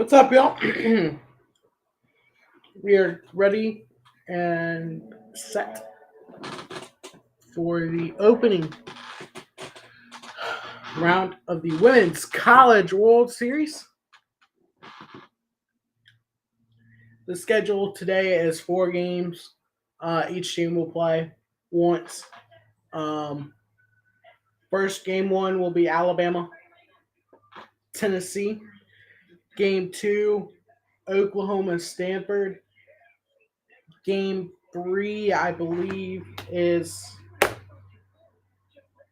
What's up, y'all? We are ready and set for the opening round of the Women's College World Series. The schedule today is 4 games. Each team will play once. First game one will be Alabama, Tennessee. Game two, Oklahoma, Stanford. Game three, I believe, is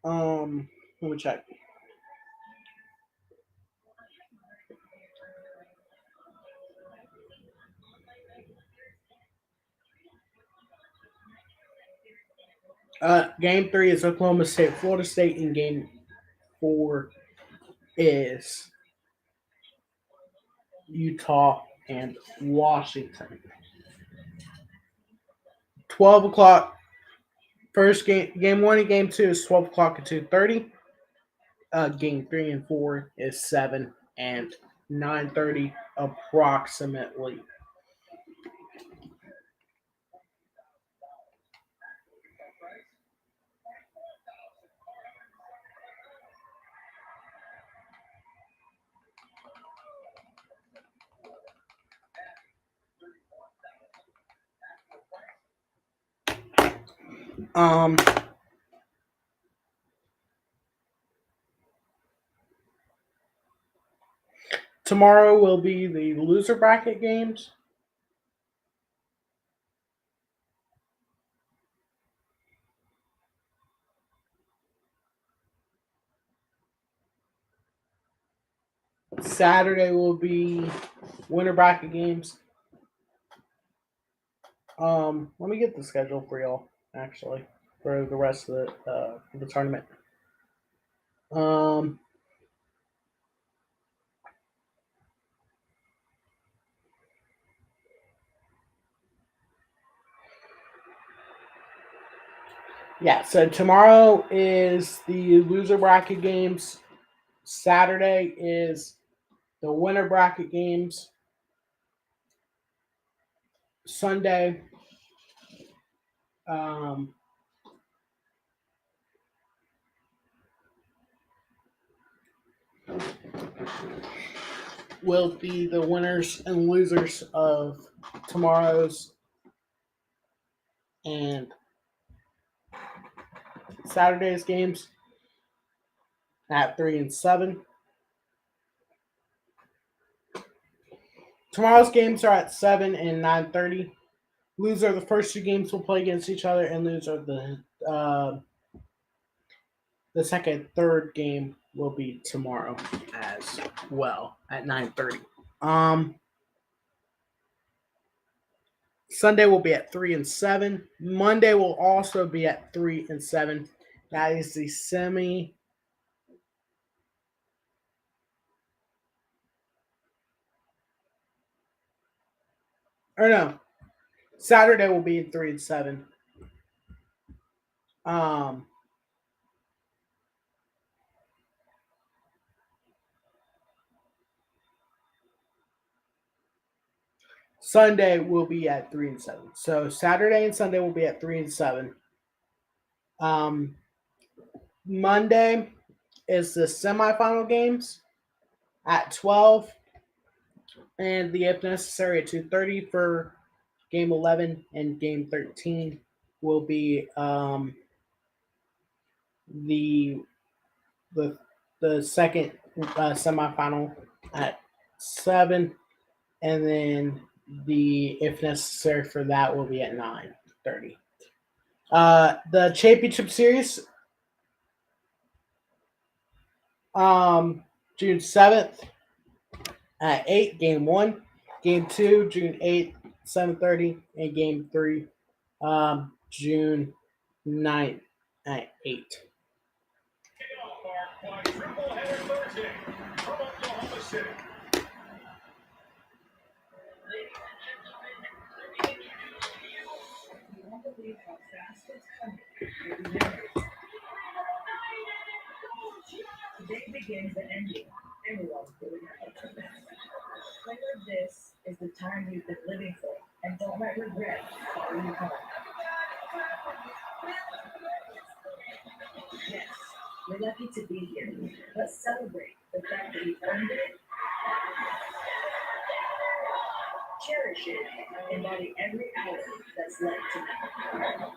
let me check. Game three is Oklahoma State, Florida State, and game four is Utah and Washington. 12 o'clock. First game one and game two is 12 o'clock at 2:30. Game three and four is 7 and 9:30 approximately. Um, Tomorrow will be the loser bracket games. Saturday will be winter bracket games. Let me get the schedule for y'all actually for the rest of the tournament. Um, yeah, so tomorrow is the loser bracket games. Saturday is the winter bracket games. Sunday, um, will be the winners and losers of tomorrow's and Saturday's games at 3 and 7. Tomorrow's games are at 7 and 9:30. Loser of the first two games will play against each other, and loser of the second, third game will be tomorrow as well at 9:30. Sunday will be at 3 and 7. Monday will also be at 3 and 7. That is the semi. Or no, Saturday will be at 3 and 7. Um, Sunday will be at 3 and 7. So Saturday and Sunday will be at 3 and 7. Um, Monday is the semifinal games at 12, and the if necessary at 2:30 for game 11, and game 13 will be the the the second semifinal at 7, and then the if necessary for that will be at 9:30. The championship series, June 7th at 8, game 1. Game 2, June 8th, 7:30, and game 3, June 9th at 8. Today begins and ending. Everyone's doing it. This is the time you've been living for, and don't let regret follow you home. Yes, you're lucky to be here. Let's celebrate the fact that you earned it, cherish it, and value every hour that's led to now.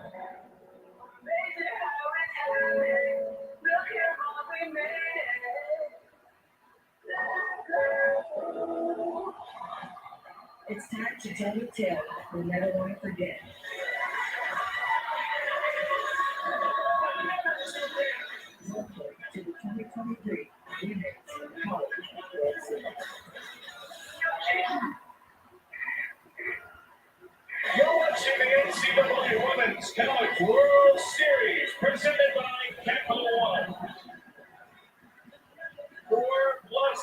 It's time to tell the tale we'll never want to forget. Welcome to the 2023 Women's College World Series. You're watching the NCAA Women's College World Series, presented by Capital One. 4+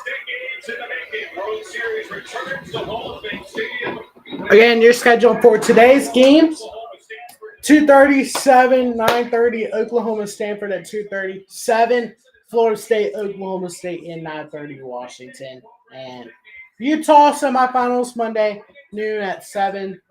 decades in the making, World Series returns to Hall of Fame Stadium. Again, your schedule for today's games: 2:37, 9:30, Oklahoma Stanford at 2:37, Florida State, Oklahoma State, and 9:30, Washington. And Utah semifinals Monday, noon and 7.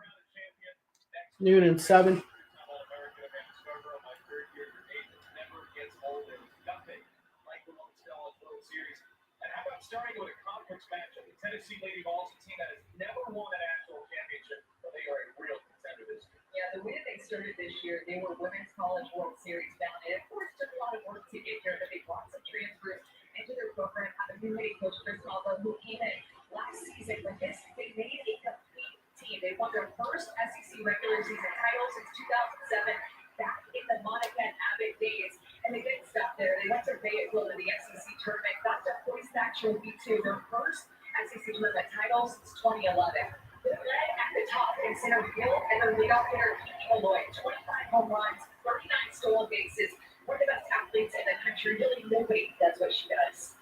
And how about starting with a conference matchup? The Tennessee Lady Vols, a team that has never won a national championship, but they are a real contender this year. Yeah, the way that they started this year, they were Women's College World Series bound. It, of course, took a lot of work to get here, but they brought some transfers into their program. Have a new head coach, Chris Alba, who came in last season with this. They made a complete team. They won their first SEC regular season title since 2007, back in the Monica and Abbott days. And they didn't stop there. They went to Fayetteville to the SEC tournament, got their voice back trophy to their first SEC tournament title since 2011. They led at the top in center field, and their leadoff hitter, Kiki Malloy, 25 home runs, 39 stolen bases, one of the best athletes in the country. Really, nobody does what she does.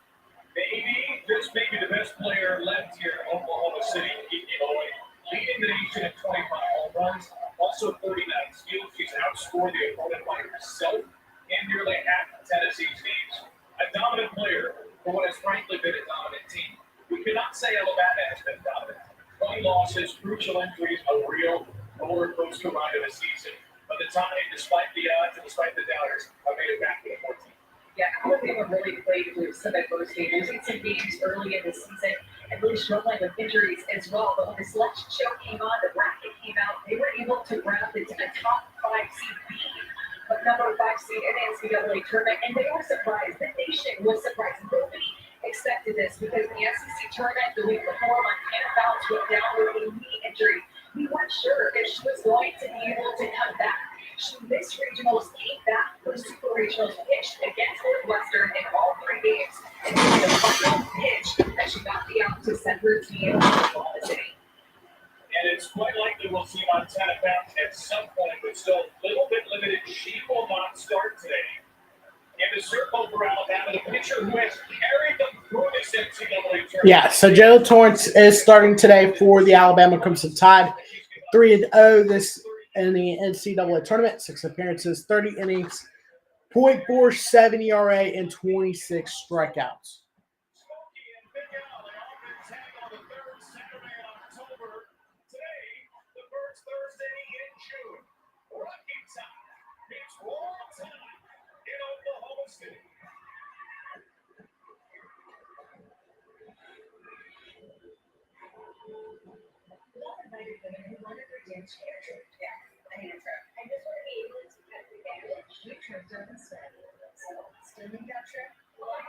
Maybe, just maybe the best player left here in Oklahoma City, Kiki Malloy, leading the nation at 25 home runs, also 39 steals. She's outscored the opponent by herself in nearly half of Tennessee's games. A dominant player for what has frankly been a dominant team. We cannot say Alabama has been dominant. 20 losses, crucial injuries, a real roller coaster ride of a season. But the time, despite the odds and despite the doubters, have made it back to the 14th. Yeah, Alabama really played through some adversity, losing some games early in the season and really struggling with injuries as well. But when the selection show came on, the bracket came out, they were able to round into a top 5 seed B, but number 5 seed in the NCAA tournament, and they were surprised. The nation was surprised. Nobody expected this because the SEC tournament the week before, Montana Fouts went down with a knee injury. We weren't sure if she was going to be able to come back. She missed regionals, came back for super regionals, pitched against Northwestern in all 3 games, and it was the final pitch that she got the out to send her team to Oklahoma City. And it's quite likely we'll see Montana Fouts at some point, but still a little bit limited. She will not start today. In the circle for Alabama, the pitcher who has carried them through this NCAA tournament. Yeah, so Joe Torrance is starting today for the Alabama Crimson Tide. 3-0 this in the NCAA tournament. 6 appearances, 30 innings, .47 ERA, and 26 strikeouts. Smokey and Big Al, they often tag on the third Saturday in October. Today, the first Thursday in June. Rocky Top meets Roll Tide in Oklahoma City. Invited women who wanted their dance hair trip. Yeah, I need a trip. I just want to be able to cut the damage. Your trip doesn't start. So, still need that trip? I'm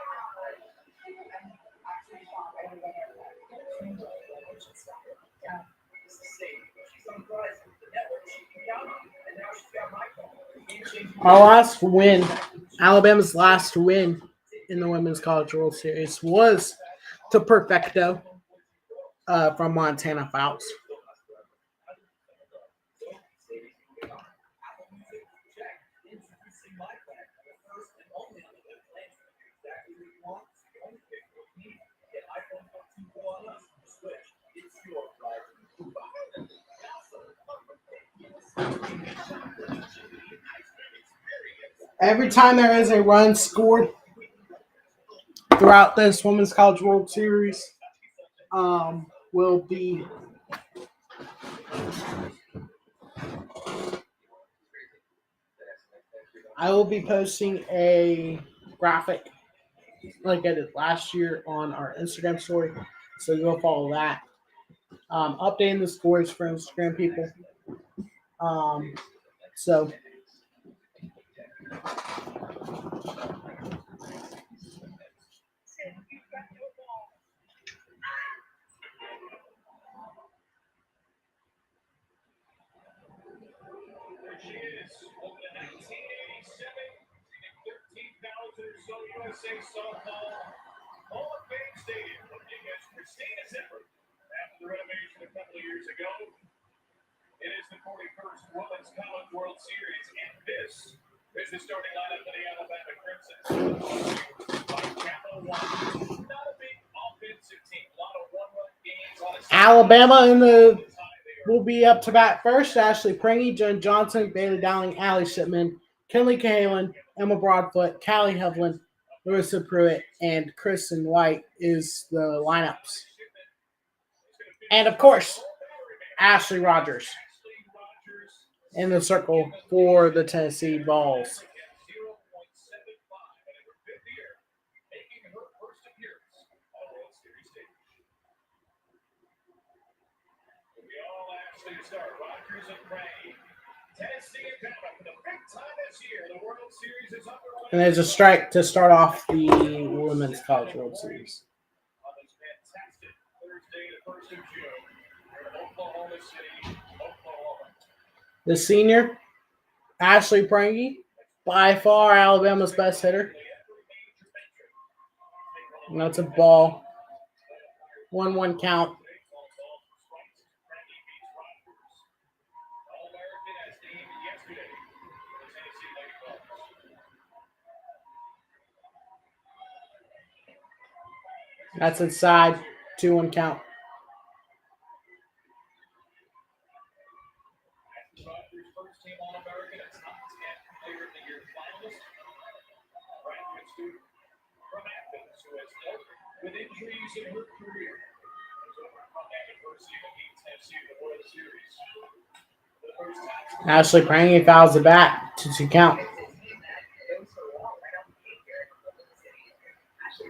actually shocked. I don't know that. Yeah. She's on the rise with the network. She got me, and now she's got my phone. Our last win, Alabama's last win in the Women's College World Series was to Perfecto from Montana Fouts. Every time there is a run scored throughout this Women's College World Series, will be posting a graphic like I did last year on our Instagram story. So go follow that. Updating the stories for Instagram people. So There she is, over the 1987, 13,000 or so USA softball Hall of Fame Stadium, looking as pristine as ever. After the renovation a couple of years ago, it is the 41st Women's College World Series, and this is the starting lineup for the Alabama Crimson. Not a big offensive team, a lot of one-run games on a Alabama will be up to bat first. Ashley Pringy, Jen Johnson, Bailey Dowling, Allie Shipman, Kinley Cahalan, Emma Broadfoot, Callie Hovland, Larissa Pruitt, and Kristen White is the lineups. And of course, Ashley Rogers in the circle for the Tennessee Vols. And there's a strike to start off the Women's College World Series. The senior, Ashley Prangy, by far Alabama's best hitter. And that's a ball. 1-1 count. That's inside. 2-1 count. With injuries in her career, has overcome adversity to meet Tennessee in the World Series. For the first time, Ashley Prangy fouls the bat to 2 count. Ashley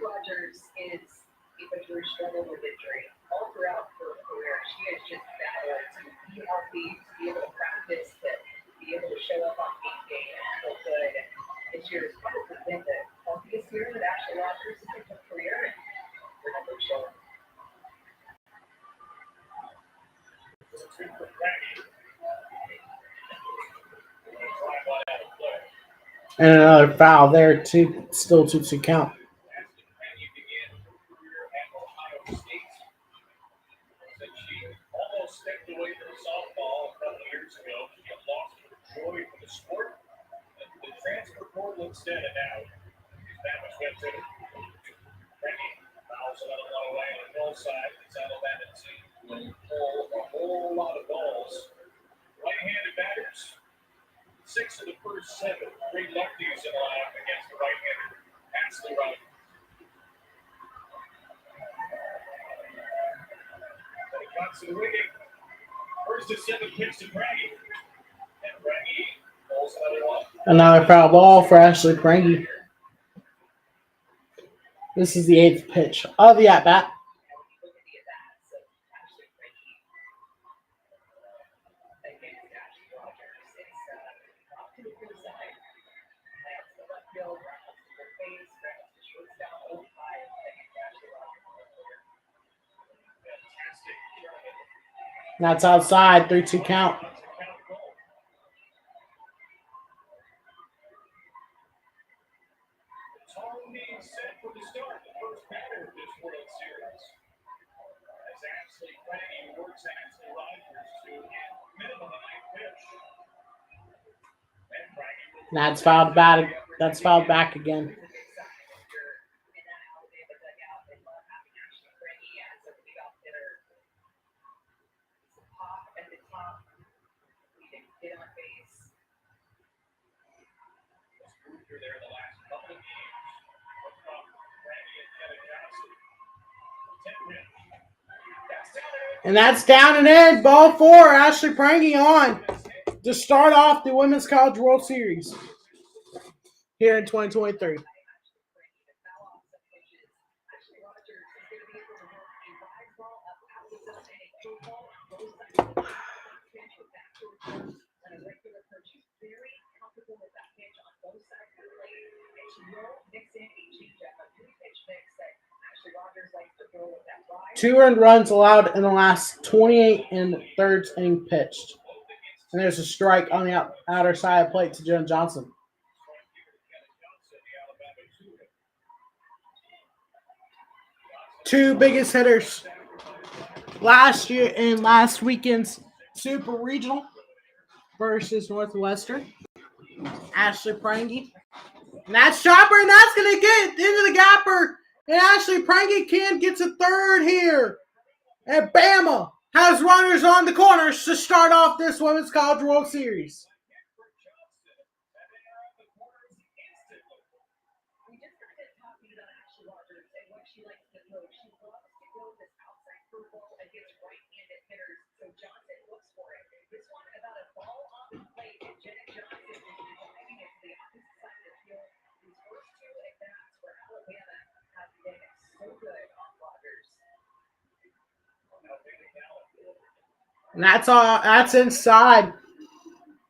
Rogers is because she struggled with injury all throughout her career. She has just battled to be healthy, to be able to practice, to be able to show up on game day and feel good. This year has probably been the healthiest year that Ashley Rogers has in her career. And another foul there, still 2-2 count. Almost stepped away from softball a couple of years ago. She had lost her joy for the sport. The transfer portal instead, and now she's that much better. Frankie fouls another one away on the goal side. This Alabama team will pull a whole lot of balls. Right-handed batters, 6 of the first 7. 3 lefties in the lineup against the right-hander, Ashley Rogers. Cuts to the wicket. First to 7 pitch to Braggy. And Braggy pulls another one. Another foul ball for Ashley Prangy. This is the 8th pitch of the at-bat. That's outside, 3-2 count. Set for the start, the first batter of this World Series. As Ashley Prangy works Ashley Rogers to minimum a 9th pitch. And Prangy will That's fouled back. That's fouled back again. there the last couple of games. From Randy and Kevin Johnson. 10 wins. That's down And that's down and in. Ball 4. Ashley Prangy on to start off the Women's College World Series here in 2023. Two earned runs allowed in the last 28 and thirds inning pitched. And there's a strike on the outer side of the plate to Jen Johnson. Two biggest hitters last year in last weekend's Super Regional versus Northwestern. Ashley Prangy. And that's Chopper, and that's going to get into the gapper. And Ashley Prangy can get to third here. And Bama has runners on the corners to start off this Women's College World Series. And that's all. That's inside.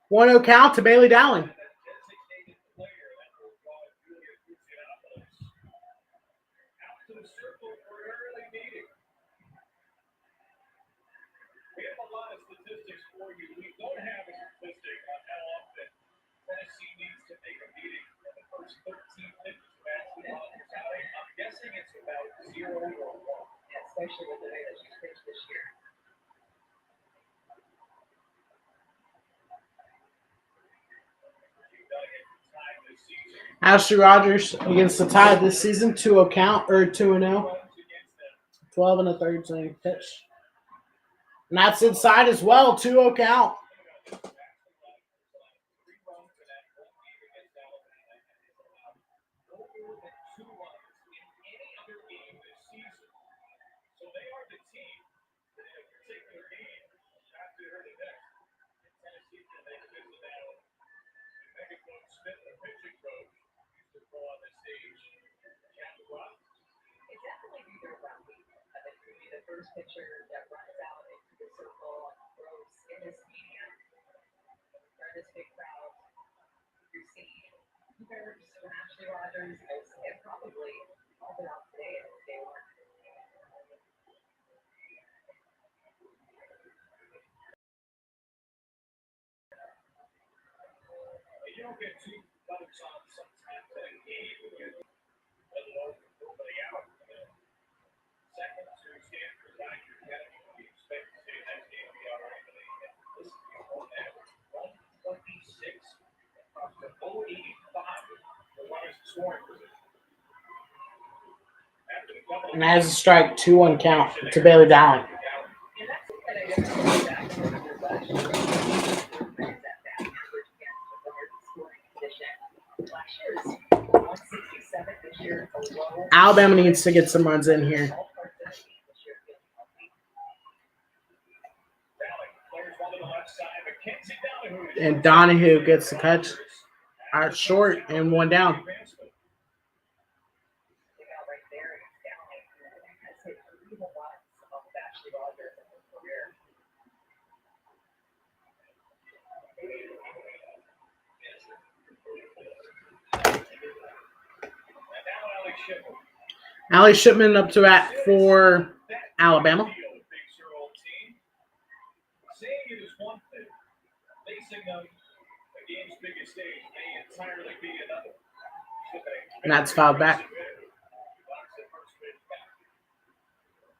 1-0 count to Bailey Dowling. We have a lot of statistics for you. We don't have a statistic on how often Tennessee needs to make a meeting in the first 13 pitches of basketball. I'm guessing it's about 0 or 1. Especially with the way that she's pitched this year. Ashley Rogers against the Tide this season, 2-0 count, or 2-0. 12 and a third inning pitch. And that's inside as well, 2-0 count. First pitcher that runs out into the circle and throws in this medium for this big crowd. You're seeing nerves from Ashley Rogers and probably all but out today if they weren't. You don't get two runners on sometimes in a game, let alone nobody out. Second to Stanford, you expect to see that game be all right, but this is on average 126 across the 085 the runners in scoring position. And as a strike, 2-1 count to Bailey Dowling. Alabama needs to get some runs in here. And Donahue gets the catch out short and one down. Allie Shipman up to bat for Alabama. Saying it is one thing, facing them a game's biggest stage may entirely be another. And that's fouled back.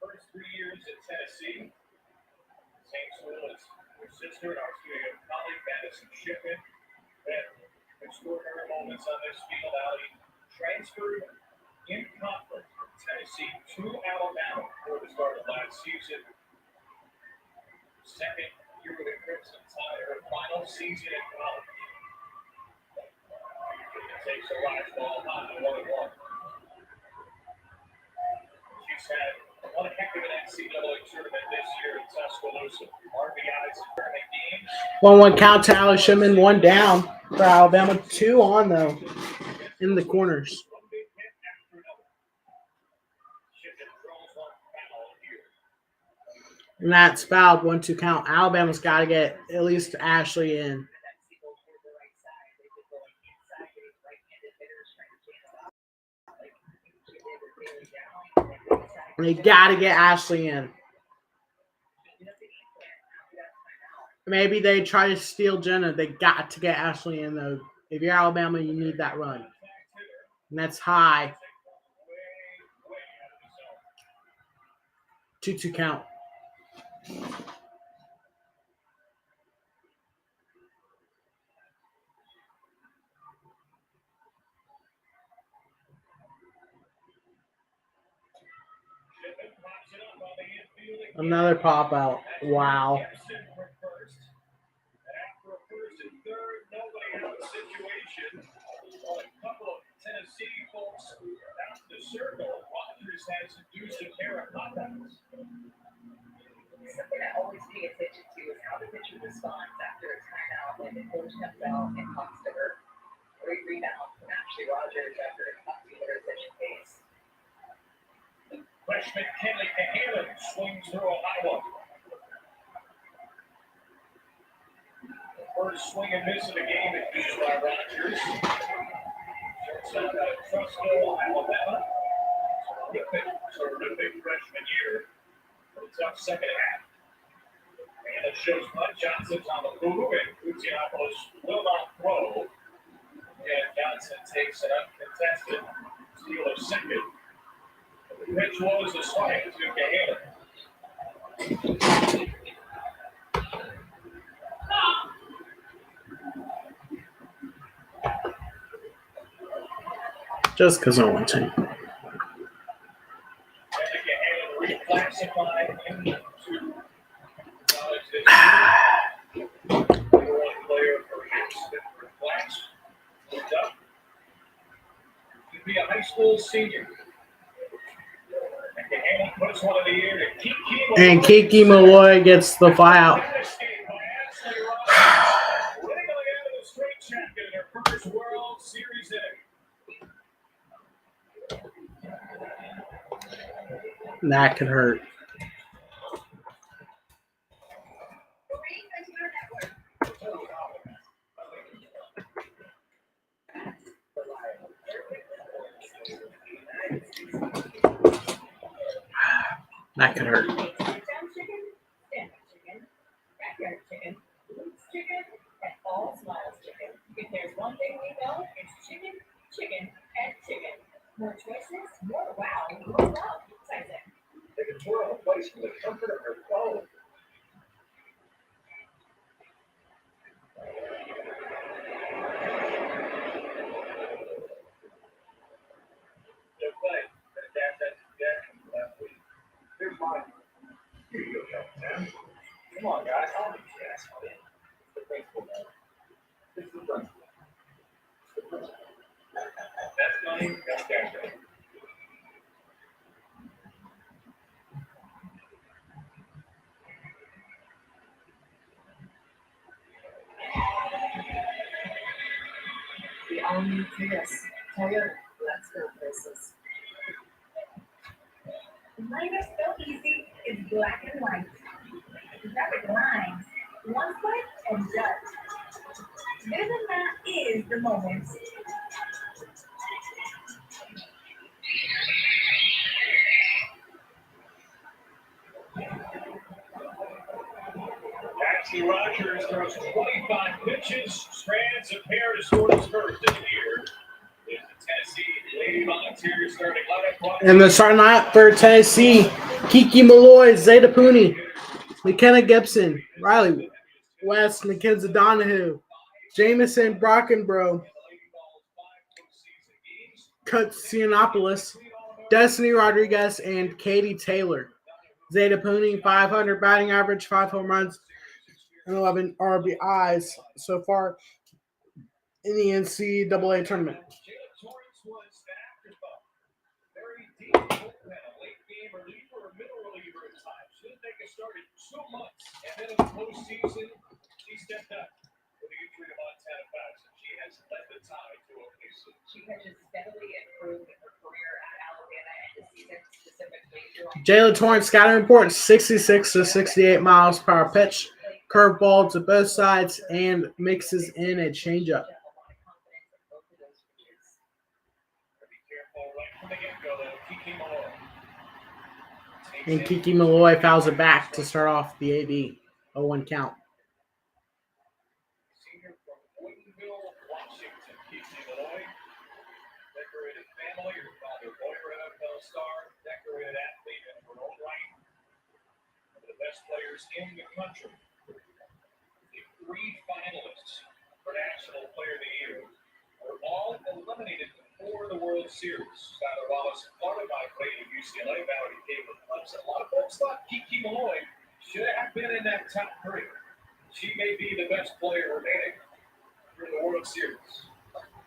First 3 years at Tennessee, same school as her sister and our studio colleague Madison Shipman. Had extraordinary moments on this field. Allie transferred in conference from Tennessee to Alabama before the start of last season. Second year with the Crimson Tide, her final season in college. It takes a live ball high, 1-1. She's had What a heck of an NCAA tournament this year in Tuscaloosa. RBI's tournament games. 1-1 count to Alex Shipman, 1 down for Alabama. 2 on, though, in the corners. One big hit after another. Shipman draws one foul here. And that's fouled. 1-2 count. Alabama's got to get at least Ashley in. They got to get Ashley in. Maybe they try to steal Jenna. They got to get Ashley in, though. If you're Alabama, you need that run. And that's high. 2-2 count. Another pop out. Wow. After a first and third, nobody out situation. A couple of Tennessee folks out the circle. Rogers has induced a pair of pop-outs. Something I always pay attention to is how the pitcher responds after a timeout when the coach comes out and talks to her. Great rebound from Ashley Rogers after a popular attention case. Freshman Kenley Cahalan swings through a high one. The first swing and miss of the game induced by Rogers. Shortstop out of Trussville, Alabama. Terrific freshman year. A tough second half. And it shows Bud Johnson's on the move, and Gutianopoulos will not throw. And Johnson takes an uncontested steal of second. The pitch was a strike to Cahalan. Just because I want to. Cahalan reclassified into college this year. Number one player perhaps that reflects. Looked up. He'd be a high school senior. And puts one in the air to Kiki Malloy. And Kiki Malloy gets the flyout. Wriggling out of the straight jacket in her first World Series inning. That could hurt. That could hurt. Chicken, backyard chicken, Luke's chicken, and all smiles chicken. If there's one thing we know, it's chicken, chicken, and chicken. More choices, more wow, more love. Tyson. They can tour a place from the comfort of her phone. They're playing. Here's mine. Here you go, Captain. Come on, guys. I'll be gas. It's the principal. It's the principal. That's money. That's cash. The all-new Prius. Toyota. Let's go places. Life is so easy. It's black and white. Graphic lines. One swipe and done. This and that is the moment. Ashley Rogers throws 25 pitches, strands a pair to score his first of the year. There's the Tennessee Lady Volunteers starting lineup. And the starting lineup for Tennessee: Kiki Malloy, Zeta Pooney, McKenna Gibson, Riley West, Mackenzie Donahue, Jamison Brockenbrough, Gutianopoulos, Destiny Rodriguez, and Katie Taylor. Zeta Pooney, 500 batting average, 5 home runs, and 11 RBIs so far in the NCAA tournament. Torrance was the afterthought. Very deep bullpen, a late game reliever, a middle couldn't make a start in 2 months, and then in the postseason, she stepped up with the injury to Montana Fox, and she has led the Tide to OKC. She has just steadily improved in her career at Alabama and the season specifically. Jayla Torrance scouting report 66 to 68 miles per hour pitch, curveball to both sides, and mixes in a changeup. Be careful right from the get-go, though. Kiki Malloy. And Kiki Malloy fouls it back to start off the AB 0-1 count. Senior from Woodinville, Washington, Kiki Malloy. Decorated family, her father, lawyer, NFL star, decorated athlete in her own right. One of the best players in the country. The 3 finalists for National Player of the Year were all eliminated before the World Series. Skylar Wallace, Florida, played at UCLA, Valerie Cable, Clemson. A lot of folks thought Kiki Malloy should have been in that top 3. She may be the best player remaining for the World Series.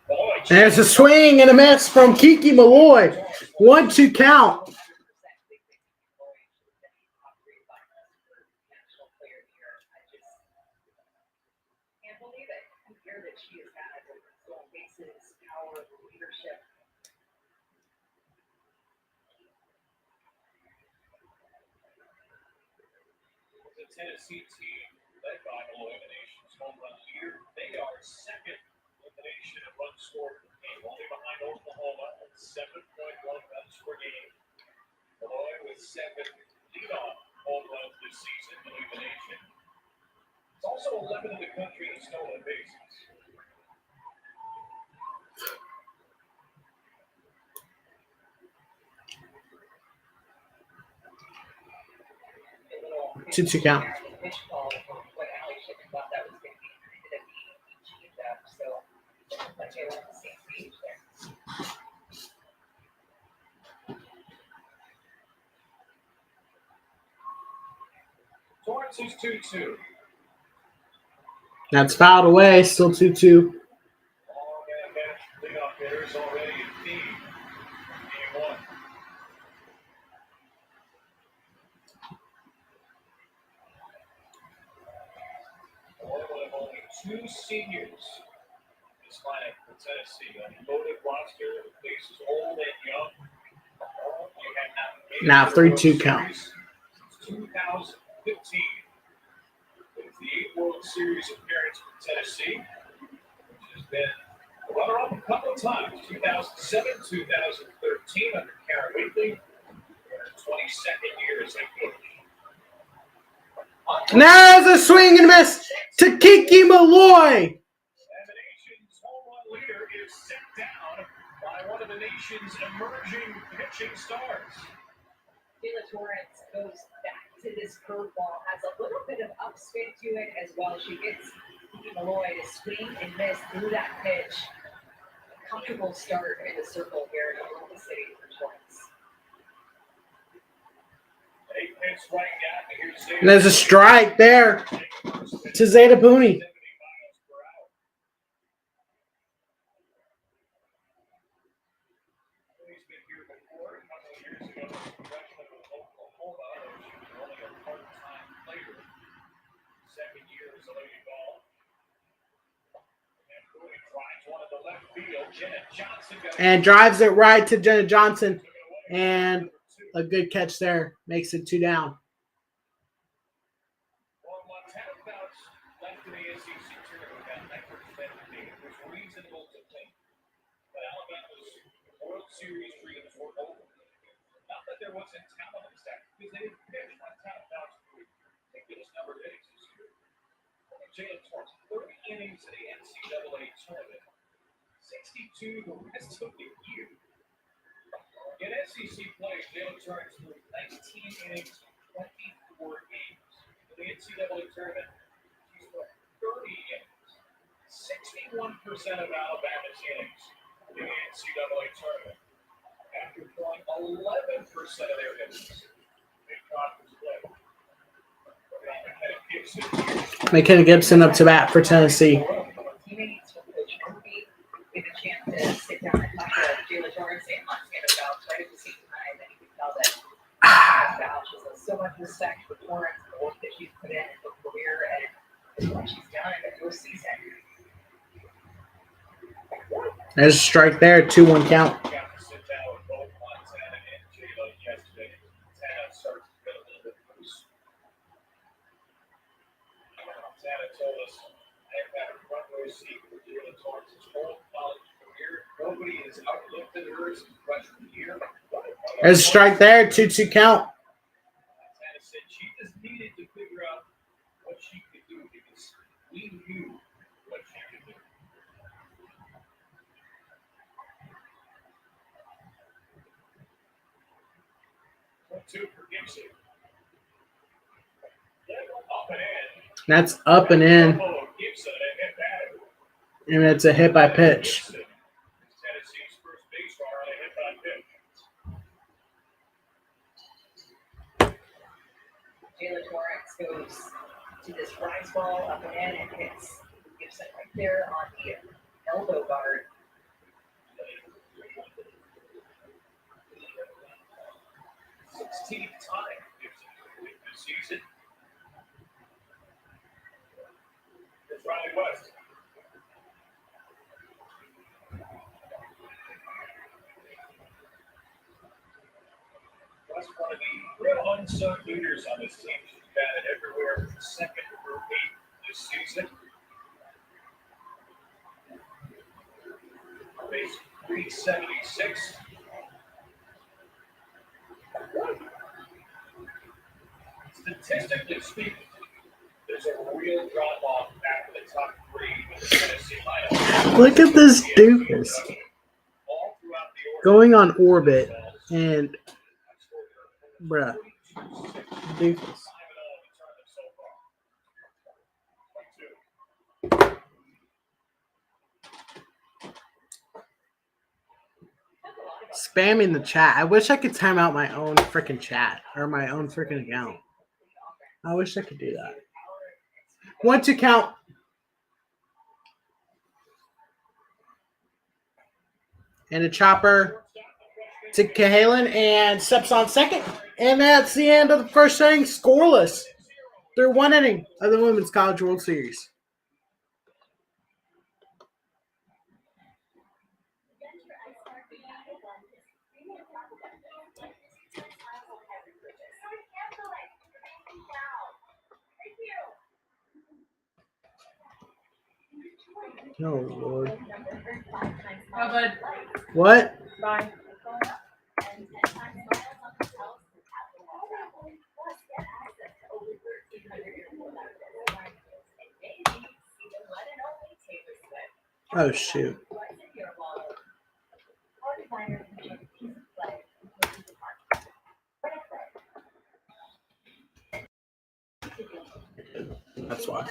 Malloy, There's a swing and a miss from Kiki Malloy. 1-2 count. Can't believe it. The year that she has had with stolen bases, power, leadership. the Tennessee team led by Malloy, the nation's home run leader. They are second in the nation in runs scored per game, only behind Oklahoma at 7.1 runs per game. Malloy with 7 leadoff home runs this season to lead the nation. It's also 11 in the country in stolen bases. Two count. Pitch call from what Allie Shippen thought that was going to be. It ended up being changed up, so it looked like they were on the same page there. Torrance is 2-2. That's fouled away. Still 2-2. All man match leadoff hitters already in game. Game 1. One of only 2 seniors this lineup for Tennessee. A loaded roster that faces old and young. Now 3-2 count. Since 2015. It's the 8th World Series appearance for Tennessee, which has been a runner-up a couple of times. 2007, 2013 under Karen Wheatley. Her 22nd year as head coach. Now there's a swing and a miss to Kiki Malloy. And the nation's home run leader is set down by one of the nation's emerging pitching stars. Jayla Torrance goes back to this curveball, has a little bit of upspin to it as well. She gets Kiki Malloy to swing and miss through that pitch. A comfortable start in the circle here in Oklahoma City for Torrance. And there's a strike there to Zeta Booney. And drives it right to Jenna Johnson. And a good catch there. Makes it 2 down. Well, Montana Fox left in the SEC tournament that 9% it was reasonable to think that Alabama's World Series dreams were over. Not that there wasn't talent in stack, because they didn't pitch. Montana Fox threw a ridiculous number of innings this year. Jayla Torrance, 30 innings in the NCAA tournament, 62 the rest of the year. In SEC play, Jayla Torrance threw 19 innings, 24 games. In the NCAA tournament, she's thrown 30 innings. 61% of Alabama's innings in the NCAA tournament. After throwing 11% of their innings in conference play. McKenna Gibson up to bat for Tennessee. Teammates from Coach Murphy get a chance to sit down and talk to Jayla Torrance and Montana Fox right at the same time, and you can tell that Fox has so much respect for what she's done in the postseason. There's a strike there, 2-1 count. Got to sit down with both Montana and Jayla yesterday. Montana starts to get a little bit loose. Montana told us they've had a front row seat for Jayla Torrance's whole college career. Nobody has outlifted her as a freshman year. There's a strike there, 2-2 count. Montana said she just needed to figure out what she could do because we knew what she could do. Two for Gibson. Up and in. That's up and in, Gibson and hit batter. and it's a hit by pitch. Tennessee's first base runner on a hit by pitch. Jayla Torrance goes to this rise ball up and in and hits Gibson right there on the elbow guard. 16th time Gibson this season. It's Riley West. West, one of the real unsung leaders on this team. She's batted everywhere from second to 8 this season. Base 376. Statistically speaking, there's a real drop off after the top 3 in the Tennessee lineup. Look at this doofus All throughout the order. going on orbit, and bruh, doofus. Spamming the chat. I wish I could time out my own freaking chat or my own freaking account. I wish I could do that. 1-2 count. And a chopper to Cahalan and steps on second. And that's the end of the first inning. Scoreless. Through 1 inning of the Women's College World Series. Oh, Lord. Oh, bud. What? Bye. Oh, shoot. That's why.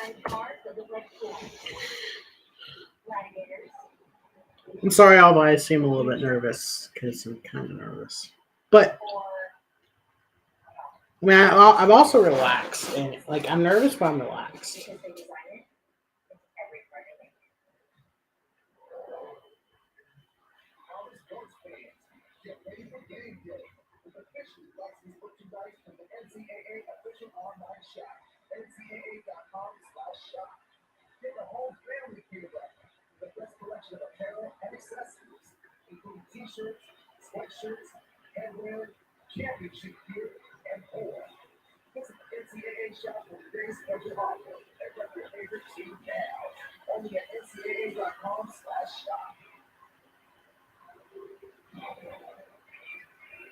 I'm sorry, although I seem a little bit nervous because I'm kind of nervous. But I mean, I'm also relaxed, and like I'm nervous, but I'm relaxed. NCAA.com/shop. Get the whole family geared up. The best collection of apparel and accessories, including t-shirts, sweatshirts, headwear, championship gear, and more. Visit the NCAA shop for today's special offer and rep your favorite team now. Only at NCAA.com/shop.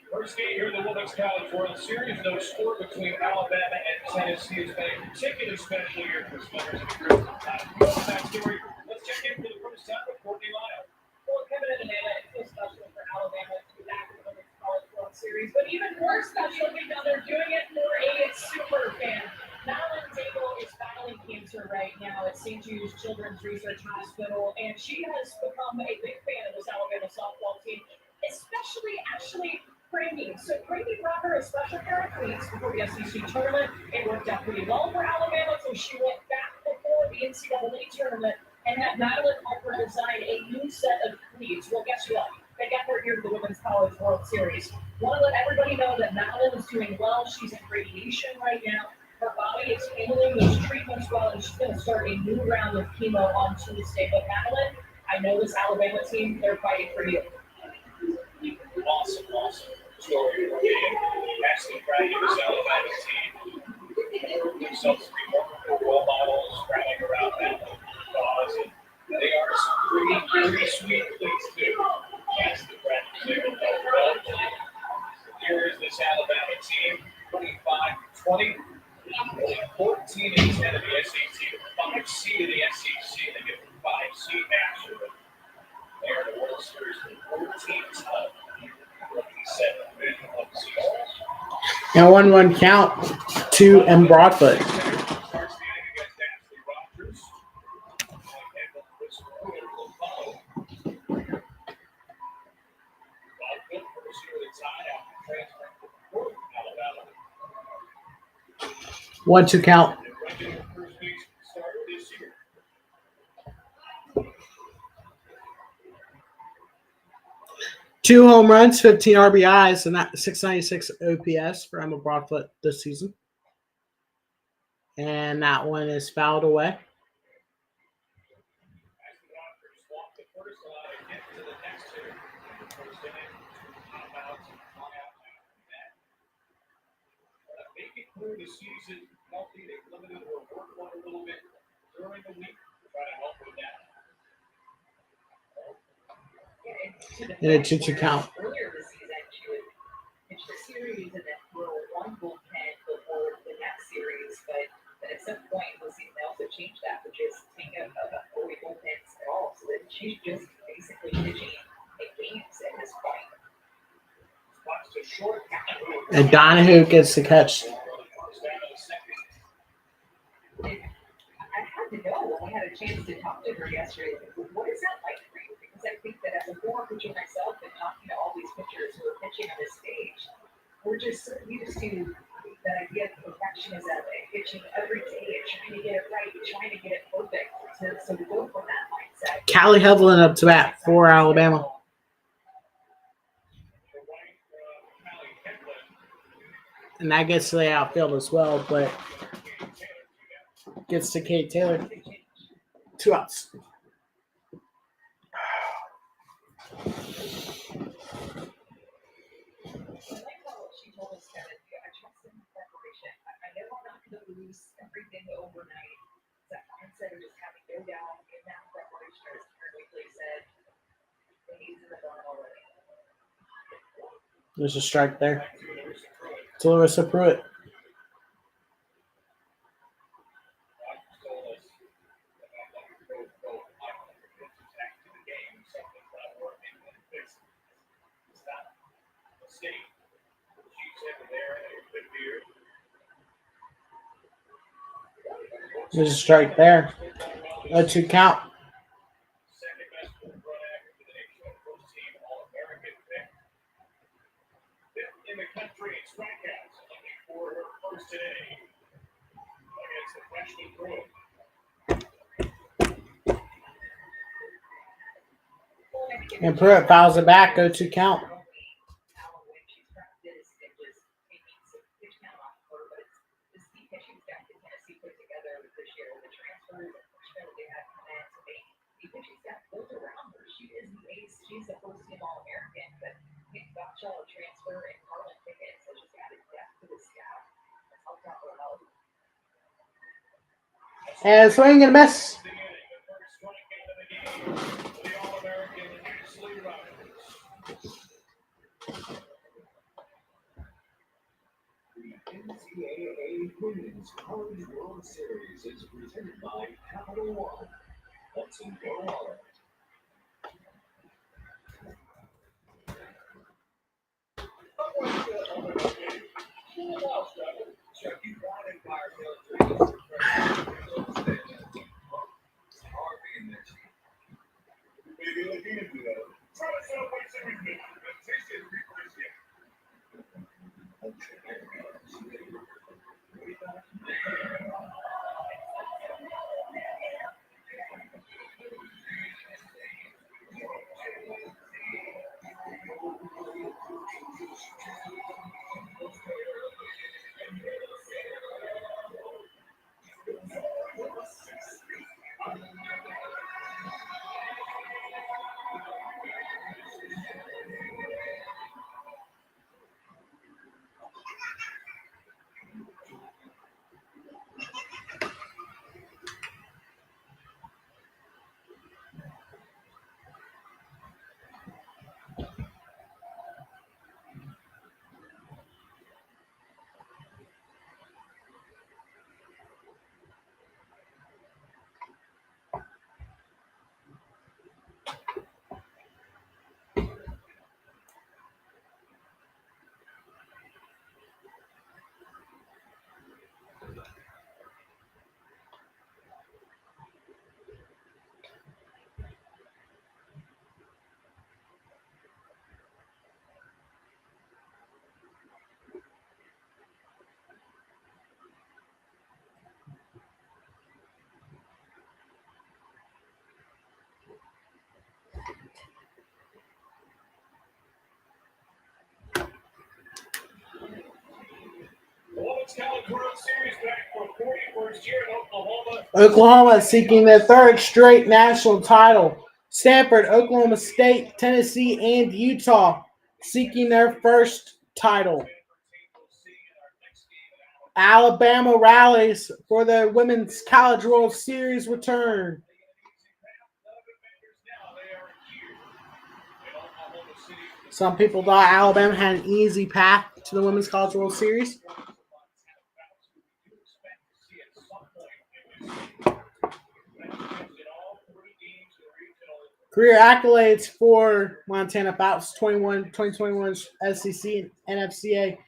First game here in the Women's College World Series. No score between Alabama and Tennessee. It's been a particularly special year for Spinners and Group. That story. Let's check in for the first time with Courtney Lyle. Well, Kevin and Amanda, it's so special for Alabama to be back in the Women's College World Series, but even more special because they're doing it for a super fan. Madeline Daigle is battling cancer right now at St. Jude's Children's Research Hospital, and she has become a big fan of this Alabama softball team, especially actually Brandy. So Brandy brought her a special pair of cleats before the SEC tournament. It worked out pretty well for Alabama, so she went back before the NCAA tournament and had Madeline Harper design a new set of cleats. Well, guess what? They got her here to the Women's College World Series. Want to let everybody know that Madeline is doing well. She's in radiation right now. Her body is handling those treatments well, and she's going to start a new round of chemo on Tuesday. But Madeline, I know this Alabama team, they're fighting for you. Awesome story. Actually, proud of this Alabama team. Themselves to be wonderful role models, rallying around that cause. And they are some pretty sweet things too. That's the practice they will know. Here is this Alabama team, 25-20, only 14 and 10 of the SEC, 5 seed in the SEC. They get the 5 seed action. They are the World Series for 14 of 7 of the season. And 1-1 count to M. Broadfoot. One, 2 count. 2 home runs, 15 RBIs, and that 696 OPS for Emma Broadfoot this season. And that one is fouled away. Through the season, healthy, they limited their workload a little bit during the week to try to help with that. And a 2-2 count. Earlier this season, she would pitch the series and then throw one bullpen before the next series. But at some point in the season, they also changed that to just take a away bullpens at all. So that she's just basically pitching in games at this point. And Donahue gets the catch. I had to know when we had a chance to talk to her yesterday. What is that like for you? Because I think that as a former pitcher myself and talking to all these pitchers who are pitching on this stage, we're just so used to that idea of perfectionism and pitching every day and trying to get it right, trying to get it perfect. So to go from that mindset. Callie Hevelin up to bat for Alabama. And that gets to the outfield as well, but gets to Kate Taylor. 2 outs. I like how she told us, Kevin, I trust in preparation. I know I'm not going to lose everything overnight. That mindset of just having to go down in that preparation, as Karen Weekly said, he's in the barn already. There's a strike there to Larissa Pruitt. There's a strike there. A 2 count. In the country in strikeouts, looking for her first today against the freshman Pruitt. And Pruitt fouls it back. 0-2 count. She's a first-team All-American, but Gotcha transfer and Carlin Pickett, so she's added depth to the staff. That's helped out her health. And swing and a miss. The NCAA Women's College World Series is presented by Capital One. Let's go on. Women's College World Series back for 41st year in Oklahoma. Oklahoma seeking their third straight national title. Stanford, Oklahoma State, Tennessee, and Utah seeking their first title. Alabama rallies for the Women's College World Series return. Some people thought Alabama had an easy path to the Women's College World Series. Career accolades for Montana Bouts 2021 SEC and NFCA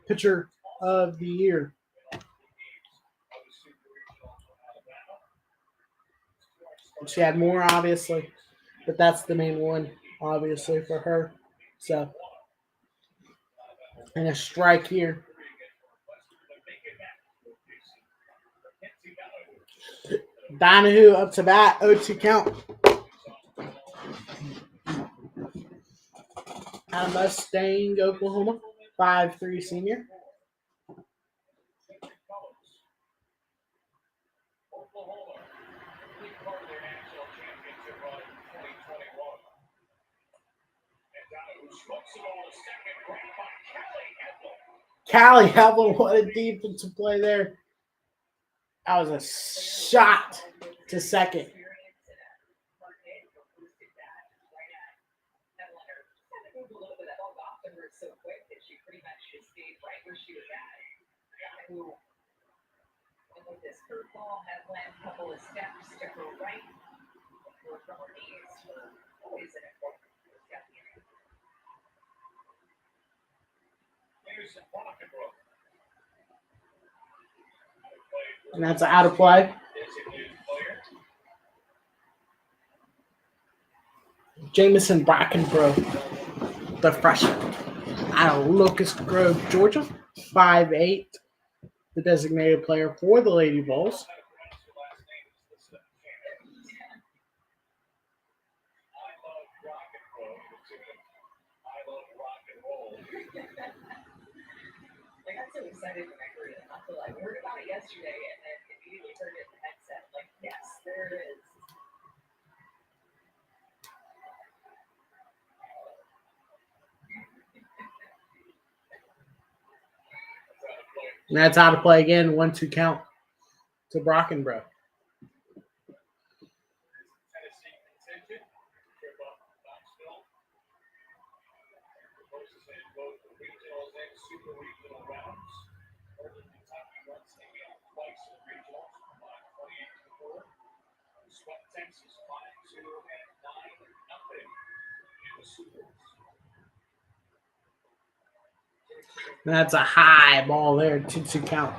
Pitcher of the Year. She had more, obviously, but that's the main one, obviously, for her. So, and a strike here. Donahue up to bat, 0-2 count. Out of Mustang, Oklahoma, 5'3" senior. Callie Hevel, what a defensive play there. That was a shot to second. With this curveball, had landed a couple of steps to her right. Or from her knees for always an important step. And that's out of play. Jamison Brackenbrough, the freshman out of Locust Grove, Georgia, 5'8", the designated player for the Lady Vols. I got so excited when I heard it. I feel like I heard about it yesterday and then immediately heard it in the headset. Like, yes, there it is. And that's out of play again, 1-2 count to Brockenbrough. That's a high ball there, 2-2 count.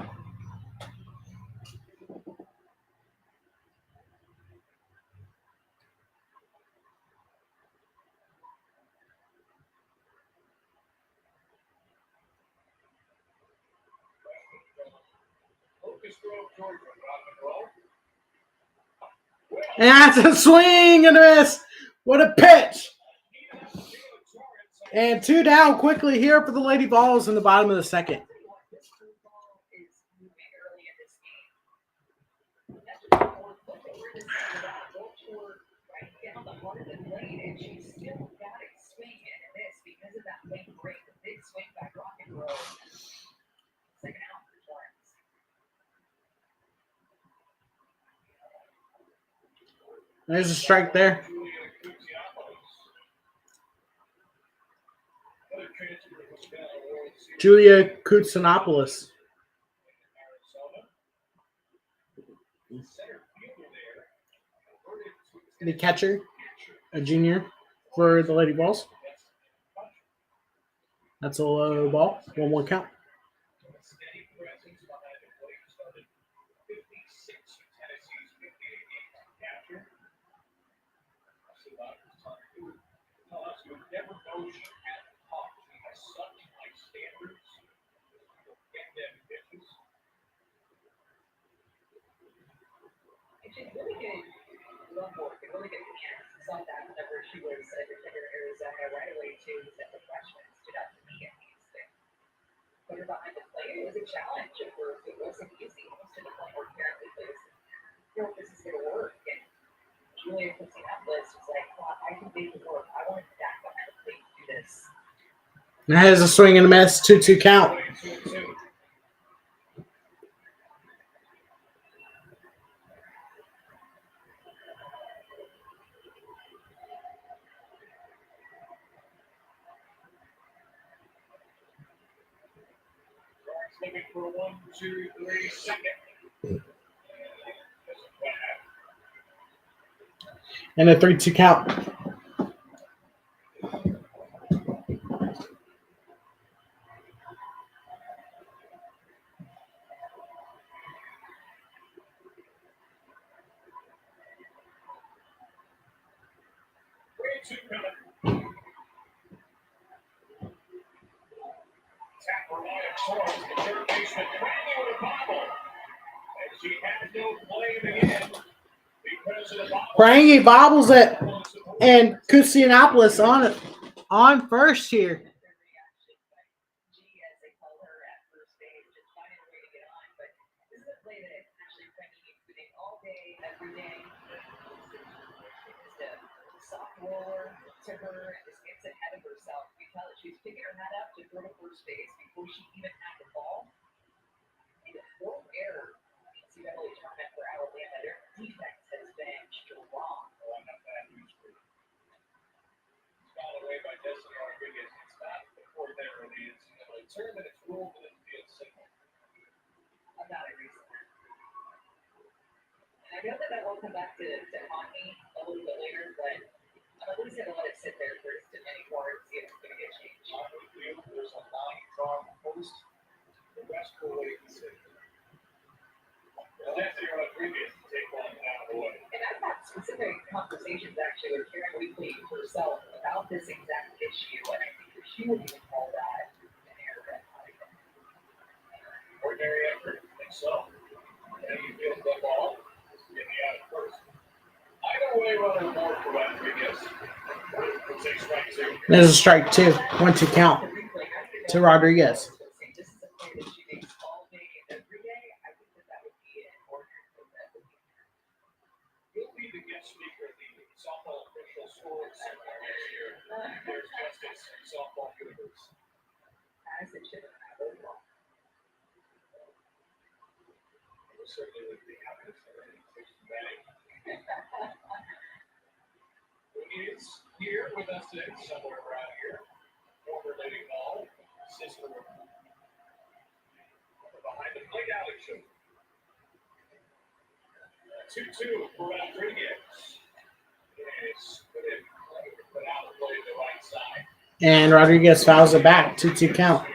And that's a swing and a miss. What a pitch. And 2 down quickly here for the Lady Vols in the bottom of the second. There's a strike there. Julia Koutsanopoulos. The catcher, a junior for the Lady Vols. That's a low ball. 1-1 count. Really good love work and really good hands. Saw that whenever she was a defender in Arizona right away too. That the freshman stood out to me at least. Put her behind the plate it was a challenge at first. It wasn't easy. Almost to the point where apparently this, this is going to work. And Julia Christopoulos was like, well, I can make it work. I want to back behind the plate to do this. And has a swing and a miss, 2-2 count. 2-2. Looking for 1, 2, 3, second. And a 3-2 count. Tap Mariah Torres, the third baseman, Brandy with a bobble. And she has no blame again because of the bobble. Brangy bobbles it, and Kusianopoulos on first here. G, as they call her at first base, just finding a way to get on. But this is a play that actually Frankie needs to make all day, every day. Just a soft roller to her and just gets ahead of herself. You tell that she's picking her head up to throw to first base before she even had the ball. I think a fourth error in NCAA tournament for Alabama. Their defense has been strong. Fouled away by Destiny Rodriguez. It's not the fourth error in the NCAA tournament. It's ruled for the field signal. I'm not agreeing with that. And I know that will come back to haunt me a little bit later, but I'm at least going to let it sit there for just a minute more and see if it's going to get changed. There's a line-drawn post. The rest will wait and see. Destiny Rodriguez to take one out of the way. And I've had specific conversations actually with Karen Weekly herself about this exact issue, and I think that she would even call that an error. Ordinary effort, I think so. And you feel the ball, get me out at first. Either way, runner more for Rodriguez. We'll take strike 2. There's a strike 2, 1-2 count to Rodriguez. This is a play that she makes all day, every day. I think that would be an ordinary play that would be. He'll be the guest speaker at the softball official scoring seminar next year. There's justice in softball universe. As it should have happened. We'll certainly would be happy to see that. He is here with us today, somewhere around here. Former Lady Hall, sister of behind the plate Alex show. 2-2 for Rodriguez. It's put in play, put out the play to the right side. And Rodriguez fouls it back, 2-2 count.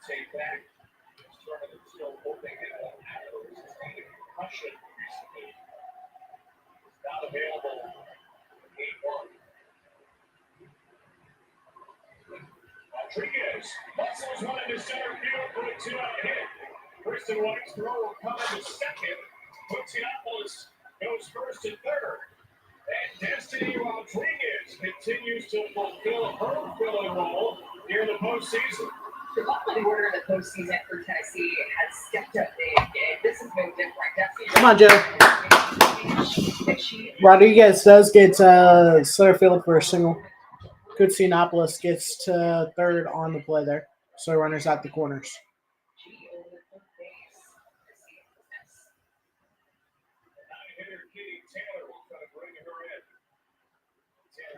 Take back. Still hoping it won't happen. Sustained a concussion recently. It's not available in game 1. Rodriguez muscles one into center field for a 2-out hit. Kristen White's throw will come into second. Kusianopoulos goes first and third. And Destiny Rodriguez continues to fulfill her filling role here in the postseason. The quality order in the postseason for Tennessee has stepped up big, and this is no different. Come on, Joe. Rodriguez does get center field for a single. Kusianopoulos gets to third on the play there. So runners at the corners.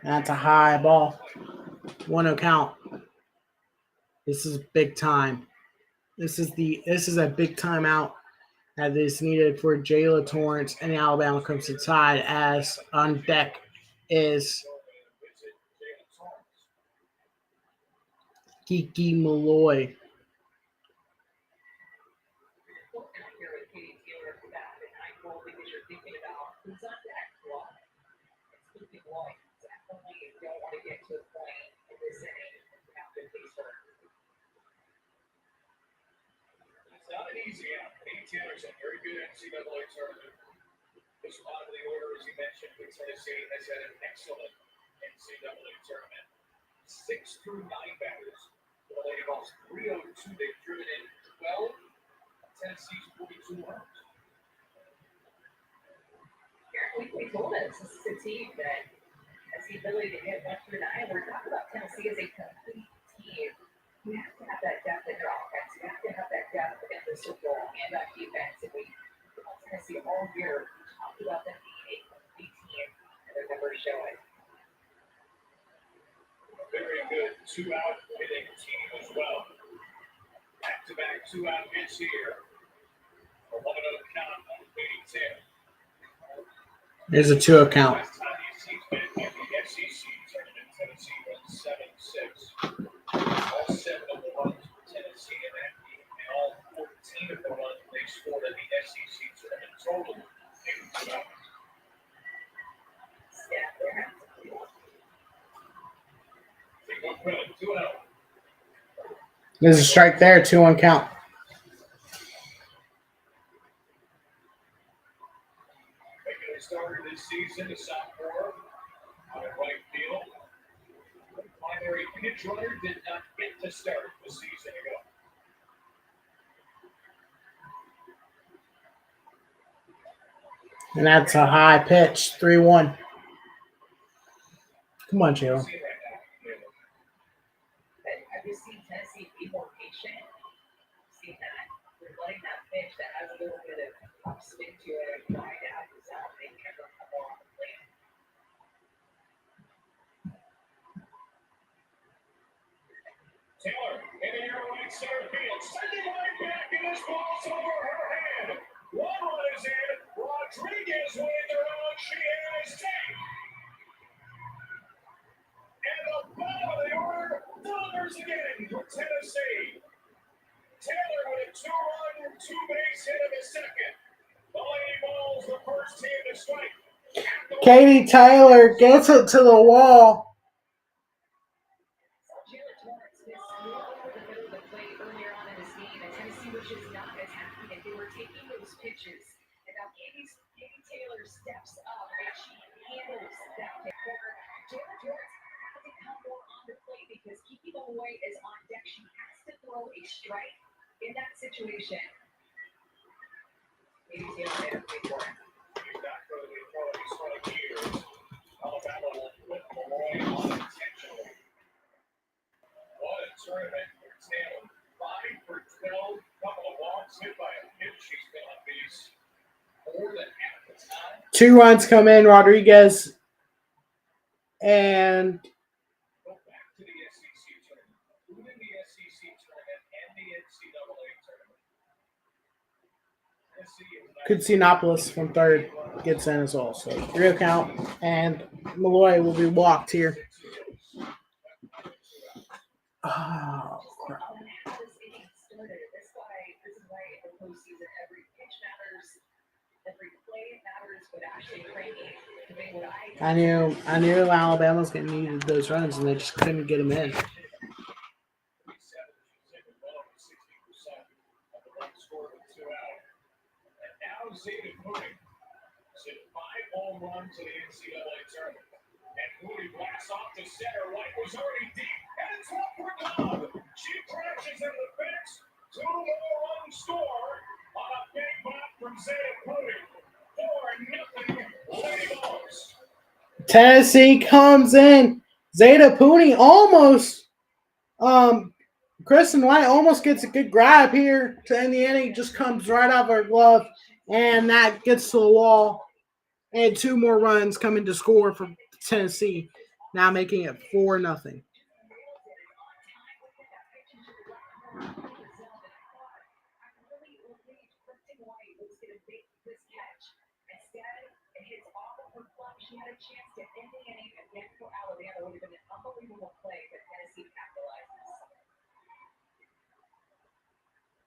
That's a high ball. 1-0 count. This is big time. This is a big timeout that is needed for Jayla Torrance and Alabama Crimson Tide, as on deck is Kiki Malloy. It's not an easy out. Nate Taylor's a very good NCAA tournament. There's a lot of the order, as you mentioned, with Tennessee has had an excellent NCAA tournament. 6 through 9 batters. The Lady Vols 302. They've driven in 12. Tennessee's 42 runs. We told us this is a team that has the ability to get 1 through 9. We're talking about Tennessee as a complete team. You have to have that depth in your offense. You have to have that depth in the circle and that defense. And we Tennessee all year talked about them being a complete team, and their numbers show it. A very good 2-out hitting team as well. Back-to-back 2-out hits here. A 1-0 count on Katie Taylor. There's a 2 count. Last time these teams met in the SEC tournament, Tennessee won 7-6. All 7 of the runs for Tennessee in that game, and all 14 of the runs they scored in the SEC tournament total came from 2 outs. Yeah, there. Take no credit, 2-0. There's a strike there, 2-1 count. Regular starter this season, the sophomore out at right field. The primary pitch runner did not get to start the season ago. And that's a high pitch, 3-1. Come on, Jalen. See right now, But I've just seen Tennessee be more patient. Seen that they're letting that pitch that has a little bit of upspin to it and ride out the zone. They never come on the plate. Taylor in the air right center field, sending right back, and this ball's over her head. 1 run is in. Rodriguez waved around. She has tape. And the bottom of the order delivers again for Tennessee. Taylor with a 2-run, 2-base hit in the second. The Lady Vols, the first team to strike. Katie Taylor gets it to the wall. Jalen Torrance missed more over the middle of the plate earlier on in this game, and Tennessee was just not as happy that they were taking those pitches. And now Katie Taylor steps up and she handles that pitch. Jalen Torrance had to come more on the plate because keeping them away is on deck. She has to throw a strike in that situation. Katie Taylor made a big one. He's not going to be throwing these 20 years. Alabama will put Malloy on intentionally. What a tournament for Taylor. 5 for 12. Couple of walks hit by a pitch. She's been on base more than half the time. 2 runs come in, Rodriguez. And Go back to the SEC tournament, including the SEC tournament and the NCAA tournament. Tennessee is not Kutsinopolis from third gets in as well. So 3 count. And Malloy will be walked here. Oh, crap. How this inning started. This is why in the postseason every pitch matters, every play matters, but actually training to make what I knew Alabama's going to need those runs, and they just couldn't get them in. 3-7, well over 60% of the runs scored with 2 out. And now Zeta Moody has hit 5 home runs in the NCAA tournament. And Moody blasts off to center. Right was already deep, and it's up for Cobb. She crashes in the fence. 2 more run score on a big pop from Zeta Moody. 4-0 Lady Vols. Tennessee comes in. Zeta Pooney almost, Kristen White almost gets a good grab here to end the inning. Just comes right off her glove, and that gets to the wall. And 2 more runs coming to score for Tennessee, now making it 4-0. She had a chance to end the inning again for Alabama. Would have been an unbelievable play, but Tennessee capitalizes.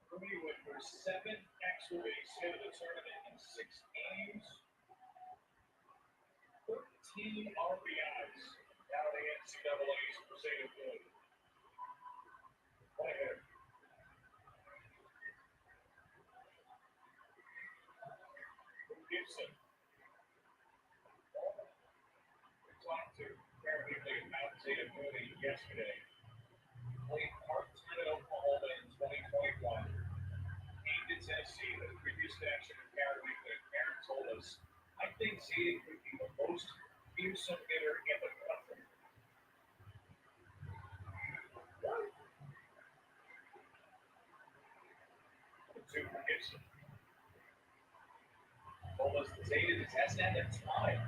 Moody with her 7th extra base hit of the tournament in 6 games. 13 RBIs. Now the NCAA's for Zeta Moody. What a hitter. Gibson. state of Mooney yesterday. Played part-time in Oklahoma in 2021. Came to Tennessee. The previous connection with Karen Weekly. Karen told us, I think Zayden could be the most fearsome hitter in the country. Two for Gibson. Told us that Zayden has had a time.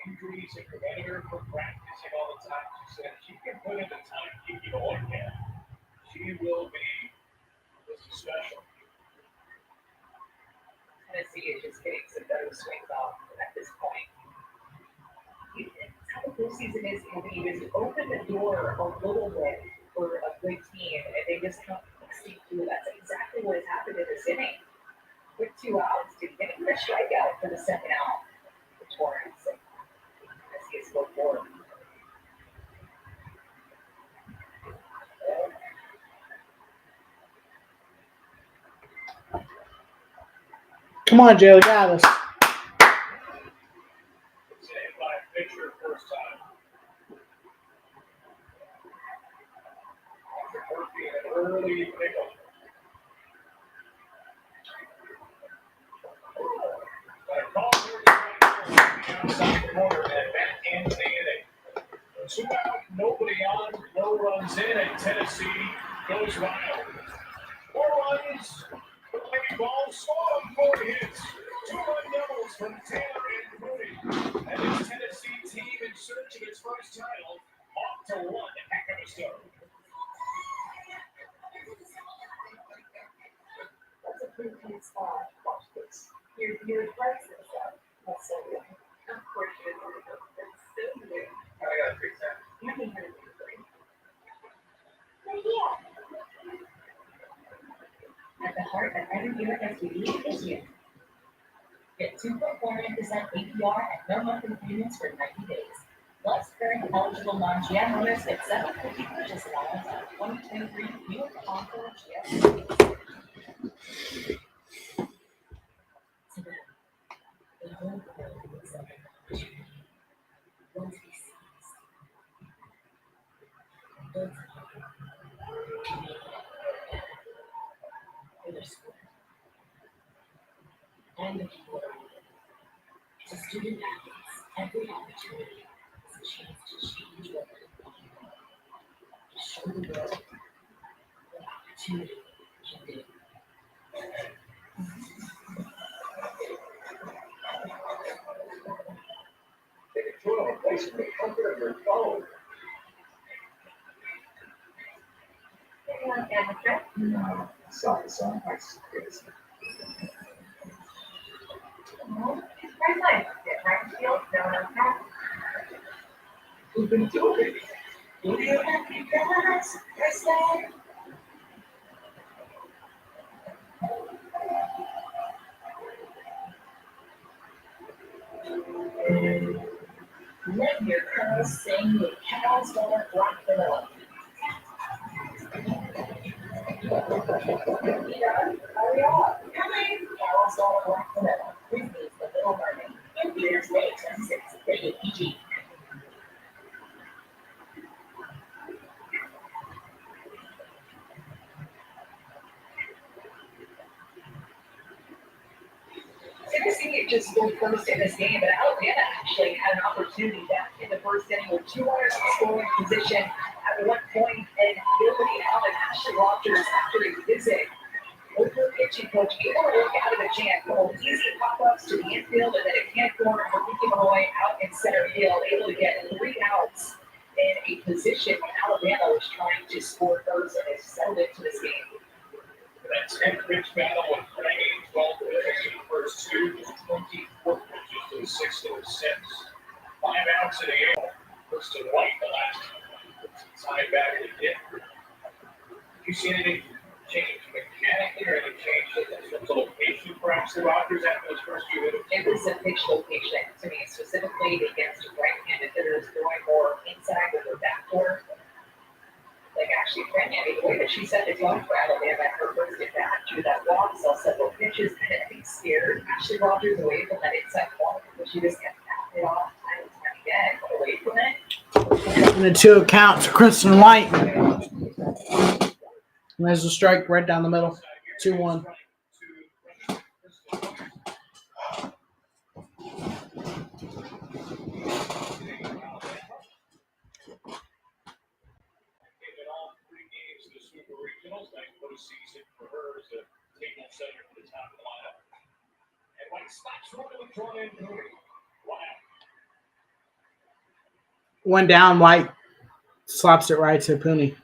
Injuries and preventer for practicing all the time. She said she can put in the time Kiki Lloyd can. She will be. This is special. Tennessee is just getting some better swings off at this point. That's how the postseason is. He just opened the door a little bit for a good team, and they just come see through. That's exactly what has happened in this inning. With 2 outs, to get a strikeout for the second out for Torrance. As he has scored 4. Come on, Joe, got us. It's a hit by a pitcher first time. Murphy an early pickup. Call outside the corner and back into the inning. 2 out, nobody on, no runs in, and Tennessee goes wild. 4 runs, the Lady Balls saw 4 hits. 2-run doubles from Taylor and Mooney. And this Tennessee team in search of its first title, off to one heck of a start. That's a pretty good spot. Watch this. Your parts and stuff. That's so good. Unfortunately, that's so good. I gotta fix that. You can hear it great. Right here. At the heart of every unit SUV is you. Get 2.49% APR and no monthly payments for 90 days. Plus, current eligible non-GM owners get $750 purchase allowance on 2023 Buick Encore GS. To them, the whole world looks like an opportunity. One to be seized. Built for their school. And the people around them. To student athletes, every opportunity is a chance to change what they're thinking about. To show the world what opportunity can do. They can join a place from the comfort of your phone. Anyone have a trip? No, sorry, son. I crazy. Very nice. Get right to field, no, no, no. Who's been doing it? Do you have any guys? Yes, sir. Let your girls sing with cows that rock the middle. Hurry up. Coming. Cows that rock the middle. Disney's The Little Mermaid. In theaters May 26th. Rated PG. Tennessee just scored first in this game, but Alabama actually had an opportunity back in the first inning with 2 runners in scoring position at one point, and Billy Allen, Ashley Rogers, after a visit with her pitching coach, able to work out of the jam, couple easy pop-ups to the infield, and then a can corner for Ricky Malloy out in center field, able to get 3 outs in a position when Alabama was trying to score first, and they settled into this game. That 10-pitch battle with Frank 12 pitches in the first 2, 24 pitches to the 6th and the 6th. 5 outs in the 8th. Kristen White the last time back in the hit. You see anything change mechanically or any change in terms of location for Ashley Rogers after those first 2 hitters? It was a pitch location to me, specifically against right-handed hitters going more inside with her backdoor. Like Ashley Frenny, the way that she set the tone for Alabama, her first at bat, drew that walk, saw several pitches, and I think scared Ashley Rogers away from that inside corner, but she just kept tapping it off time and time again, away from it. And a 2 count to Kristen White. And there's a strike right down the middle. 2-1. In all 3 games of the Super Regionals, nice postseason for her as a table setter for the top of the lineup. And White stops one with drawn in Cooney. Wow. One down, White slaps it right to Pooney.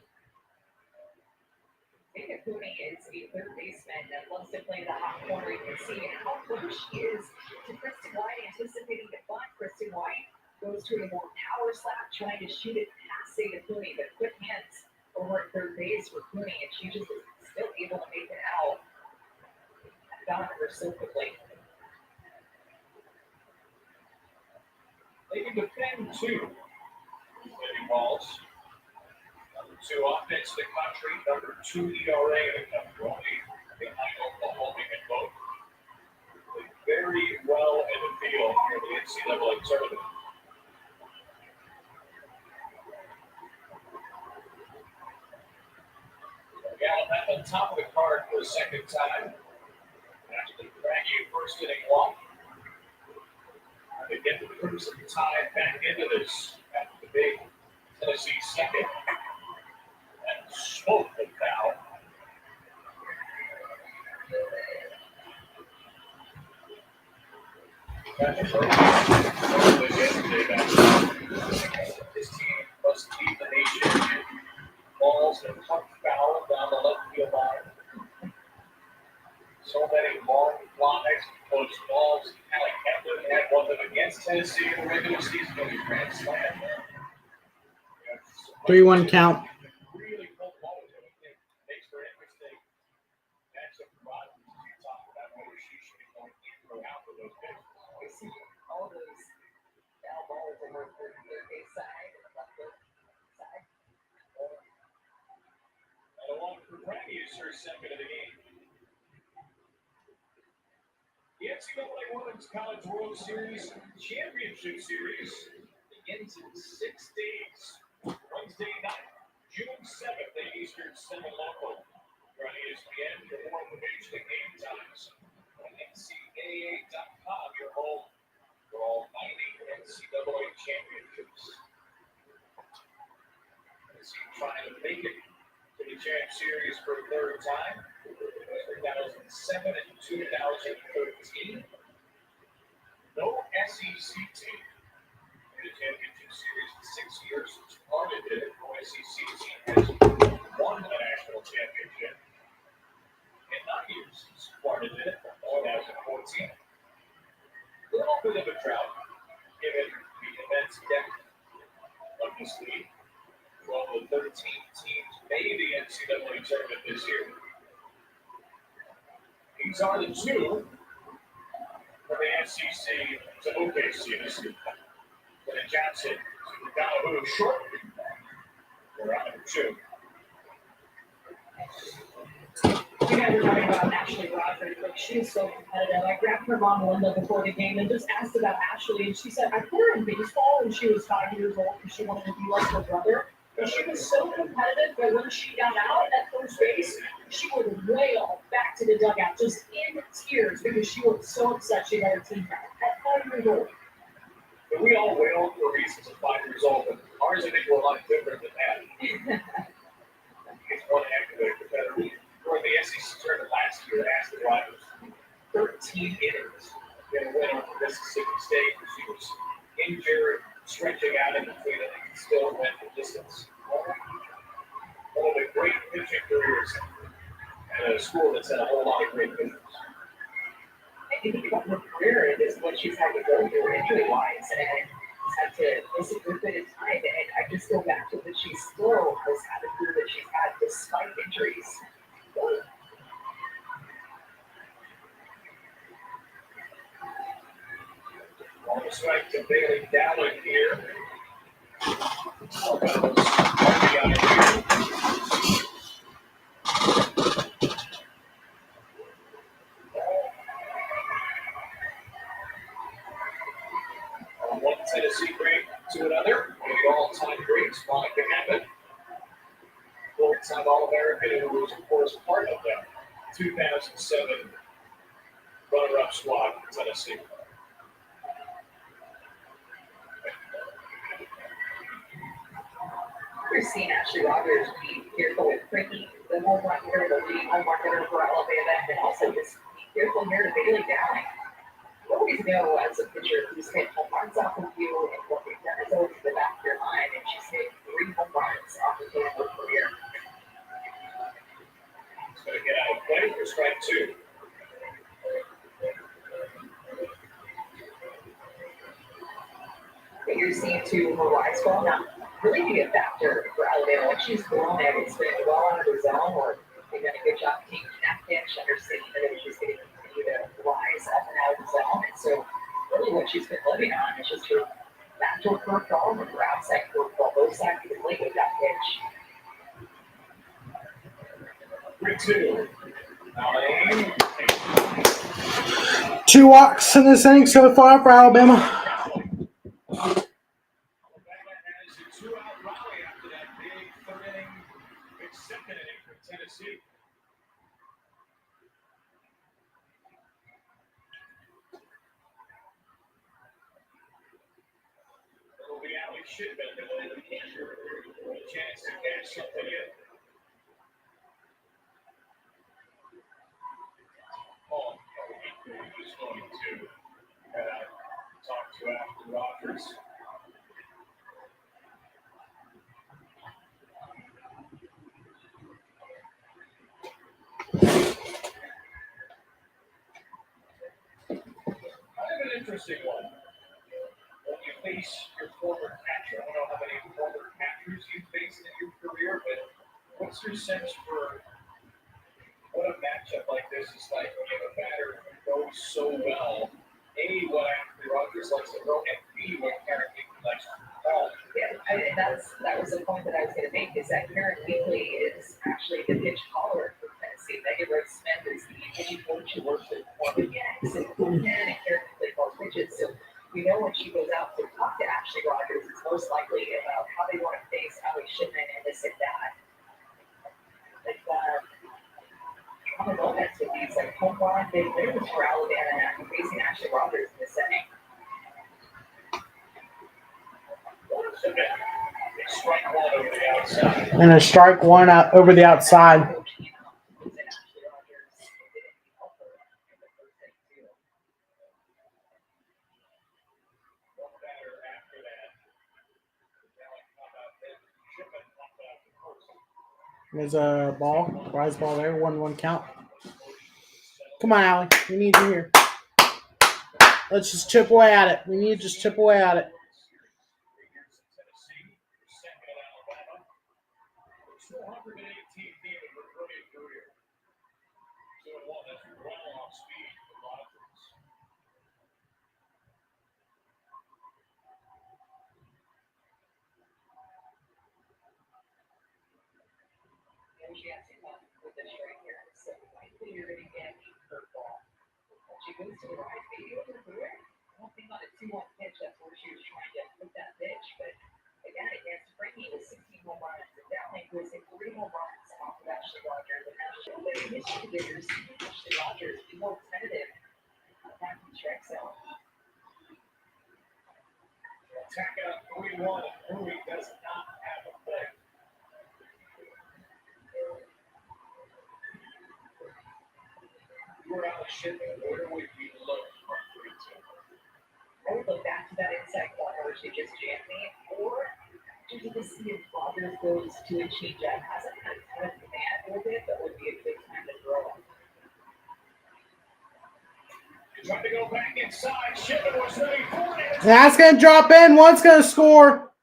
Cooney is a third baseman that loves to play the hot corner. You can see how close she is to Kristen White, anticipating the bunt. Kristen White goes to a more power slap, trying to shoot it past Sata Cooney, but quick hands over at third base for Cooney, and she just is still able to make it out. Got her so quickly. They can defend 2 hitting balls. Number 2 offense in the country, number 2 ERA in the country, only behind Oklahoma and both. Very well in the field for the NCAA tournament. Gallup on top of the card for a second time. After the Craggy first inning walk. They get the Crimson Tide back into this after the big Tennessee second. And smoke the foul. This team must lead the nation in balls and puck foul down the left field line. So many long flies, close balls. Alec Kepler had one of them against Tennessee in the regular season when he grand slam. 3-1 count. Really cold balls. It makes for an interesting matchup for Rodgers as you talk about whether she should be going in or out for those pitches. We see all those foul balls over the third base side and the left field side. And along for Brady is her second of the game. The NCAA Women's College World Series Championship Series begins in 6 days. Wednesday night, June 7th at Eastern 7 local. You're on ESPN for more information and game times. NCAA.com, your home for all 90 NCAA championships. NCAA trying to make it to the Champ Series for a third time. 2007 and 2013. No SEC team in the championship series in 6 years since Florida did it. No SEC team has won the national championship in 9 years since Florida did it. 2014. A little bit of a drought, given the immense depth of this league. 12 of 13 teams made the NCAA tournament this year. These are the 2 from the SEC to OKC this year. Then Johnson to Donahue short. We're on number 2. You guys were talking about Ashley Rodgers, like she is so competitive. I grabbed her mom Linda before the game and just asked about Ashley, and she said I put her in baseball when she was 5 years old and she wanted to be like her brother. And she was so competitive that when she got out at first base, she would wail back to the dugout just in tears because she was so upset she got her team back at 5 years old. But we all wail for reasons at 5 years old, but ours I think were a lot different than that. It's one heck of a competitor. During the SEC tournament last year, Ashley Rodgers, 13 innings. They went over Mississippi State, and she was injured, stretching out in between it, and still went the distance. One of the great pitching careers at a school that's had a whole lot of great pitchers. I think about her career and just what she's had to go through injury-wise, and had to miss a good bit of time. And I just go back to that she still has had a career that she's had despite injuries. On the strike to Bailey Dowling here. One Tennessee great to another. One of the all-time greats, Six-time All-American, who was, of course, part of the 2007 runner-up squad for Tennessee. We've seen Ashley Rogers be fearful with Frankie, the home run hitter, the leading home run hitter for Alabama, and also just be fearful here to Bailey Dowling. You always know as a pitcher who's hit home runs off of you and what they've done is always in the back of your mind, and she's hit 3 home runs off of her career. He's going to get out of play for strike 2. But you're seeing too her rise ball not really be a factor for Alabama. When she's blown it, it's been well out of the zone, or they've done a good job taking that pitch, understanding that it was just going to continue to rise up and out of the zone. And so, really, what she's been living on is just her backdoor curveball and her outside curveball. Both sides can play with that pitch. 3-2. Alabama. 2 walks in this inning so far for Alabama. Alabama has a 2-out rally after that big third inning, big second inning from Tennessee. It'll be Allie Shipman with a chance to catch something in. Oh, he's going to talk to after Rogers. Kind of an interesting one. When you face your former catcher, I don't know how many former catchers you've faced in your career, but what's your sense for what a matchup like this is like when you have a batter who goes so well? A, what Ashley Rogers likes to throw, and B, what Karen Weekly likes to call. Yeah, that was the point that I was going to make, is that Karen Weekly is actually the pitch caller for Tennessee. Megan Rose Smith is the pitching coach who works with more mechanics and Karen Weekly calls pitches. So we know when she goes out to talk to Ashley Rogers, it's most likely about how they want to face Allie Shipman and this and that. Like, common moments with these like home run big winners for Alabama and facing Ashley Rogers in this inning. Strike 1 over the outside. And a strike 1 out over the outside. There's a ball, rise ball there, 1-1 count. Come on, Allie. We need you here. Let's just chip away at it. We need to just chip away at it. She has to come with this right here. So likely you're going to get a curveball. She goes to the right, maybe over the rear. I don't think on a 2-1 pitch, that's where she was trying to put that pitch. But again, against Frankie with 16 home runs, and Dowling was in 3 home runs off of Ashley Rogers. And now she'll be history here. Ashley Rogers be more tentative back in the strike zone. Attacking up 3-1, and Brewery does not have a play. We're out of Shipman. Where would you look for 3-2? I would look back to that inside corner where she just jammed me, or due to the see if Rogers goes to a changeup, hasn't had a ton of command with it, but would be a good time to throw it. Trying to go back inside. Shipman was ready for it. That's going to drop in. One's going to score.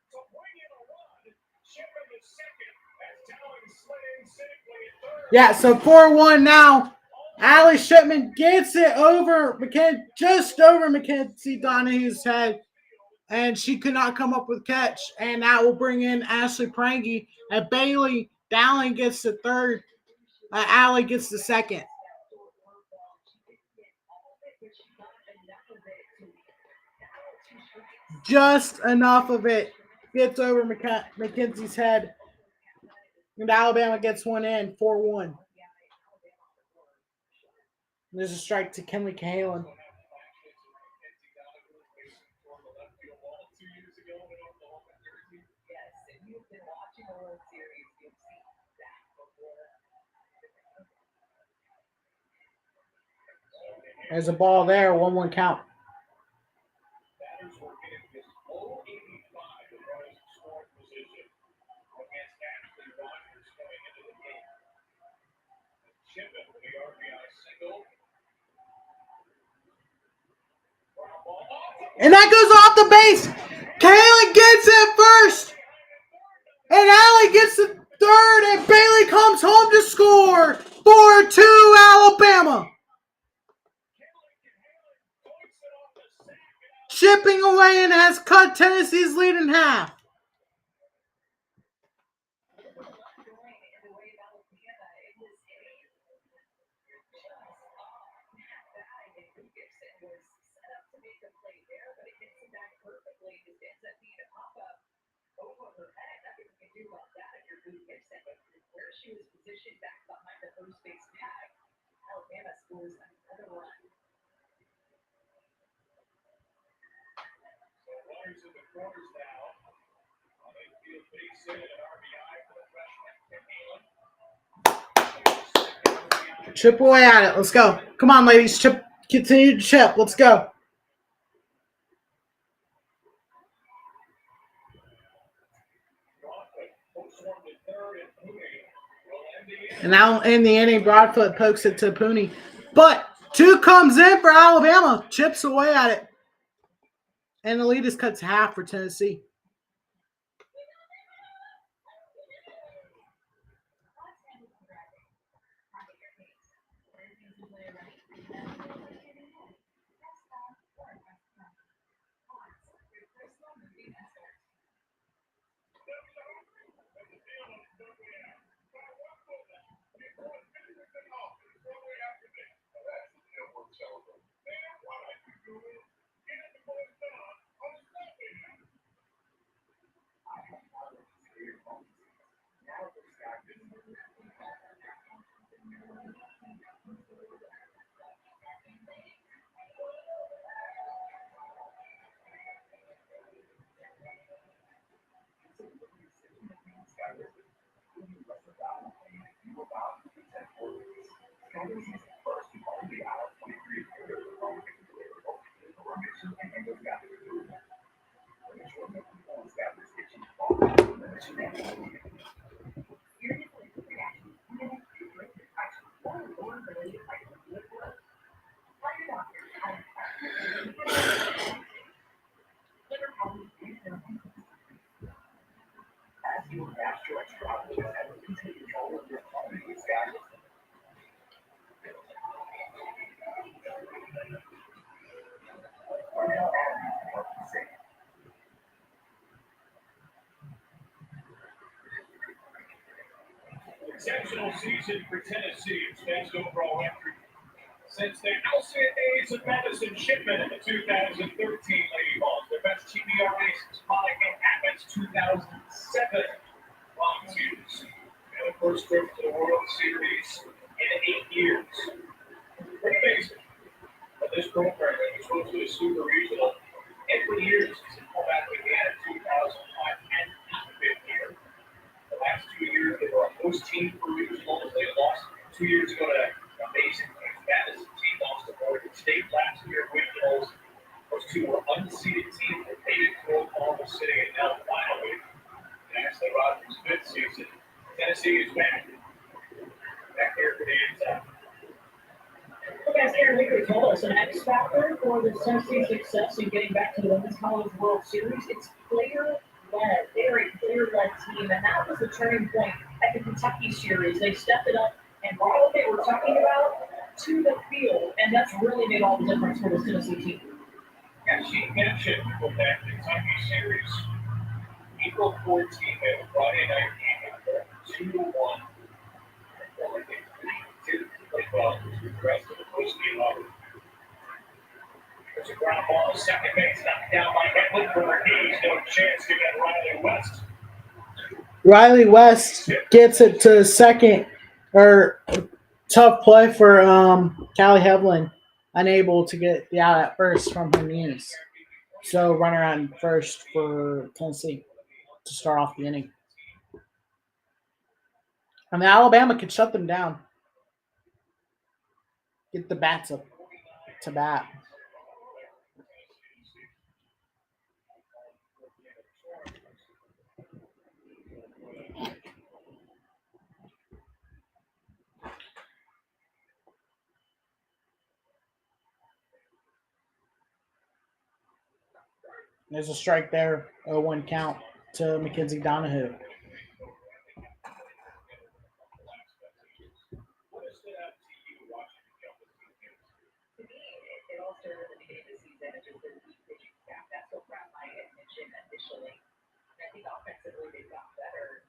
Yeah, so 4-1 now. Allie Shipman gets it over just over Mackenzie Donahue's head, and she could not come up with catch. And that will bring in Ashley Prangy. And Bailey Dowling gets the third. Allie gets the second. Just enough of it gets over Mackenzie's head. And Alabama gets one in, 4-1. There's a strike to Kenley Cahalan. Yes, if you've been watching the World Series, you've seen that before. There's a ball there, 1-1 count. Batters were hitting just 085 in runners in scoring position against Ashley Rogers coming into the game. Chipman with the RBI single. And that goes off the base. Cahalan gets it first. And Allie gets the third. And Bailey comes home to score. 4-2 Alabama. Chipping away and has cut Tennessee's lead in half. Where she was positioned back behind the first base tag, Alabama scores another run. So runners in the corners now. On a field base hit and RBI for the freshman. Chip away at it. Let's go. Come on, ladies. Chip. Continue to chip. Let's go. And now in the inning, Broadfoot pokes it to Pooney. But 2 comes in for Alabama. Chips away at it. And the lead is cut to half for Tennessee. Exceptional season for Tennessee. Its best overall entry since their Alcyon days of Madison Shipman in the 2013 Lady Vols. Their best TBRA since Monica Abbott's 2007 Volunteers. And the first trip to the World Series in 8 years. Pretty amazing. But this program was supposed to be super regional every year since the format began in 2005 and the fifth year. The last 2 years, they were a host team for regionals. They lost 2 years ago to amazing Madison team, lost to Oregon State last year at regionals. Those 2 were unseeded teams that made it to Oklahoma City and now finally, in Ashley Rogers' 5th season, Tennessee is back. Back here for the inside. Look, as Aaron Hickory told us, an X factor for the Tennessee success in getting back to the Women's College World Series, it's player-led. They're a player-led team, and that was the turning point at the Kentucky series. They stepped it up and brought what they were talking about to the field, and that's really made all the difference for this Tennessee team. Yeah, she mentioned with that Kentucky series, April 14th, at a Friday night game, 2-1. Well, the rest of the post game up. There's a ground ball, second base, knocked down by Hedlund for her knees. No chance to get Riley West. Riley West gets it to second, or tough play for Callie Hevlin, unable to get the out at first from her knees. So runner on first for Tennessee to start off the inning. I mean, Alabama could shut them down. Get the bats up to bat. There's a strike there, 0-1 count to Mackenzie Donahue. To me, it all started at the beginning of the season. It's just the deep pitching staff. That's what grabbed my attention initially. And I think offensively they've got better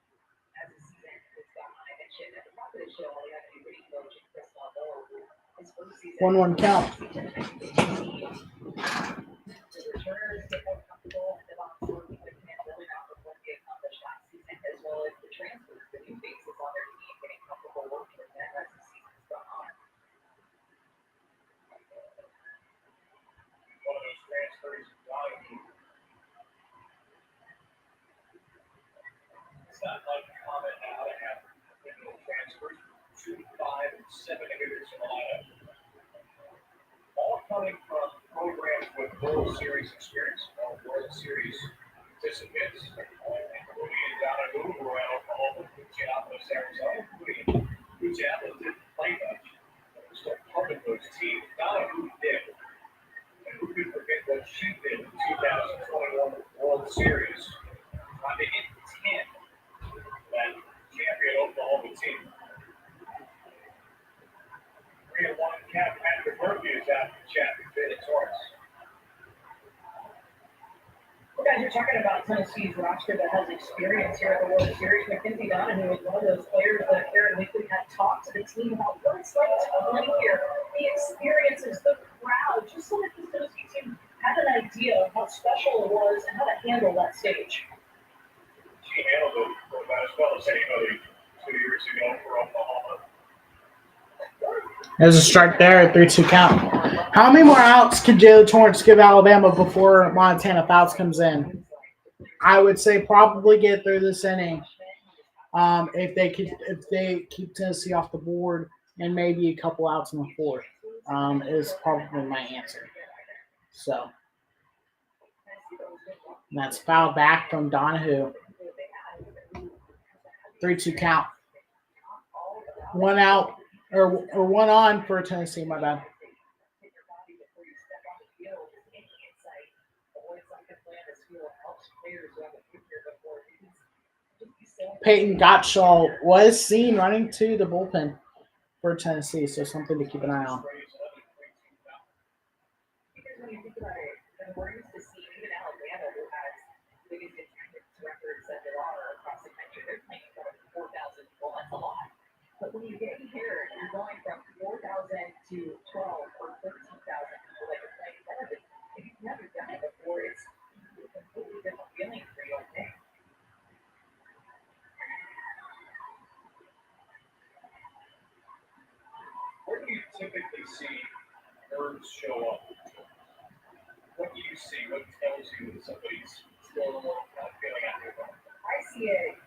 as the season has got my attention. At the top of the show, we had a new hitting coach, Chris Marlowe. His first season. 1-1 count. The returners get more comfortable at the bottom of the can really not with what they accomplished last season, as well as the transfers, the new faces on their team getting comfortable working with them as the season's gone on. One of those transfers, it's not uncommon now to have transfers, 2, 5, and 7 hitters in the lineup. All coming from programs with World Series experience or World Series participants, including Donahue, who ran Oklahoma, Minneapolis, Arizona, including Minneapolis didn't play much. But was still part of those teams. Donahue did. And who could forget what she did in 2021 World Series? Trying to hit 10, that champion Oklahoma team. 3-1 cap. Patrick Murphy is out for champion Benny Torres. Well, guys, you're talking about Tennessee's roster that has experience here at the World Series. Mackenzie Donahue is one of those players that Aaron Weekly had talked to the team about what it's like to play here, the experiences, the crowd, just so that this Tennessee team had an idea of how special it was and how to handle that stage. She handled it about as well as anybody 2 years ago for Oklahoma. There's a strike there, 3-2 count. How many more outs can Jalen Torrance give Alabama before Montana Fouts comes in? I would say probably get through this inning. If they keep Tennessee off the board and maybe a couple outs in the fourth, is probably my answer. So that's foul back from Donahue. 3-2 count. 1 out or 1 on for Tennessee. My bad. Peyton Gottschall was seen running to the bullpen for Tennessee, so something to keep an eye on. Because when you think about it, the we're used to seeing even Alabama, who has the biggest attendance records that there are across the country, they're playing in front of 4,000 people. That's a lot. But when you get here, you're going from 4,000 to 12 or 13,000 people that you're playing in front of. If you've never done it before, it's a completely different feeling for you, I think. Where do you typically see nerves show up? What do you see? What tells you that somebody's still kind of feeling out there? I see it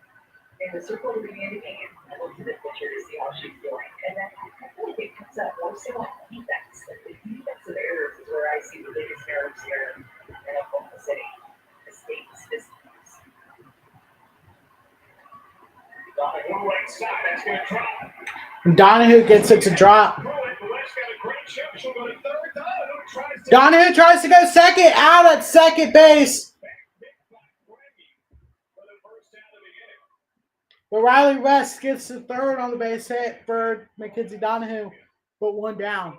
in the circle of the beginning of the game. I look to the pitcher to see how she's doing. And then I feel like it comes up more so on defense. Like the defensive errors is where I see the biggest nerves here in Oklahoma City. Mistakes, mistakes. Donahue right side, that's going to drop. Donahue gets it to drop. Donahue tries to go second, out at second base. But Riley West gets the third on the base hit for Mackenzie Donahue, but 1 down.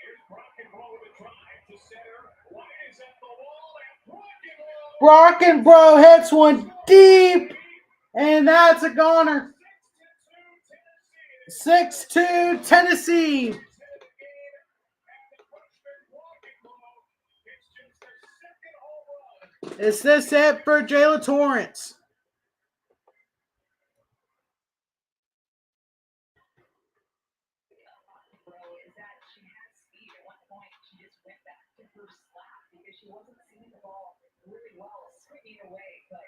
here's Brock and Roll with a drive to center. White is at the wall, and Brock and Bro hits one deep, and that's a goner. 6-2 Tennessee. Is this it for Jayla Torrance? Is that she has speed. At one point, she just went back to her slap because she wasn't seeing the ball really well, swinging away. But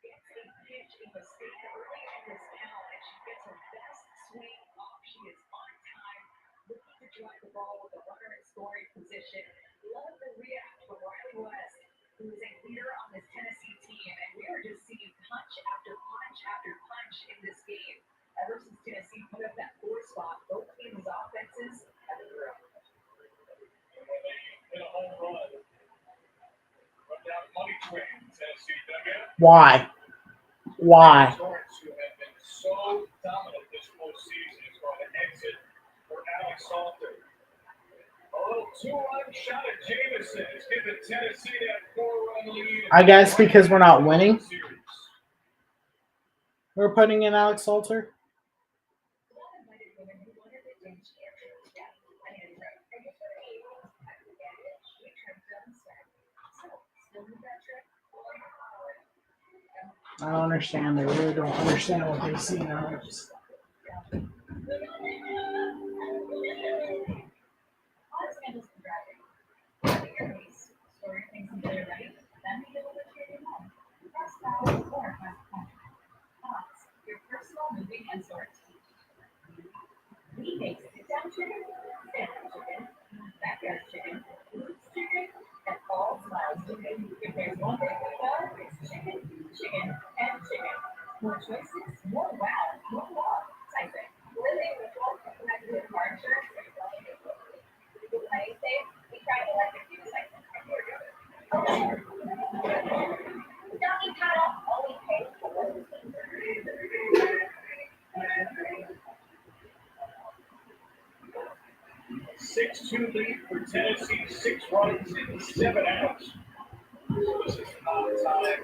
it's a pitch mistake early in this count, and she gets her best swing off. She is on time, looking to drive the ball with a runner in scoring position. Love the react from Riley West, who is a leader on this Tennessee team, and we are just seeing punch after punch after punch in this game. Ever since Tennessee put up that 4 spot, both teams' offenses have been through. hit a home run. Run down money train, Tennessee dugout. Why? Why? Torrance, who have been so dominant this postseason, is going to exit for Alex Salter. A little 2-run shot at Jameson has given Tennessee that 4-run lead. I guess because we're not winning. We're putting in Alex Salter. I don't understand. They really don't understand what they see now. Your personal moving and sort. We make sit-down chicken, stand-up chicken, backyard chicken, roots chicken, and all smiles chicken. If there's one thing we know, it's chicken, chicken, and chicken. More choices, more wow, more love. Type it. Living with one connected car insurance. Play safe. We try to like a few seconds. Doggy paddle, only pay for 6-2 lead for Tennessee, 6 runs in 7 outs. So this is not time.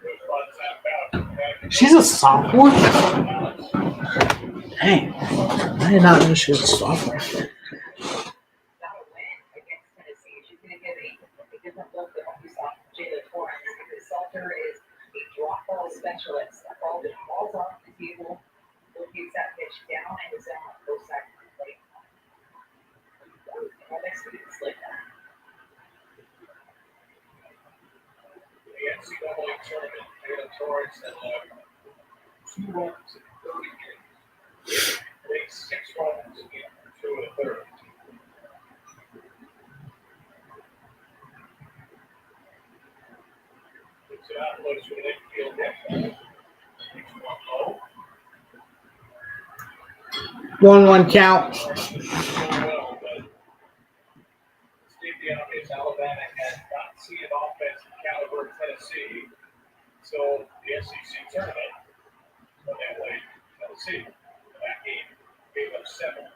Those runs out. She's a sophomore? Dang. I did not know she was a sophomore. Not a win against Tennessee. She's going to give a different look than what we saw from Jayla Torrance because Salter is a drop ball specialist. That ball just falls off the table, takes that pitch down and is on both sides of the plate. Our next week is like that. The NCAA tournament, Jayla Torrance had 2 runs in 30 games. Made 6 runs in 2 1/3. It's an outlook to an infield hit. It's 1-0. 1-1 count. Well, but Steve the obvious, Alabama has not seen an offense caliber of Tennessee until the SEC tournament. When they played Tennessee. That game gave up 7.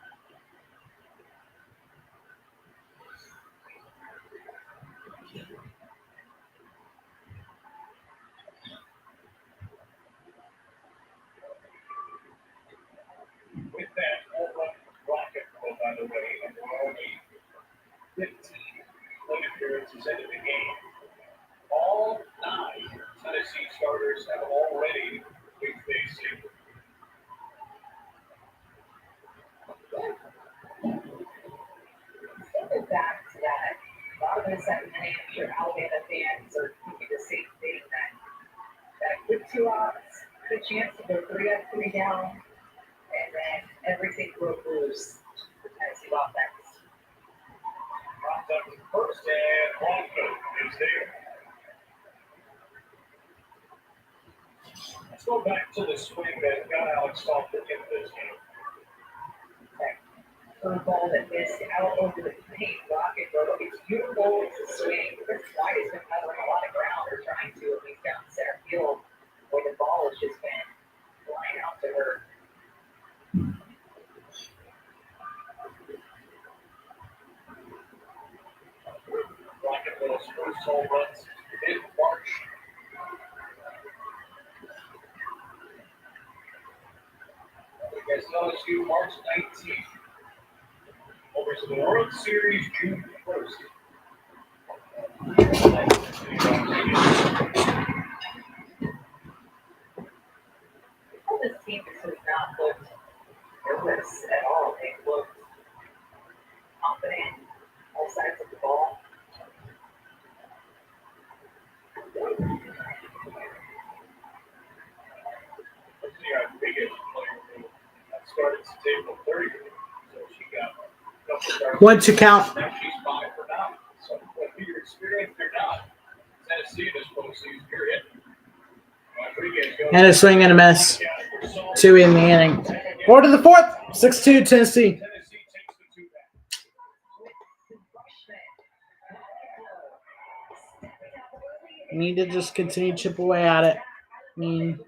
With that, home run rocket, by the way, and only 15 plate appearances into the game. All 9 Tennessee starters have already been facing. Thinking back to that, a lot of us at many of your Alabama fans are thinking the same thing that quick 2 outs, good chance to go 3 up, 3 down, and then everything broke loose for Tennessee offense. Dropped up to first, and Blanco is there. Let's go back to the swing that got Alex Salter into this game. Curveball that missed out over the paint, rocket road. It's beautiful. It's a swing. Chris White has been covering a lot of ground, or trying to, at least down center field, where the ball has just been flying out to her. those first home runs in March. You guys notice you March 19th. Over to the World Series June 1st. Well, this team has not looked nervous at all. They've looked confident all sides of the ball. Let's see our biggest player who started since April 30th. So she got a couple starts. 1-2 count. Now she's 5 for 9. So whether you're experienced or not, Tennessee this postseason period. And a swing and a miss. 2 in the inning. 4 to the 4th. 6-2 Tennessee. Tennessee takes the 2 back. Need to just continue to chip away at it. I mean,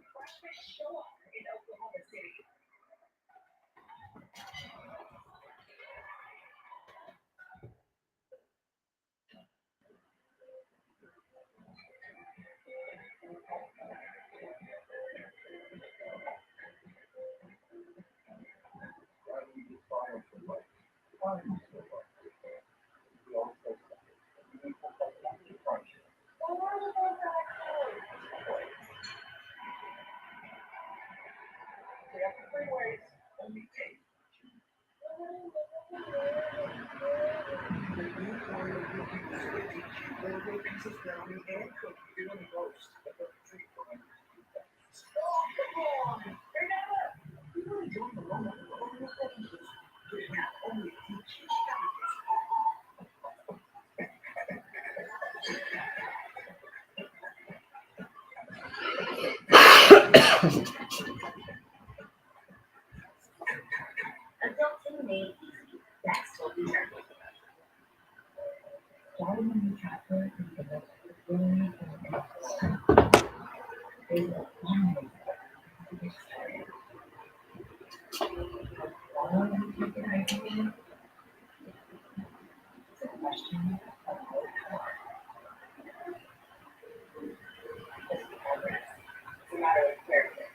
Adulting made easy. That's what we are. Starting a new chapter in the beginning of the they will finally get started. Why are we taking identity? It's a question of how it's hard. It's progress. It's a matter of character.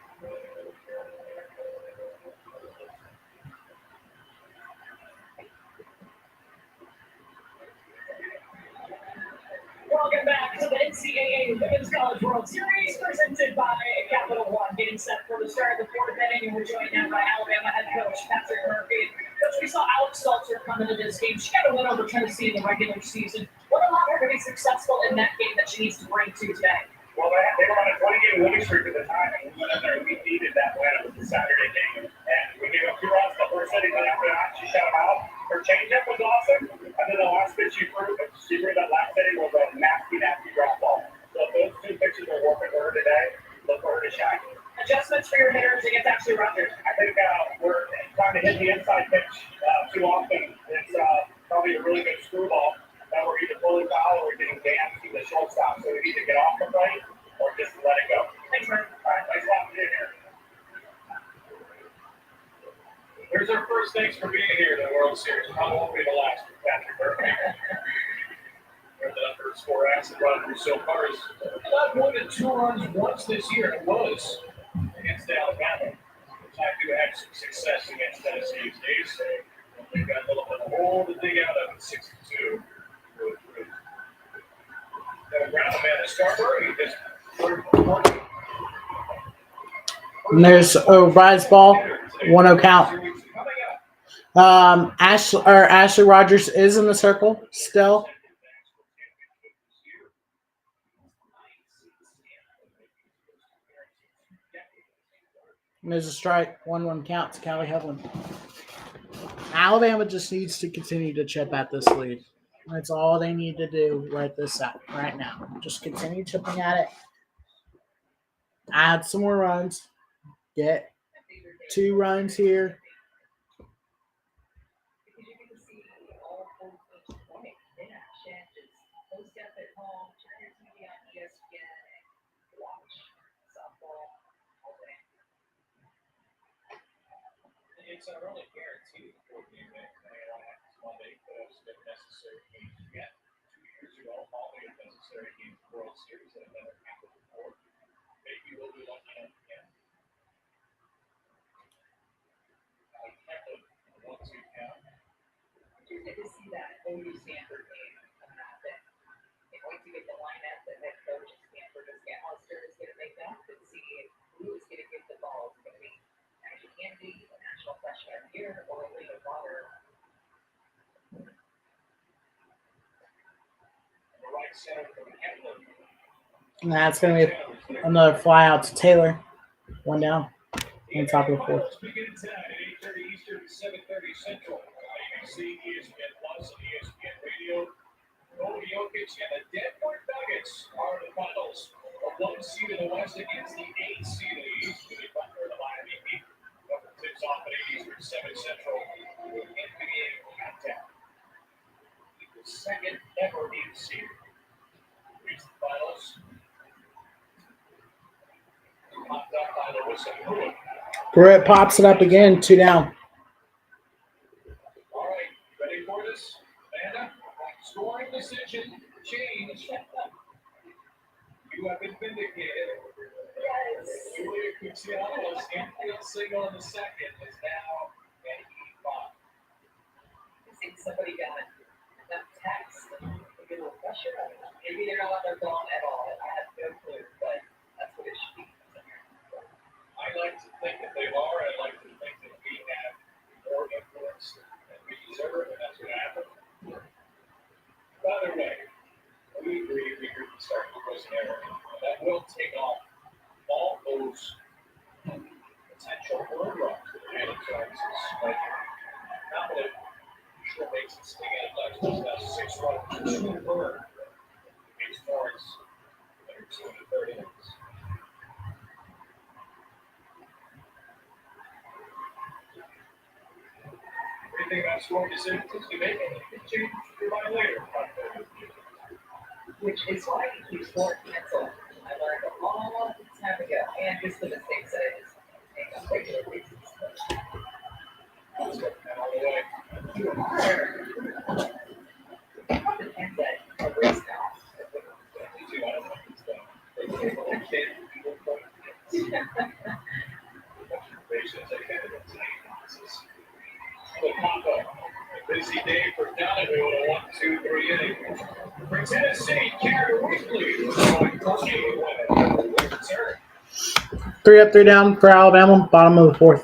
Welcome back to the NCAA Women's College World Series presented by Capital One. Getting set for the start of the fourth inning, and we're joined now by Alabama head coach Patrick Murphy. Coach, we saw Alex Salter come into this game. She got a win over Tennessee in the regular season. What allowed her to be successful in that game that she needs to bring to today? Well, they were on a 20-game winning streak at the time, and we went in there and we needed that win. It was the Saturday game. And we gave up 2 runs the first inning, but after that, she shut them out. Her changeup was awesome, and then the last pitch she threw that last inning was a nasty drop ball. So if those 2 pitches are working for her today, look for her to shine. Adjustments for your hitters against actually Rutgers. I think we're trying to hit the inside pitch too often. It's probably a really good screwball that we're either pulling foul or we're getting danced to the shortstop. So we need to get off the plate or just let it go. Thanks, Murphy. All right, thanks a lot for being here. Here's our first thanks for being here to the World Series. Probably won't be the last with Patrick Murphy. There's the first 4 acid runners so far. Not more than 2 runs once this year. It was against Alabama. Which I do have some success against Tennessee these days. So they've got a little bit of hole to dig out of at 62. Ground man is Scarborough. He just and there's O'Brien's ball. 1-0 count. Ashley Rogers is in the circle still. And there's a strike. 1-1 count to Callie Heavlin. Alabama just needs to continue to chip at this lead. That's all they need to do right now. Just continue chipping at it. Add some more runs. Get 2 runs here. Because you can see all 4 each point in action. Just post up at home, turn your TV on ESPN, and watch softball all day. It's a really guaranteed for you that they don't have this Monday, but it's been necessary to get 2 years ago. All the necessary game for World Series that have never happened before. Maybe we'll be lucky enough again. Kept a 1-2 count. Interested to see that OU Stanford game happen. They're going to get the lineup that head coach of Stanford is Alistair is going to make up and see who is going to get the ball. It's going to be Ashley Kennedy, the national freshman here, or Leo Water. The right center from Hamlin. And that's going to be another fly out to Taylor. One down. On top of the fourth. Begin tonight at 8:30 Eastern, 7:30 Central. ABC, ESPN Plus, and ESPN Radio. Nikola Jokic and the Denver Nuggets are the finals. The 1 seed in the West against the 8 seed in the East. The Thunder, the Miami Heat. Tips off at 8 Eastern, 7 Central. NBA countdown. The second ever 8 seed. Reach the finals. Popped up by Larissa Pruitt. Pruitt pops it up again. 2 down. All right, ready for this? Amanda, scoring decision change. You have been vindicated. Yes. Julia Cucciano's infield single in the second is now an E5. I think somebody got enough text to get a little pressure. Maybe they're not on their phone at all. I have no clue, but that's what it should be. I like to think that they are. I like to think that we have more influence than we deserve, and that's what happened. By the way, we agree we could start with this error. That will take off all those potential word runs that are headed towards this. But now that it sure makes it sting at left, just now 6 runs, 2 bird. It's towards the 2 and 3rd innings. Anything about scoring decisions to make it? Change your mind later. Which is why he keeps scoring cancel. I learned a long time ago, and just the mistakes that I just make on a regular basis. Let's go all the way. You are. The end that a race now. Me too. I don't know if it's done. I can't people point. Patience, I can't even say nonsense. A busy day for Donahue in a 1-2-3 inning. For Tennessee, Karen Whitley throwing Turkey with a return. 3 up, 3 down for Alabama. Bottom of the fourth.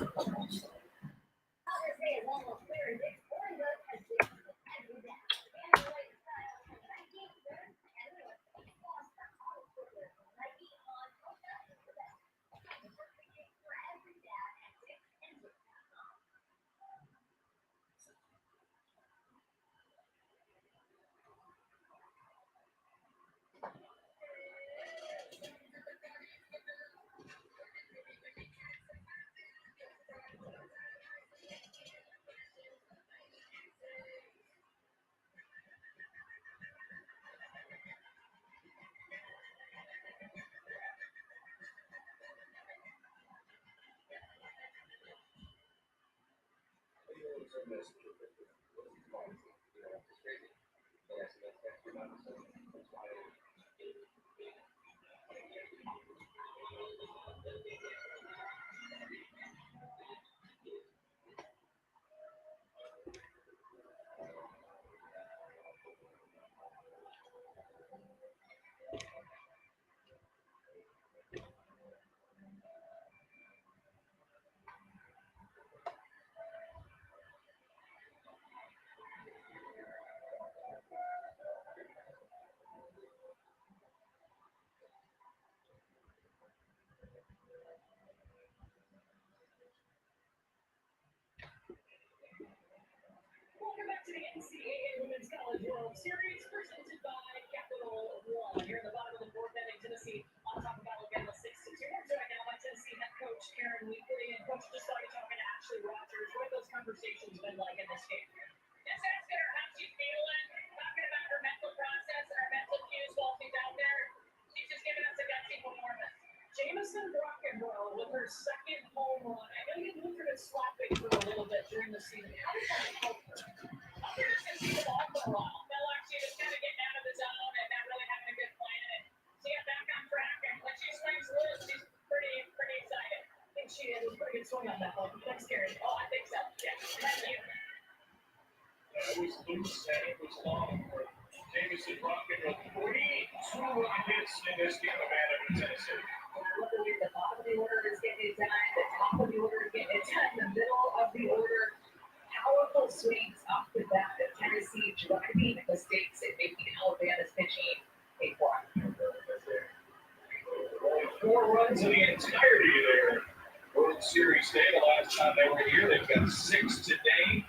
Welcome back to the NCAA Women's College World Series, presented by Capital One. Here in the bottom of the fourth inning, Tennessee on top of Alabama 6-2. We're joined now by Tennessee head coach Karen Weekly, and coach, just started talking to Ashley Rogers. What have those conversations been like in this game? Just ask her how she's feeling, talking about her mental process and her mental cues while she's out there. She's just giving us a gutsy performance. Jamison Brockenborough with her second home run. I know you looked at it slapping for a little bit during the season. How did that help her? I've never seen the ball for a while. Felt like she was kind of getting out of the zone and not really having a good on that one. Thanks, Karen. Oh, I think so. Yeah. Thank you. It was loose and it was long for Jameson Rocket with 42 hits in this game of Tennessee. Luckily, the bottom of the order is getting it done. The top of the order is getting it done. The middle of the order, powerful swings off the bat of Tennessee, driving mistakes and making Alabama's pitching a walk. Only 4 runs in the entirety of their World Series day. The last time they were here, they've got 6 today.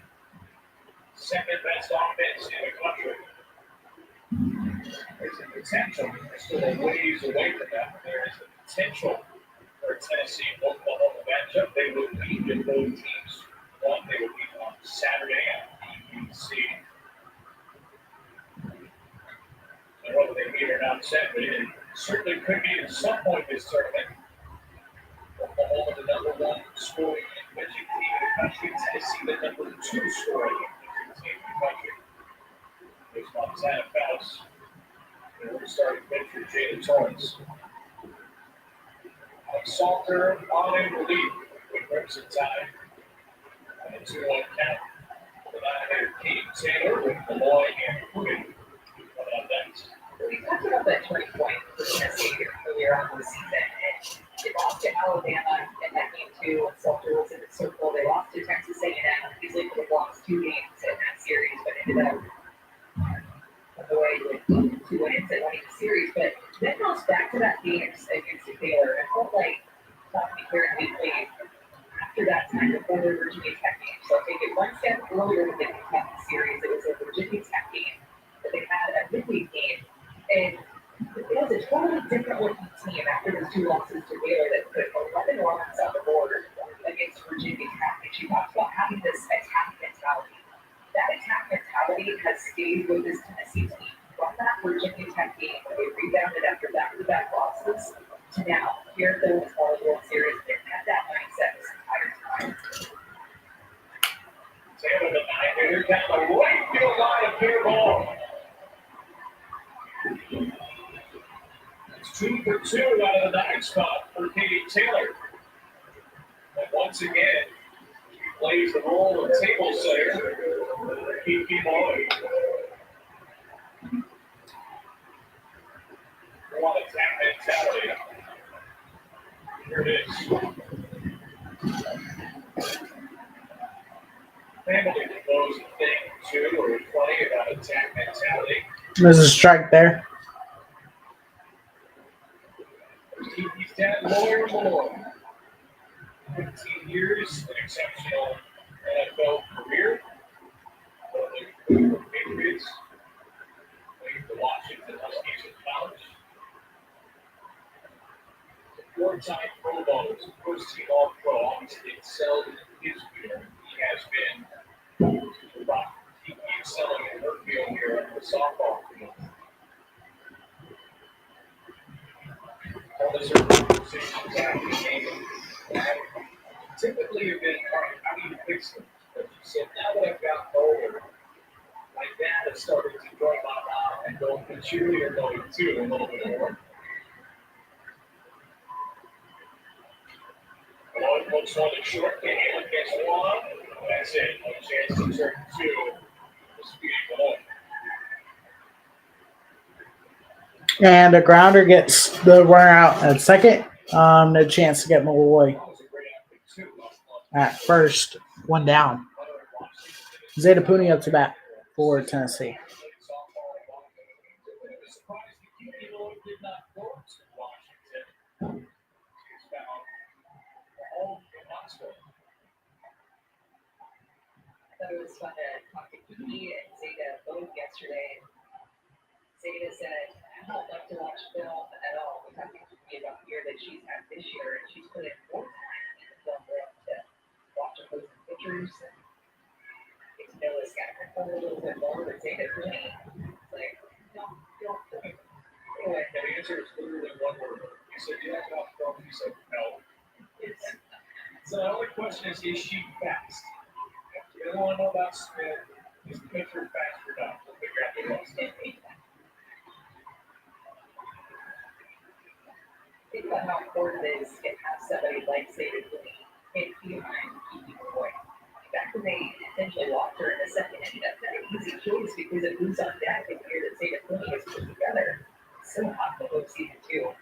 Second best offense in the country. There's a potential. They're still a ways away from that. There is a potential for a Tennessee and Oklahoma matchup. They would beat if both teams won. They would beat on Saturday at WC. And whether they beat or not Saturday, it certainly could be at some point this tournament. Oklahoma, the number 1 scoring and pitching team in the country. Tennessee, the number 2 scoring and pitching team in the country. There's Montana Faust. And we're starting pitcher Jada Torrance. Alex Salter on in relief with Crimson Tide. And a 2-1 count. The 9-hitter Katie Taylor with Malloy and Putin coming up next. We talked about that 20 point for Tennessee earlier on in the season. And they lost to Alabama in that game too. When Salter was in the circle, they lost to Texas A&M. Easily could have lost 2 games in that series, but ended up away with 2 wins and winning the series. But then lost back-to-back games against Taylor. I felt like talking here in weekly after that time before the Virginia Tech game. So take it one step earlier when they kicked off the series. It was a Virginia Tech game that they had a midweek game. And it was a totally different looking team after those 2 losses to Baylor that put 11 runs on the board against Virginia Tech. And she talks about having this attack mentality. That attack mentality has stayed with this Tennessee team from that Virginia Tech game where they rebounded after back-to-back losses to now here at the Women's College World Series. They've had that mindset this entire time. Taylor, the 9-hitter down the right field line, a fair ball. It's 2 for 2 out of the 9 spot for Katie Taylor. And once again, she plays the role of table setter, Kiki Malloy. One attack mentality. Here it is. Family knows a thing or 2 or 20 about attack mentality. There's a strike there. Kiki's dad, Lawyer Malloy. 15 years, an exceptional NFL career. Patriots, played for Washington Huskies in college. 4-time Pro Bowl, first team All-Pro, obviously excelled in his field. He has been Kiki excelling in her field here on the softball field. All those are conversations after the game. Typically have been, all right, how do you fix them? But you said, now that I've gotten older, my dad has started to join my mom and go to cheerleader mode too a little bit more. One looks on the short game, gets 1. That's it. No chance to turn 2. Speedy Malloy. And the grounder gets the runner out at second. No chance to get Malloy That was a great effort too. at first. 1 down. Zeta Puni up to bat for Tennessee. I thought it was fun to talk to Kiki and Zeta both yesterday. Zeta said, I don't like to watch film at all. We talked to Kiki about the year that she's had this year, and she's put in more time in the film room to watch opposing pitchers and get to know this guy a little bit more. But Zeta Puni, it's like, don't. Anyway, the answer is literally one word. You said, you have to watch film. You said, no. So the only question is she fast? You don't want to know about Smith. Is the pitcher fast or not? We'll figure out the rest. Think about how important it is to have somebody like Zeta Puni in Back when they essentially walked her in the second, ended up that easy choice because of who's on deck and here that Zeta Clooney has put together. So hot to hope season 2.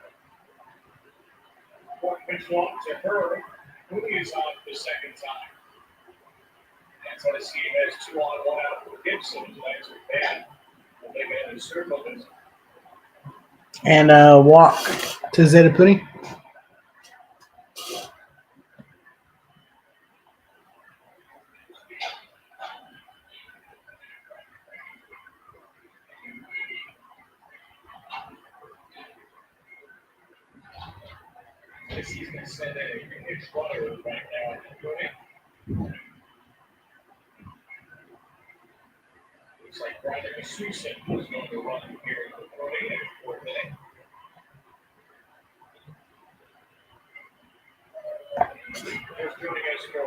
Workman swap to her. Mooney is on the second time. And Tennessee has 2-on-1 out for Gibson. Tonight with Van. They made a circle this. And walk to Zeta Puni. Tennessee's going to send a pitch runner right now. Mooney. Looks like Brandon Susan was going to run here in the Mooney in the 4th inning. There's joining us for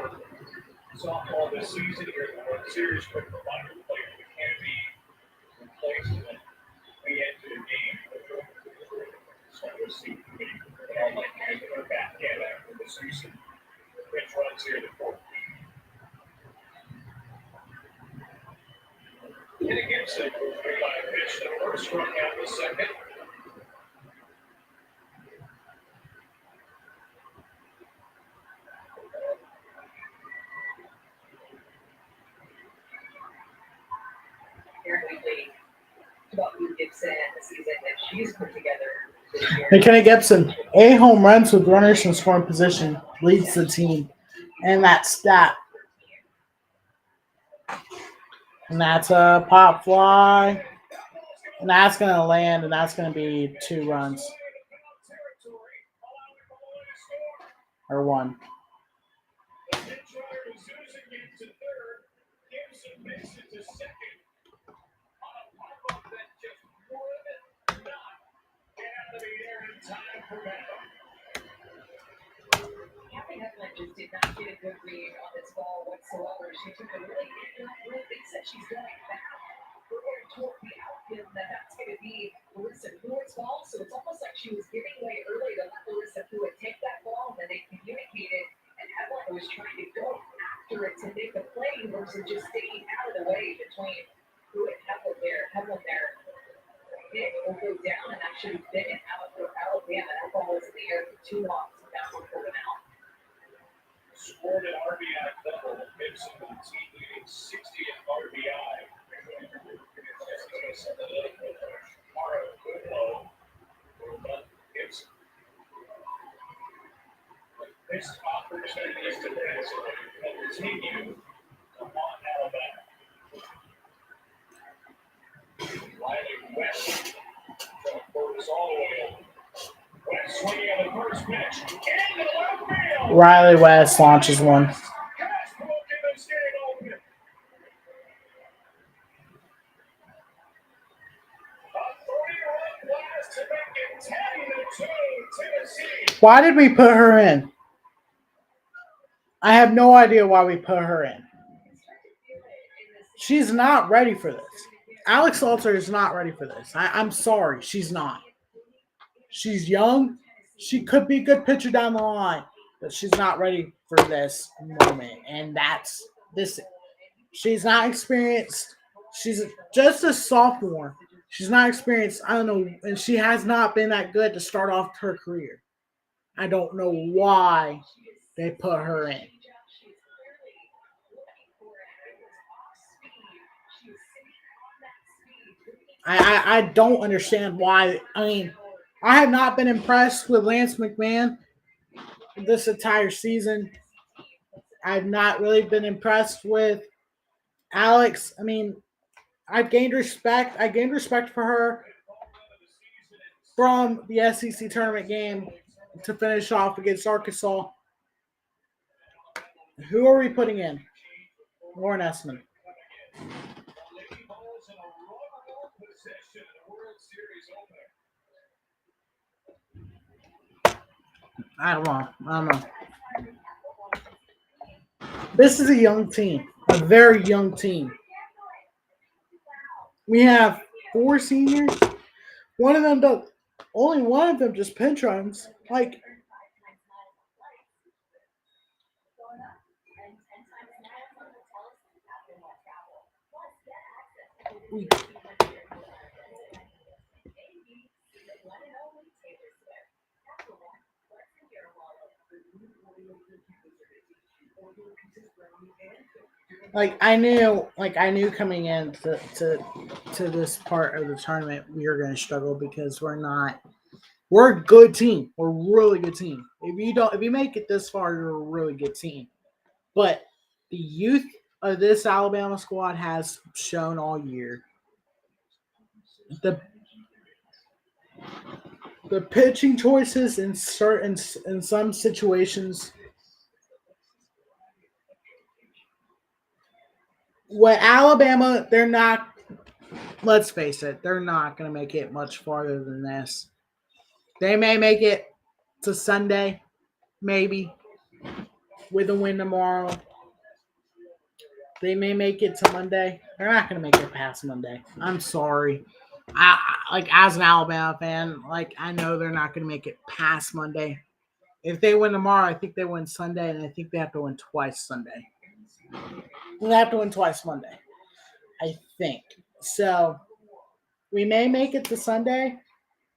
softball this season here in the World Series. Quick reminder, players that can be replaced when we enter the game. So we'll see if we all like guys that are back in after the season. Pitch runs here in the 4th. Kenny Gibson will pitch the first, struck out the second. About Lou Gibson and the season that she's put together this year. McKenna Gibson, 8 home runs with runners in scoring position, leads the team. And that's stat. And that's a pop fly. And that's going to land, and that's going to be 2 runs. Or 1. Kathy Heflin just did not get a good read on this ball whatsoever. She took a really thinks that she's going back. We're going toward the outfield, and that's going to be Larissa Pruitt's ball. So it's almost like she was giving away early to let Larissa Pruitt take that ball, and then they communicated, and Heflin was trying to go after it to make a play versus just staying out of the way between Pruitt and Heflin there. It will go down and actually been it out for Alabama. That ball was in the air for too long, so now we're pulling out. Scored an RBI double. Gibson with the team leading 60 in RBI. Gibson. This opportunity is to continue to want Alabama. Riley West goes all the way over. West swinging on the first pitch. Into left field. Riley West launches one. Why did we put her in? I have no idea why we put her in. She's not ready for this. Alex Salter is not ready for this. I'm sorry. She's not. She's young. She could be a good pitcher down the line, but she's not ready for this moment. And that's this. She's not experienced. She's just a sophomore. She's not experienced. I don't know. And she has not been that good to start off her career. I don't know why they put her in. I don't understand why. I mean, I have not been impressed with Lance McMahon this entire season. I've not really been impressed with Alex. I mean, I've gained respect. I gained respect for her from the SEC tournament game to finish off against Arkansas. Who are we putting in? Lauren Essman. I don't know. This is a young team, a very young team. We have 4 seniors. Only one of them just pinch runs. Like, I knew coming into to this part of the tournament we were going to struggle because we're a good team. We're a really good team. If you make it this far, you're a really good team. But the youth of this Alabama squad has shown all year the the pitching choices in some situations. What Alabama, they're not. Let's face it, they're not going to make it much farther than this. They may make it to Sunday, maybe with a win tomorrow. They may make it to Monday. They're not going to make it past Monday. I'm sorry. As an Alabama fan, I know they're not going to make it past Monday. If they win tomorrow, I think they win Sunday, and I think they have to win twice Sunday. They have to win twice Monday, I think. So we may make it to Sunday.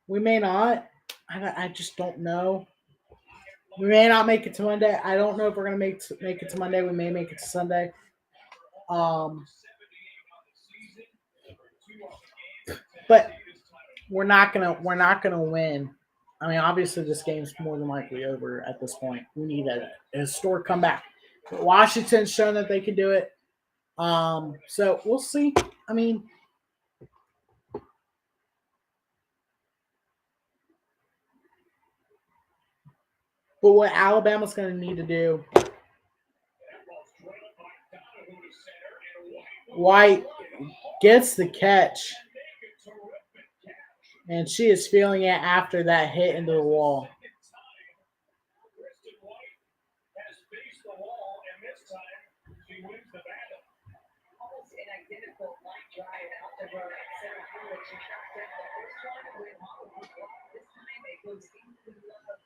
We may not. I just don't know. We may not make it to Monday. I don't know if we're gonna make it to Monday. We may make it to Sunday. But we're not gonna win. I mean, obviously, this game's more than likely over at this point. We need a historic comeback. Washington's shown that they can do it. So we'll see. I mean, but what Alabama's going to need to do, White gets the catch, and she is feeling it after that hit into the wall. Almost an identical line drive out the road at center field. She tracked down the first one with Hollywood. This time it goes into the glove,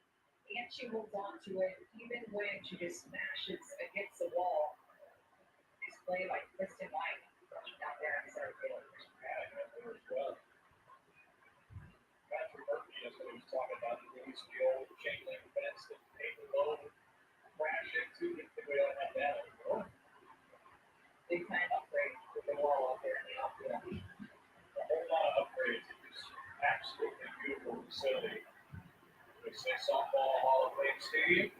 and she holds on to it even when she just smashes against the wall. It's played by Kristen White rushing out there at center field. Patrick Murphy, as we was talking about, the old chain link fence that paper load crash into if we don't have that anymore. Big time upgrade with the wall out there in the outfield. A whole lot of upgrades. It was absolutely beautiful facility. We say softball Hall of Fame Stadium.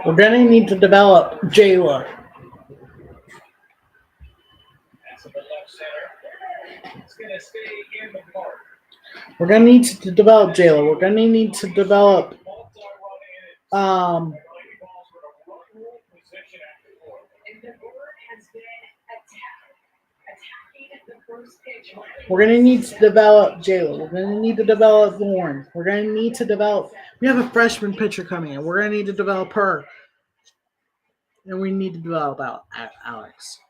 We're going to need to develop Jayla. That's in the left center. It's going to stay in the park. We're going to need to develop Jayla. We're going to need to develop We're going to need to develop Jayla. We're going to need to develop Lauren. We're going to need to develop. We have a freshman pitcher coming in. We're going to need to develop her. And we need to develop Alex.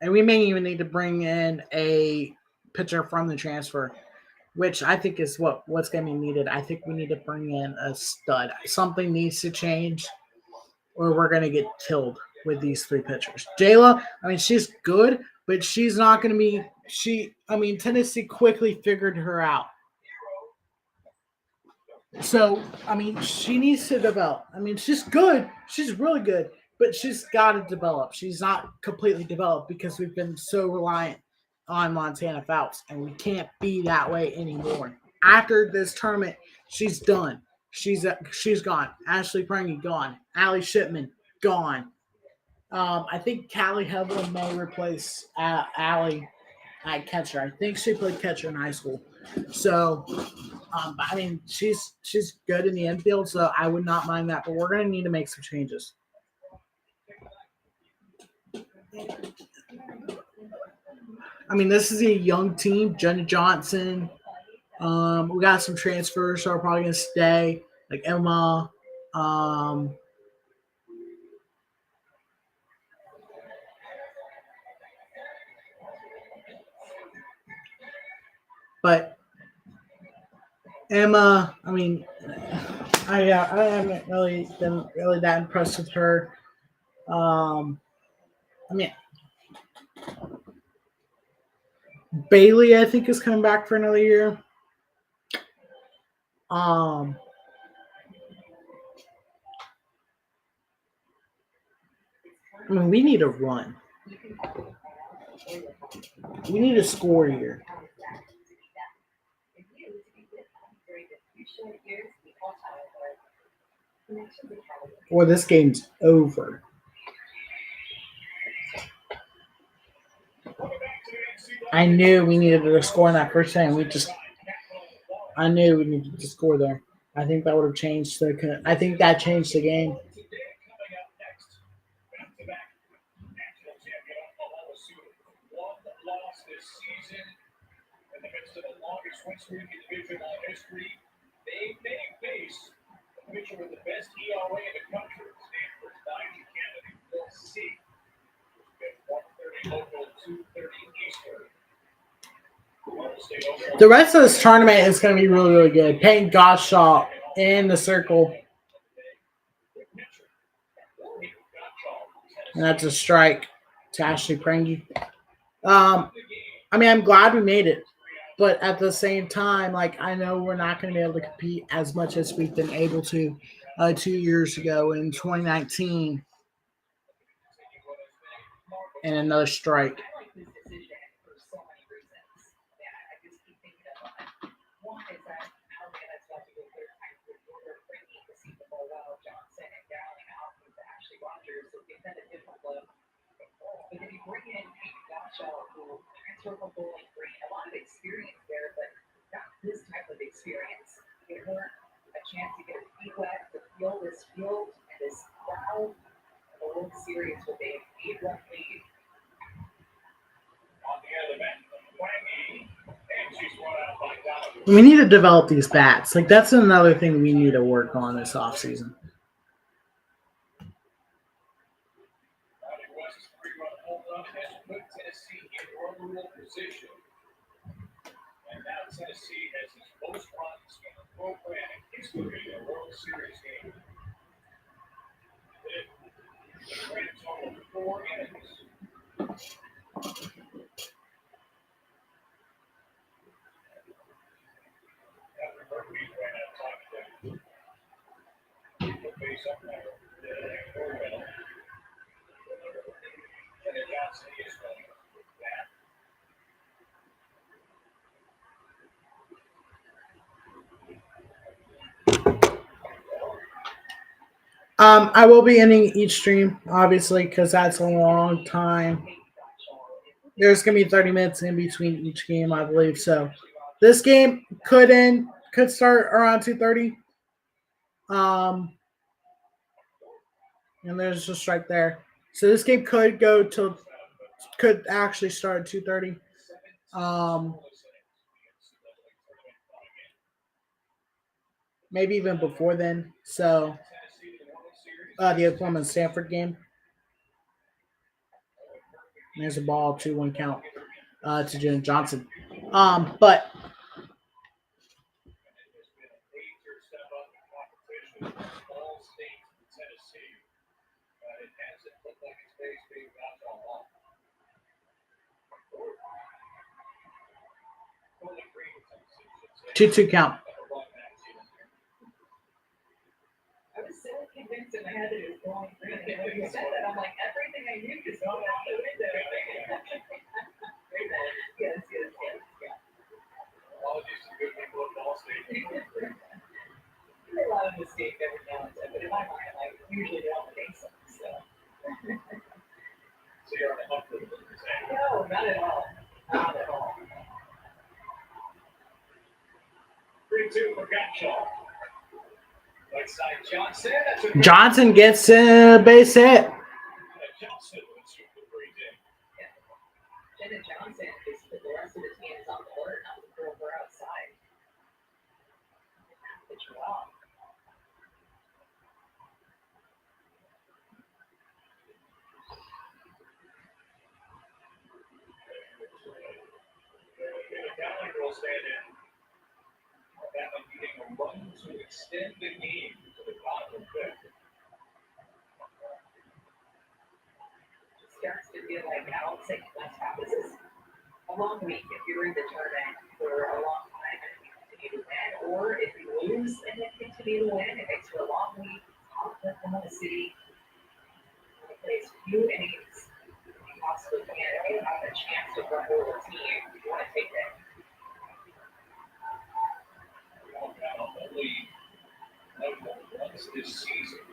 And we may even need to bring in a pitcher from the transfer, which I think is what's going to be needed. I think we need to bring in a stud. Something needs to change, or we're going to get killed with these three pitchers. Jayla, I mean, she's good, but she's not going to be Tennessee quickly figured her out. So, I mean, she needs to develop. I mean, she's good. She's really good, but she's got to develop. She's not completely developed because we've been so reliant on Montana Fouts, and we can't be that way anymore. After this tournament, she's done. She's gone. Ashley Prangy, gone. Allie Shipman, gone. I think Callie Hevel may replace Allie at catcher. I think she played catcher in high school. So, I mean, she's good in the infield, so I would not mind that. But we're going to need to make some changes. I mean, this is a young team. Jenna Johnson. We got some transfers, so we're probably going to stay. Like Emma. But Emma, I mean, I haven't really been that impressed with her. I mean, Bailey, I think, is coming back for another year. I mean, we need a run. We need to score here. Or this game's over. I knew we needed to score in that first game. I knew we needed to score there. I think that would have changed the. I think that changed the game. Today, coming up next, back-to-back national champion Oklahoma City. One loss this season in the midst of the longest win streak in Division I history. They may face the pitcher with the best ERA in the country, Stanford's Nigel Kennedy. We'll see. It's 1:30 local, 2:30 Eastern. The rest of this tournament is going to be really, really good. Peyton Gottschalk in the circle. And that's a strike to Ashley Prangy. I mean, I'm glad we made it. But at the same time, like, I know we're not going to be able to compete as much as we've been able to 2 years ago in 2019. And another strike. I like this decision for so many reasons. Yeah, I just keep thinking about it. One is that Alabama's about to go third time through the order, bringing the Super Bowl well, Johnson and Dowling out with Ashley Rogers, so give that a different look. But then you bring in Pete Gottschalk, who transferred from Bowling Green, a lot of experience there, but not this type of experience. Give her a chance to get her feet wet, to feel this field and this crowd. The World Series with a 8-run lead. On the other end, Wangy, and she's run out by Donovan. We need to develop these bats. Like, that's another thing we need to work on this offseason. Ronnie West's 3-run home run has put Tennessee in run-rule position. And now Tennessee has its most runs in the program in history in a World Series game. The grand total of 4 innings. After Murphy ran out of time to the face up there. And Johnson is going with that. I will be ending each stream, obviously, because that's a long time. There's going to be 30 minutes in between each game, I believe. So this game could start around 2:30. And there's a strike there. So this game could actually start at 2:30. Maybe even before then. So the Oklahoma and Stanford game. There's a ball, 2-1 count to Jen Johnson. But two count. I was so convinced in my head that it was Bowling Green. And when you said that, I'm like, everything I knew just went out the window. Yes. Apologies to good people at Ball State. There are a lot of mistakes every now and then, but in my mind, I usually don't make some. So. So you're on the hunt for the same. No, not at all. Not at all. 3-2 for Gottschalk. Right side Johnson. That's a Johnson gets a base hit. Johnson would shoot the breeze in. Jenna Johnson is put the rest of his hands on the board, not to throw her outside. Pitch her off. Dowling will stand in. That one getting a run to extend the game to the bottom of the fifth. Starts to feel like I'll say last half. This is a long week if you're in the tournament for a long time and you continue to win, or if you lose and then continue to win, it makes for a long week. Out of the city, it plays few innings you possibly can. If you have a chance to run over a team, you want to take it. Only once this season.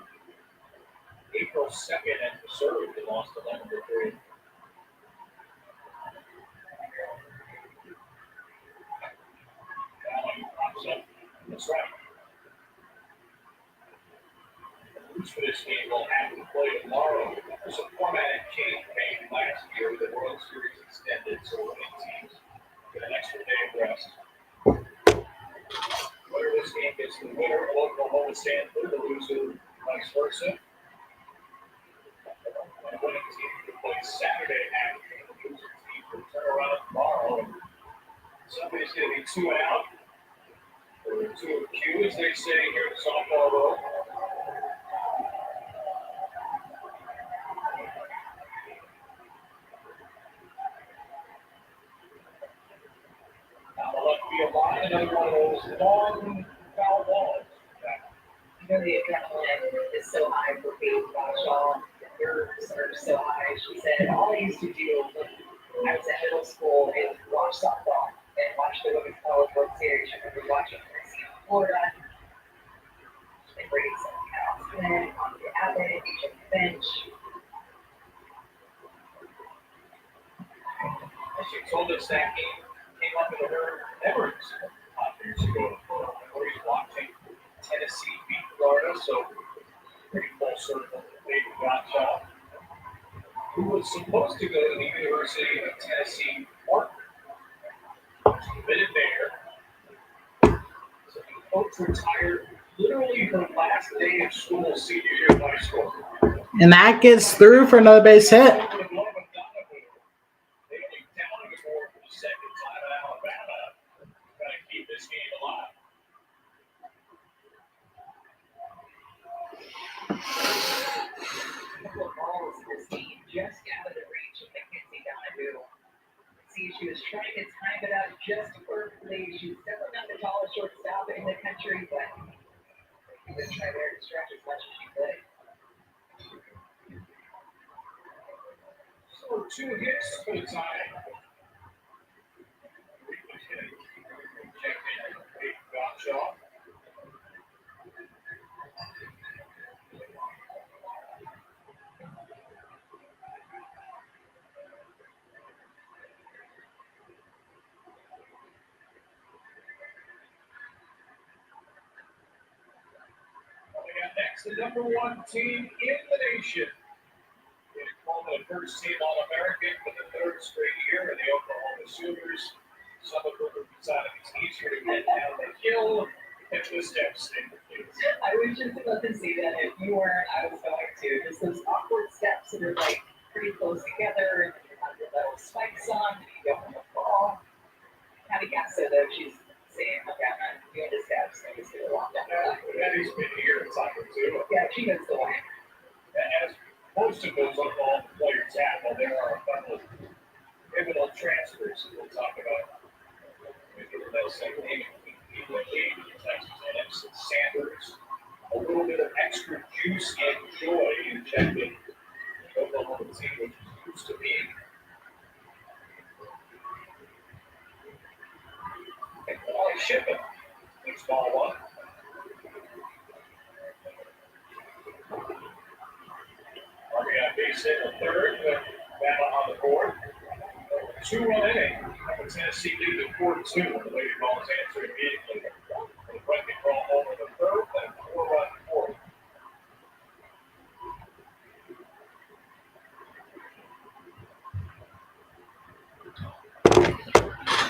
April 2nd at the serve, they lost 11-3. That's right. The Blues for this game will have to play tomorrow. There's a formatted change made last year. The World Series extended, so winning teams get an extra day of rest. Winner this game gets the winner of Oklahoma Stanford, the loser vice versa. And the winning team will play Saturday afternoon. The loser team will turn around tomorrow. Somebody's going to be 2 and out. Or 2 of Q, as they say here in the softball world. Now the left field line, another one of those long foul balls. You know, the adrenaline is so high for Kate Gottschall. The nerves are so high. She said, all I used to do when I was in middle school is watch softball and watch the Women's College World Series. I remember watching Tennessee in Florida. And bringing something else in on the average and bench. She told us that game came up in her memories 5 years ago, where he's watching Tennessee beat Florida, so pretty full circle. David Gottschall, who was supposed to go to the University of Tennessee, Martin, committed there. So the coach retired literally her last day of school, senior year of high school. And that gets through for another base hit. They only down the board for the second time in Alabama, trying to keep this game alive. A couple of balls this team just out of the reach of Mackenzie Donahue. See, she was trying to time it up just perfectly. She's definitely not the tallest shortstop in the country, but she was trying to stretch as much as she could. So 2 hits for the tie. Check in with Gottschall. We got next the number 1 team in the nation. They called the first team All-American for the 3rd straight year in the Oklahoma Sooners. Some of them decided it's easier to get down the hill than the steps in the field. I was just about to say that if you weren't, I was going to. Just those awkward steps that are like pretty close together, and then you have your little spikes on, and you go on the ball. Kind of guess it though. She's saying, okay, I'm not doing the steps. I'm just going to walk down the line. Betty's been here in soccer too. Yeah, she knows the way. As most of those football players have, well, there are a couple of pivotal transfers that we'll talk about. They'll say, hey, Texas A&M Sanders, a little bit of extra juice and joy injected in Oklahoma team, which used to be. And Wally Shippen, next ball 1. RBI base hit in the 3rd, with Bama on the board. 2-run inning. The Tennessee lead at 4-2. The Lady Balls answer immediately. The Brecken ball home in the 3rd, and 4-run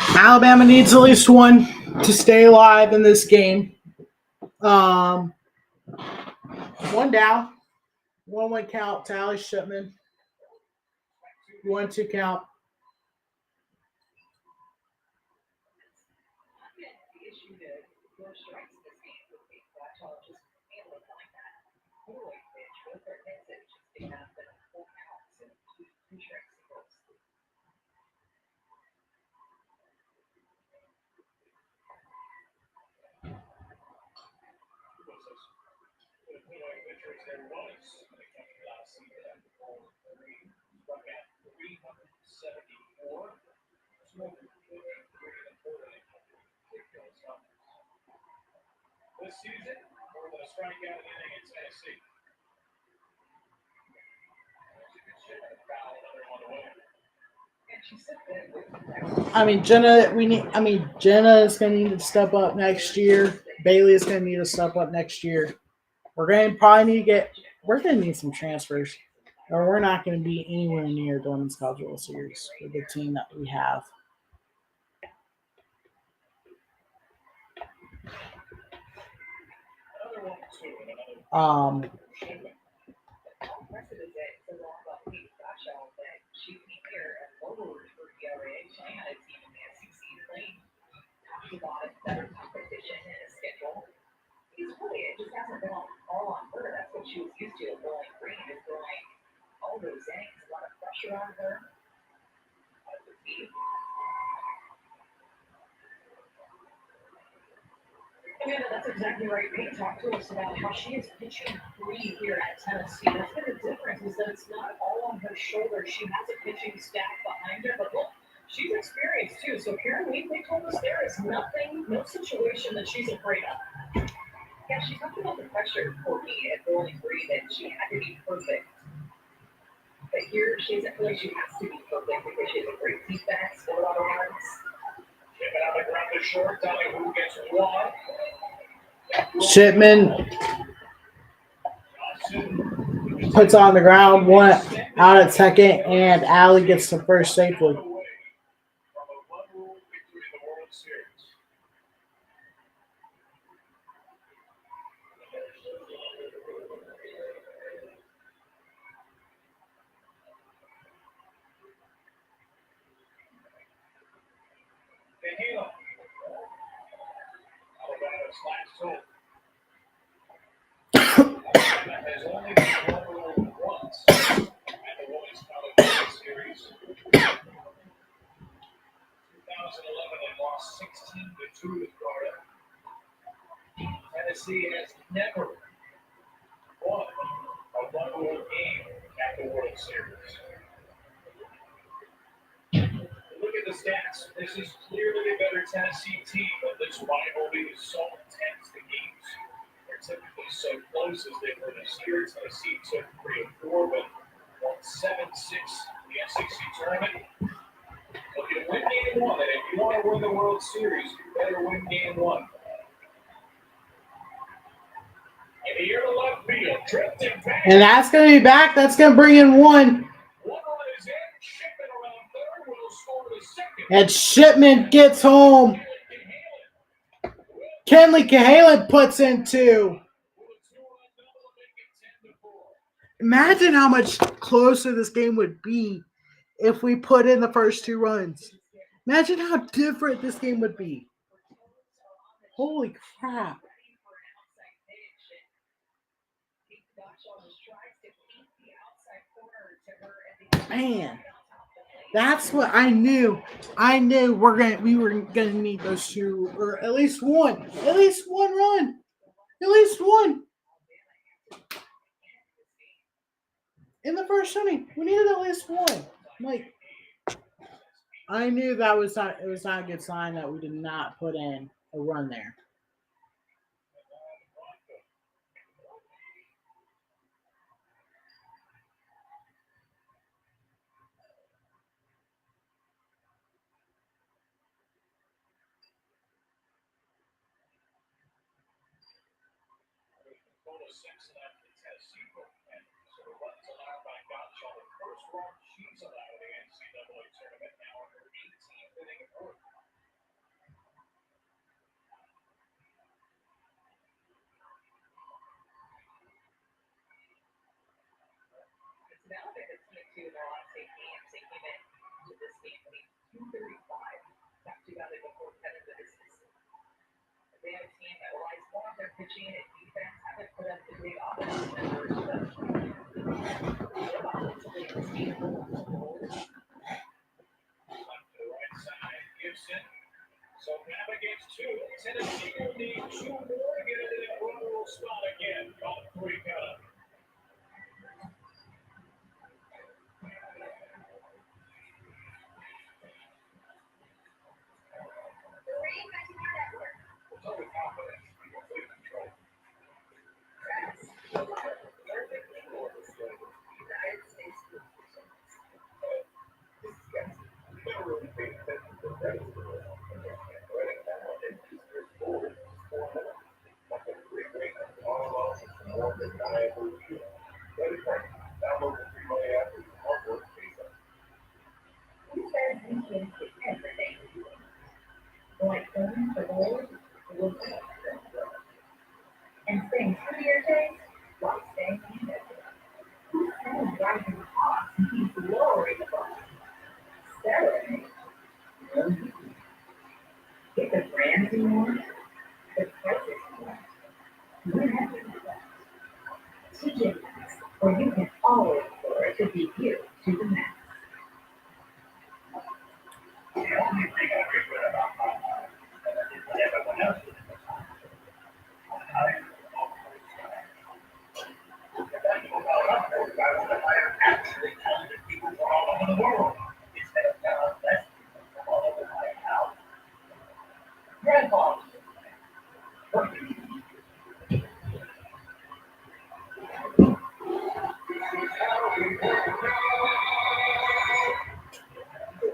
4th. Alabama needs at least one to stay alive in this game. 1 down. 1-1 count. Tally Shipman. 1-2 count. The issue to more strikes in this game would be Gottschall just able to find that middle pitch with her hits it just enough that a full count. So 2 strikes to There was when it comes to last season at 4-3, struck out 374, 253 in the quarter. Ridiculous numbers. This season, more than a strikeout inning in Tennessee. Foul, another one away. And she said that Jenna is gonna need to step up next year. Bailey is gonna need to step up next year. We're gonna need some transfers. Or we're not gonna be anywhere near the Women's College World Series with the team that we have. Another one, too, and another shipment. all precedent that so long about Kate Gotchall that she came here as lower for ERA, playing on a team in the SEC, playing talked about it, better competition and a schedule. It's really, it just hasn't been all on her. That's what she was used to at Bowling Green, is throwing all those innings, a lot of pressure on her. As a team. Amanda, that's exactly right. Kate talked to us about how she is pitching free here at Tennessee. That's been the difference, is that it's not all on her shoulders. She has a pitching staff behind her, but look, she's experienced too. So Karen Lee, they told us there is nothing, no situation that she's afraid of. Yeah, she talked about the pressure for me at Bowling Green that she had to be perfect. But here, she doesn't feel like she has to be perfect because she has a great defense, a lot of runs. Chip it out the ground to short. Telling who gets one. Shipman Johnson puts on the ground, one out at second, and Allie gets the first safely. away from a one-rule victory in the World Series. Kahela. Alabama's last hope. Alabama has only been one-ruled once at the Women's College World Series. 2011, they lost 16-2 to Florida. Tennessee has never won a one-rule game at the World Series. Look at the stats. This is clearly a better Tennessee team, but this rivalry is so intense. The games are typically so close as they were this year. Tennessee took 3-4, but won 7-6 in the SEC tournament. Looking to win game one, and if you want to win the World Series, you better win game one. In the air to left field, drifting back. And that's going to be back. That's going to bring in one. One run is in. Shipman around third will score the second. And Shipman gets home. Kenley Cahalan puts in two. Imagine how much closer this game would be if we put in the first two runs. Imagine how different this game would be. Holy crap. Man, that's what I knew. I knew we were gonna need those two, or at least one run. At least one. In the first inning, we needed at least one. Like, I knew it was not a good sign that we did not put in a run there. Total 6 left in Tennessee and so the runs allowed by Gotcha. The first run she's allowed in the NCAA tournament now in her 18th inning of work. It's now that it's 22 in their last 8 games. They came in to this game winning 235. Not too bad before 10 of the distance. They have a team that relies more on their pitching and defense. Haven't put up the big offense numbers, but offensively, this team Left to the right side, Gibson. So now against 2. Tennessee will need 2 more to get into that one-rule spot again. Call 3 count. like going for gold, look up. And staying true to your taste, while staying candid. Who's saying rising costs keeps lowering the price? Celebrate. Get the brands you want, the prices you want, whenever you want. TJ Maxx, where you can always afford to be you to the max. The only thing I regret about my life is that everyone else is I actually talented people from all over the world instead of less people from all over my house. Grandpa.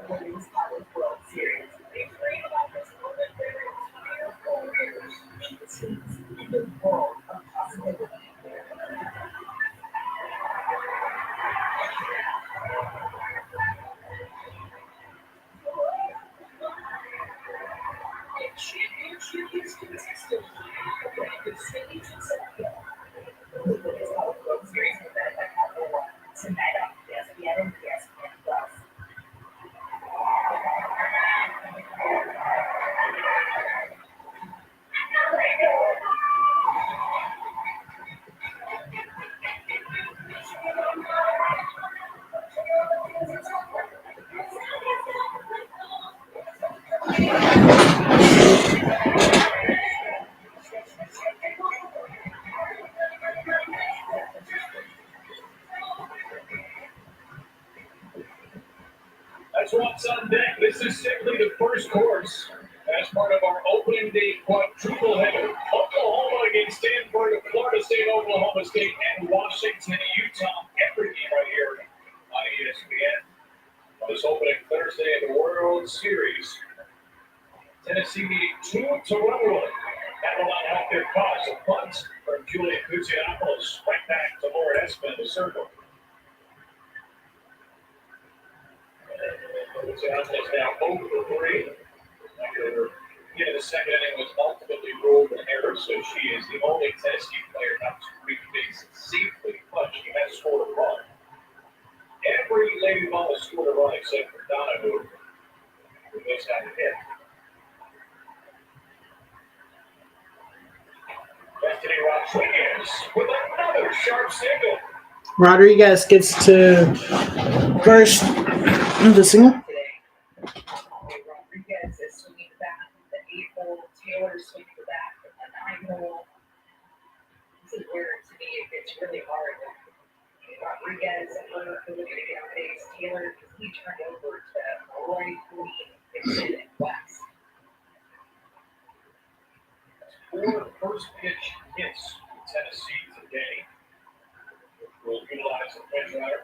Women's College World Series. They dream about this moment where entire careers meet teams in the world of possibility. And championship is contested. The stage is set. The Women's College World Series is presented by Capital One. Tonight on ESPN and ESPN Plus. That's what's on deck. This is simply the first course as part of our opening day quadruple header. Oklahoma against Stanford, Florida State, Oklahoma State, and Washington, Utah. Every game right here on ESPN. On this opening Thursday of the World Series. Tennessee needing 2 to run one. That will not help their cause. A punt from Julian Kutsianopoulos right back to Laura Espen in the circle. Kutsianopoulos now 0 for 3. After the the second inning was ultimately ruled an error, so she is the only Tennessee player not to reach base safely, but she has scored a run. Every Lady Ball has scored a run except for Donahue, who does have a hit. Destiny Rodriguez with another sharp single. Rodriguez gets to first of the single. Rodriguez is swinging back from the 8-hole. Taylor swinging the back from the 9-hole. This is where, to me, it gets really hard. Rodriguez and her ability to get on base. Taylor, he turned over to Roy, Queen, Dixon, and West. 4 first pitch hits in Tennessee today, which will utilize the pitch runner.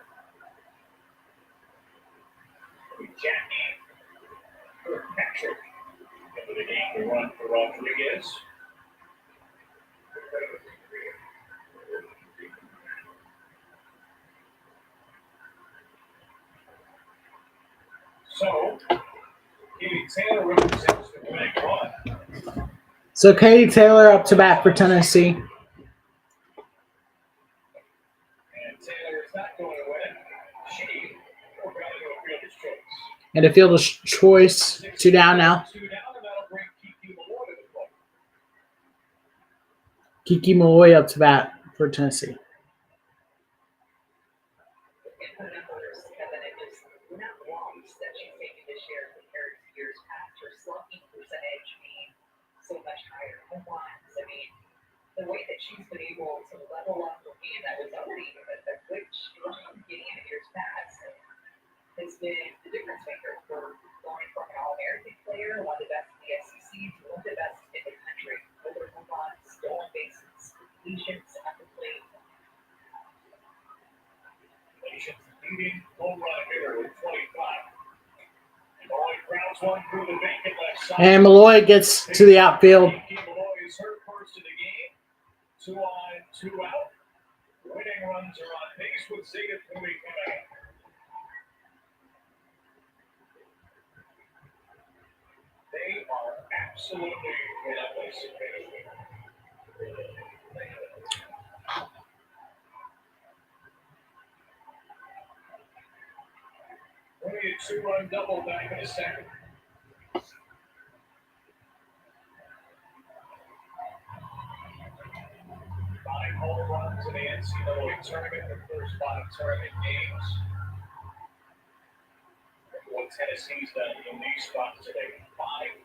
Jackie Kirkpatrick into the game to run for Rodriguez. So, Katie Taylor represents the winning run. So Katie Taylor up to bat for Tennessee. And Taylor is not going to win. She will go to a fielder's choice. And a fielder's choice. 2 down now. 2 down, and that'll bring Kiki Malloy to the plate. Kiki Malloy up to bat for Tennessee. Her numbers have been not lumps that she's taken this year compared to years past. Her slugging percentage being so much higher. Home runs. I mean, the way that she's been able to level up a game that was already a good strong getting in years past has been the difference maker for going from an All-American player, one of the best in the SEC, to one of the best in the country. Over home runs, stolen bases, completions at the plate. Nation's leading home run hitter with 25. Malloy grounds one through the vacant left side. And Malloy gets to the outfield. Kiki Malloy is her first of the game. 2 on, 2 out. Winning runs are on base with Zeta Pui coming up. They are at absolutely relentless. 2-run double back in the second. 5 home runs in the NCAA tournament, the first 5 tournament games. What Tennessee's done in these spots today,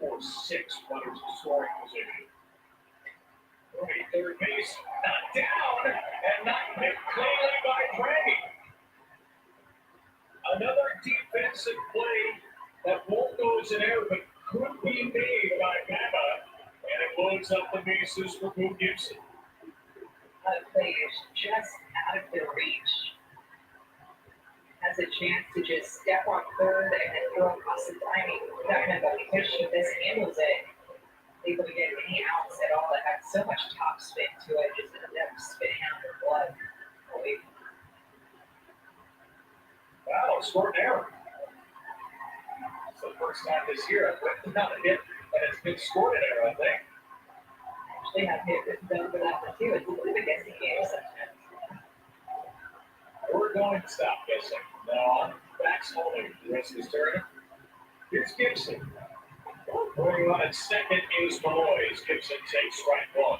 5 or 6 runners in scoring position. Third base, not down, and not hit cleanly by Gray. Another defensive play that won't go as an error, but could be made by Bama, and it loads up the bases for Boone Gibson. That play is just out of their reach. Has a chance to just step on third and then throw across the timing. Diamond pitch, this handles it. Able to get any outs at all that have so much top spin to it, just ended up spinning out their blood. Wow, scored an error. It's the first time this year I've not a hit and it's been scored an error, I think. Actually have hit done for that one too. It's a bit of a guessing game sometimes. We're going to stop guessing. No, backs holding the rest of this tournament. Here's Gibson. Going on at second is Malloy. Gibson takes strike 1.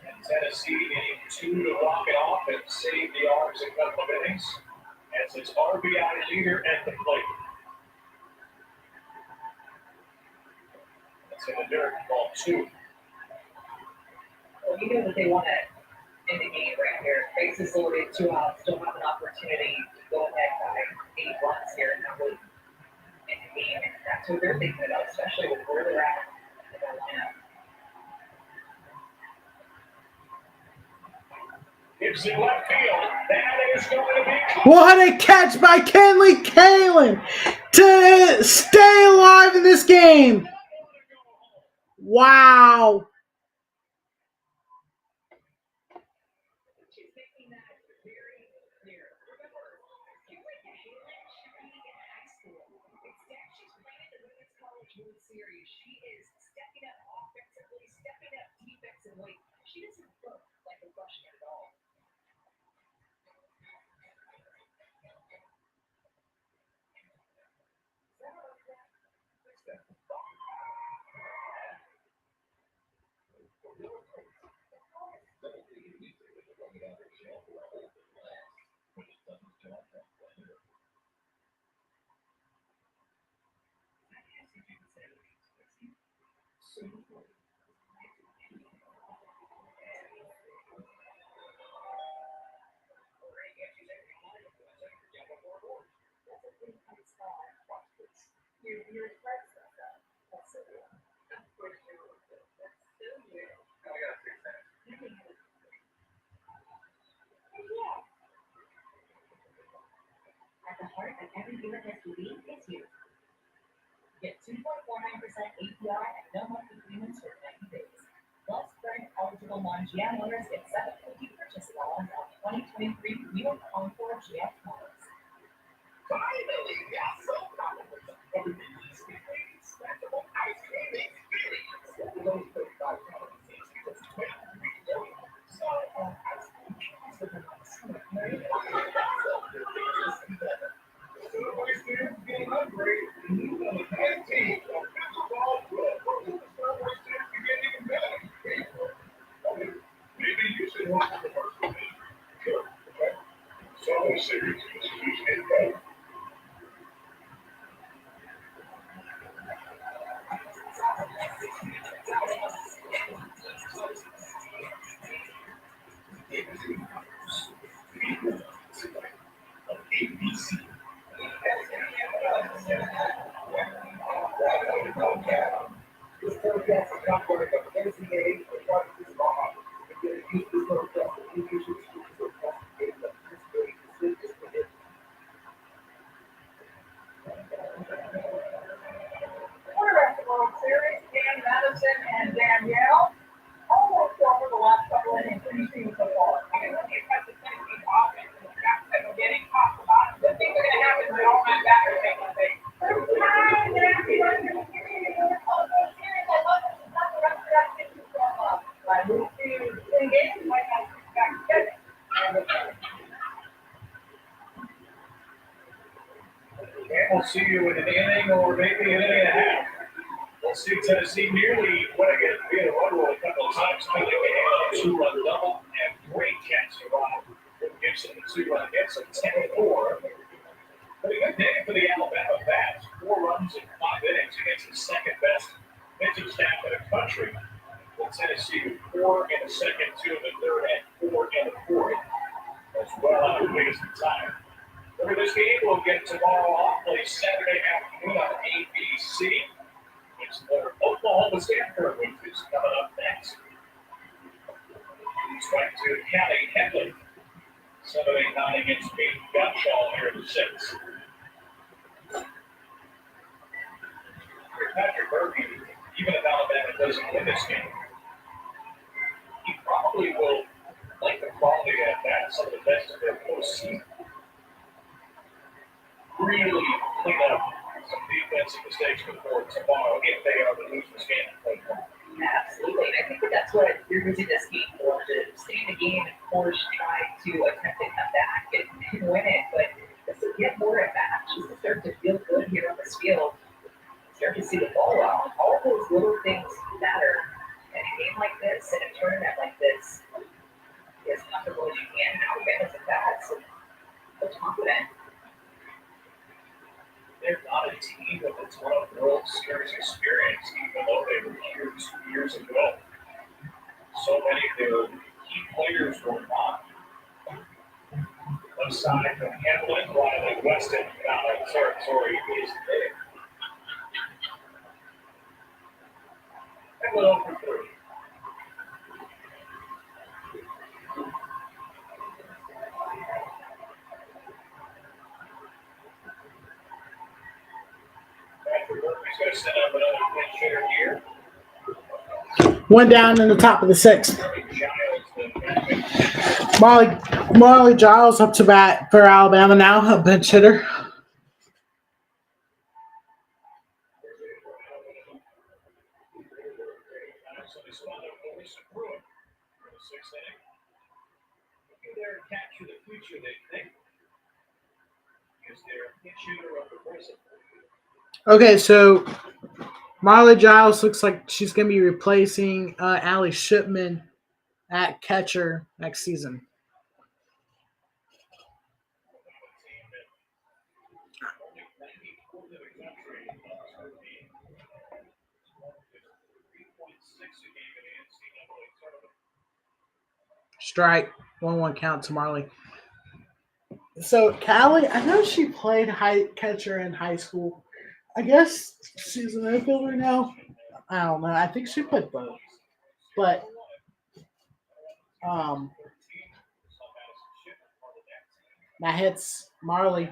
And Tennessee needing 2 to walk it off and save the arms a couple of innings as its RBI leader at the plate. That's in the dirt, ball 2. Well, you know that they want to end the game right here. Bases loaded, 2 outs, still have an opportunity to go ahead by 8 runs here and really end the game. And that's what they're thinking about, especially with where they're at in their lineup. Gibson left field. That is going to be. What a catch by Kenley Kalen to stay alive in this game. Wow. She's making that very clear. Remember, Kenley Kalen should be in high school. Instead, she's playing in the Women's College World Series. She is stepping up offensively, stepping up defensively. She doesn't look like a freshman at all. You're friends with them. That's so weird. Of course you're with them. That's so weird. I got 6 minutes. Yeah. At the heart of every Budapest league is you. Get 2.49% APR and no monthly payments for 90 days. Plus, current eligible non-GM owners get $750 purchase allowance on 2023 New York Encore GM models. Finally, got so comfortable. Everything is scratchable ice cream experience. Those $35 because it's $23. So, ice cream is the most great. Subway stands getting upgraded. New and antique. Official ball club. Subway stands to get even better. Maybe you should watch the first one. Sure. Okay. Subway series is getting better. Quarterback World Series, Dan Madison and Danielle. Almost over the last couple of innings. What do you see so far? I mean, really impressive Tennessee offense. Getting off the bottom. The things are going to happen when all my backers make mistakes. see you in an inning or maybe an inning and a half. We'll see Tennessee nearly winning it via run roll a couple of times. I think they had a 2-run double and great catch to Rob. Gibson, the 2-run hit, so 10-4. But a good day for the Alabama bats. 4 runs in 5 innings against the second best pitching staff in the country. With Tennessee with 4 in the second, 2 in the third, and 4 in the fourth. That's well out of the biggest time. Remember, this game will get tomorrow off, play Saturday afternoon on ABC. It's the Oklahoma Stanford, which is coming up next. Strike to Callie Henley. 7-8-9 against Pete Gottschall here in the 6th. Patrick Murphy, even if Alabama doesn't win this game, he probably will like the quality at that, some of the best of their postseason. Really clean up some defensive mistakes before tomorrow if they are to lose this game. Absolutely. And I think that's what you're using this game for, to stay in the game and force try to attempt to come back and win it. But just to get more at bats, just to start to feel good here on this field, start to see the ball out. All those little things matter. In a game like this, in a tournament like this, be as comfortable as you can. Now get at bats and feel confident. They're not a team with a ton of World Series experience, even though they were here 2 years ago. So many of their key players were not. Aside from Hamlin, Riley Weston, foul territory is there. And we're over 3. Patrick Murphy's going to set up another pinch hitter here. One down in the top of the 6th. Marley Giles up to bat for Alabama now, a bench hitter. Capture the future, they think. Because they're a shooter of the present. Okay, so Marley Giles looks like she's going to be replacing Allie Shipman at catcher next season. Strike, 1-1 count to Marley. So Callie, I know she played catcher in high school. I guess she's an infielder now. I don't know. I think she played both. But that hits Marley.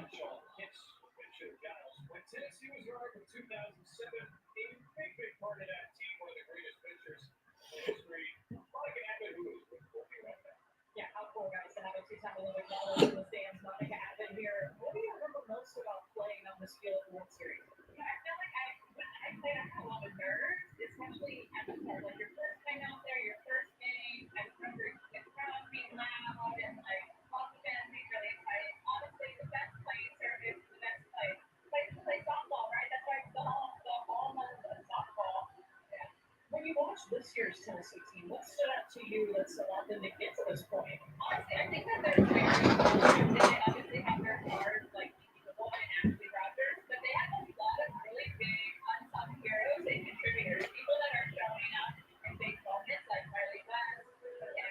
Yeah, how cool, guys, to have a two-time Olympic medalist in the stands. Monica Abbott here. What do you remember most about playing on this field at the World Series? Yeah, I feel like when I played, I had a lot of nerves, especially at the start. Like your first time out there, your first game. I remember the crowd being loud and like all the fans being really excited. Honestly, the best place to play softball, right? That's why it's the hallmark of softball. Yeah. When you watch this year's Tennessee team, what stood out to you that's allowed them to get to this point? Honestly, I think that they're very talented. They obviously have their stars like the one and Ashley Rogers, but they have a lot of really big unsung heroes and contributors, people that are showing up in big moments like Riley West,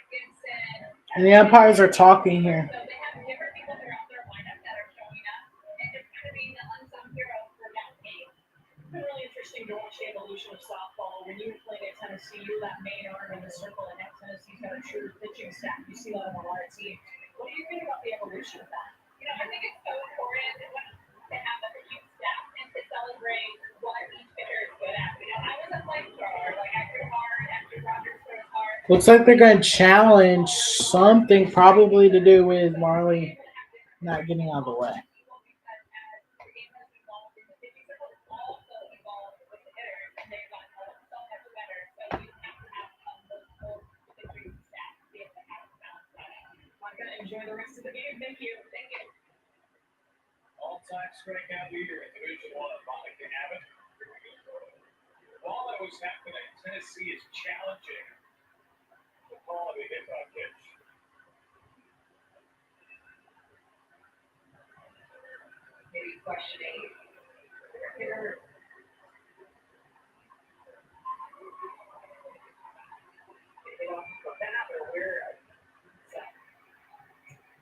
Gibson. And the umpires are talking here. So they have different people throughout their lineup that are showing up and just kind of being the unsung heroes for that game. It's been really interesting to watch the evolution of softball. When you played at Tennessee, you're that main arm in the circle, and now Tennessee's got a true pitching staff. You see that on a lot of teams. What do you think about the evolution of that? You know, I think it's so important to have a pitching staff and to celebrate what each pitcher is good at. You know, I was a flamethrower. Like I threw hard, Ashley Rogers throws hard. Looks like they're going to challenge something probably to do with Marley not getting out of the way. Enjoy the rest of the game. Thank you. All-time strikeout leader in Division I, Mike Abbott. While that was happening, Tennessee is challenging the call of the hit by pitch. Maybe questioning their hitter. If they don't go back or where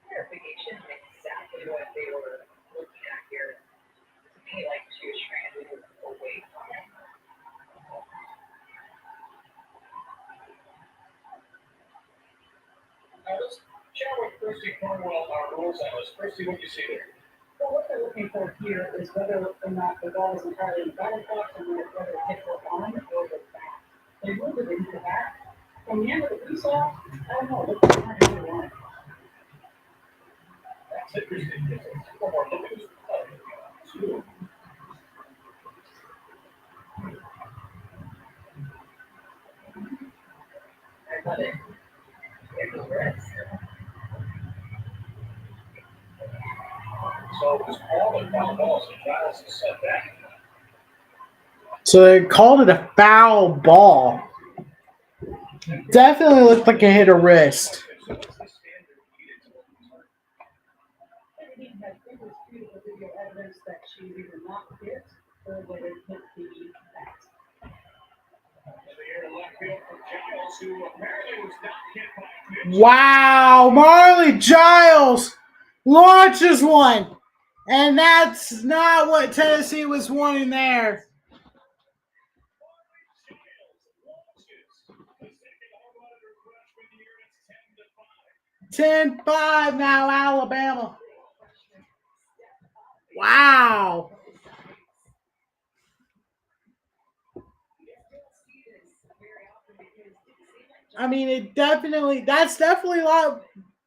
clarification on exactly what they were looking at here. To me, like she was trying to move away from it. Let's chat with Christy Cornwell, our rules analyst. Christy, what do you see there? Well, what they're looking for here is whether or not the ball is entirely in the batting box and whether it hit the line or the back. They moved it into the back. From the end of the we saw, I don't know, look at the line. That's interesting. One more look at this. I love it. There's the rest. So it was all in foul balls and Giles is set back. So they called it a foul ball. Definitely looked like it hit a wrist. So what's the standard needed to overturn? Everything has indisputable video evidence that she either not hit or that it hit the bat. In the air to left field for Giles, who apparently was not hit by a pitch. Wow, Marley Giles launches one. And that's not what Tennessee was wanting there. The second home run of her freshman year, it's 10-5. 10-5 now, Alabama. Wow. I mean, that's definitely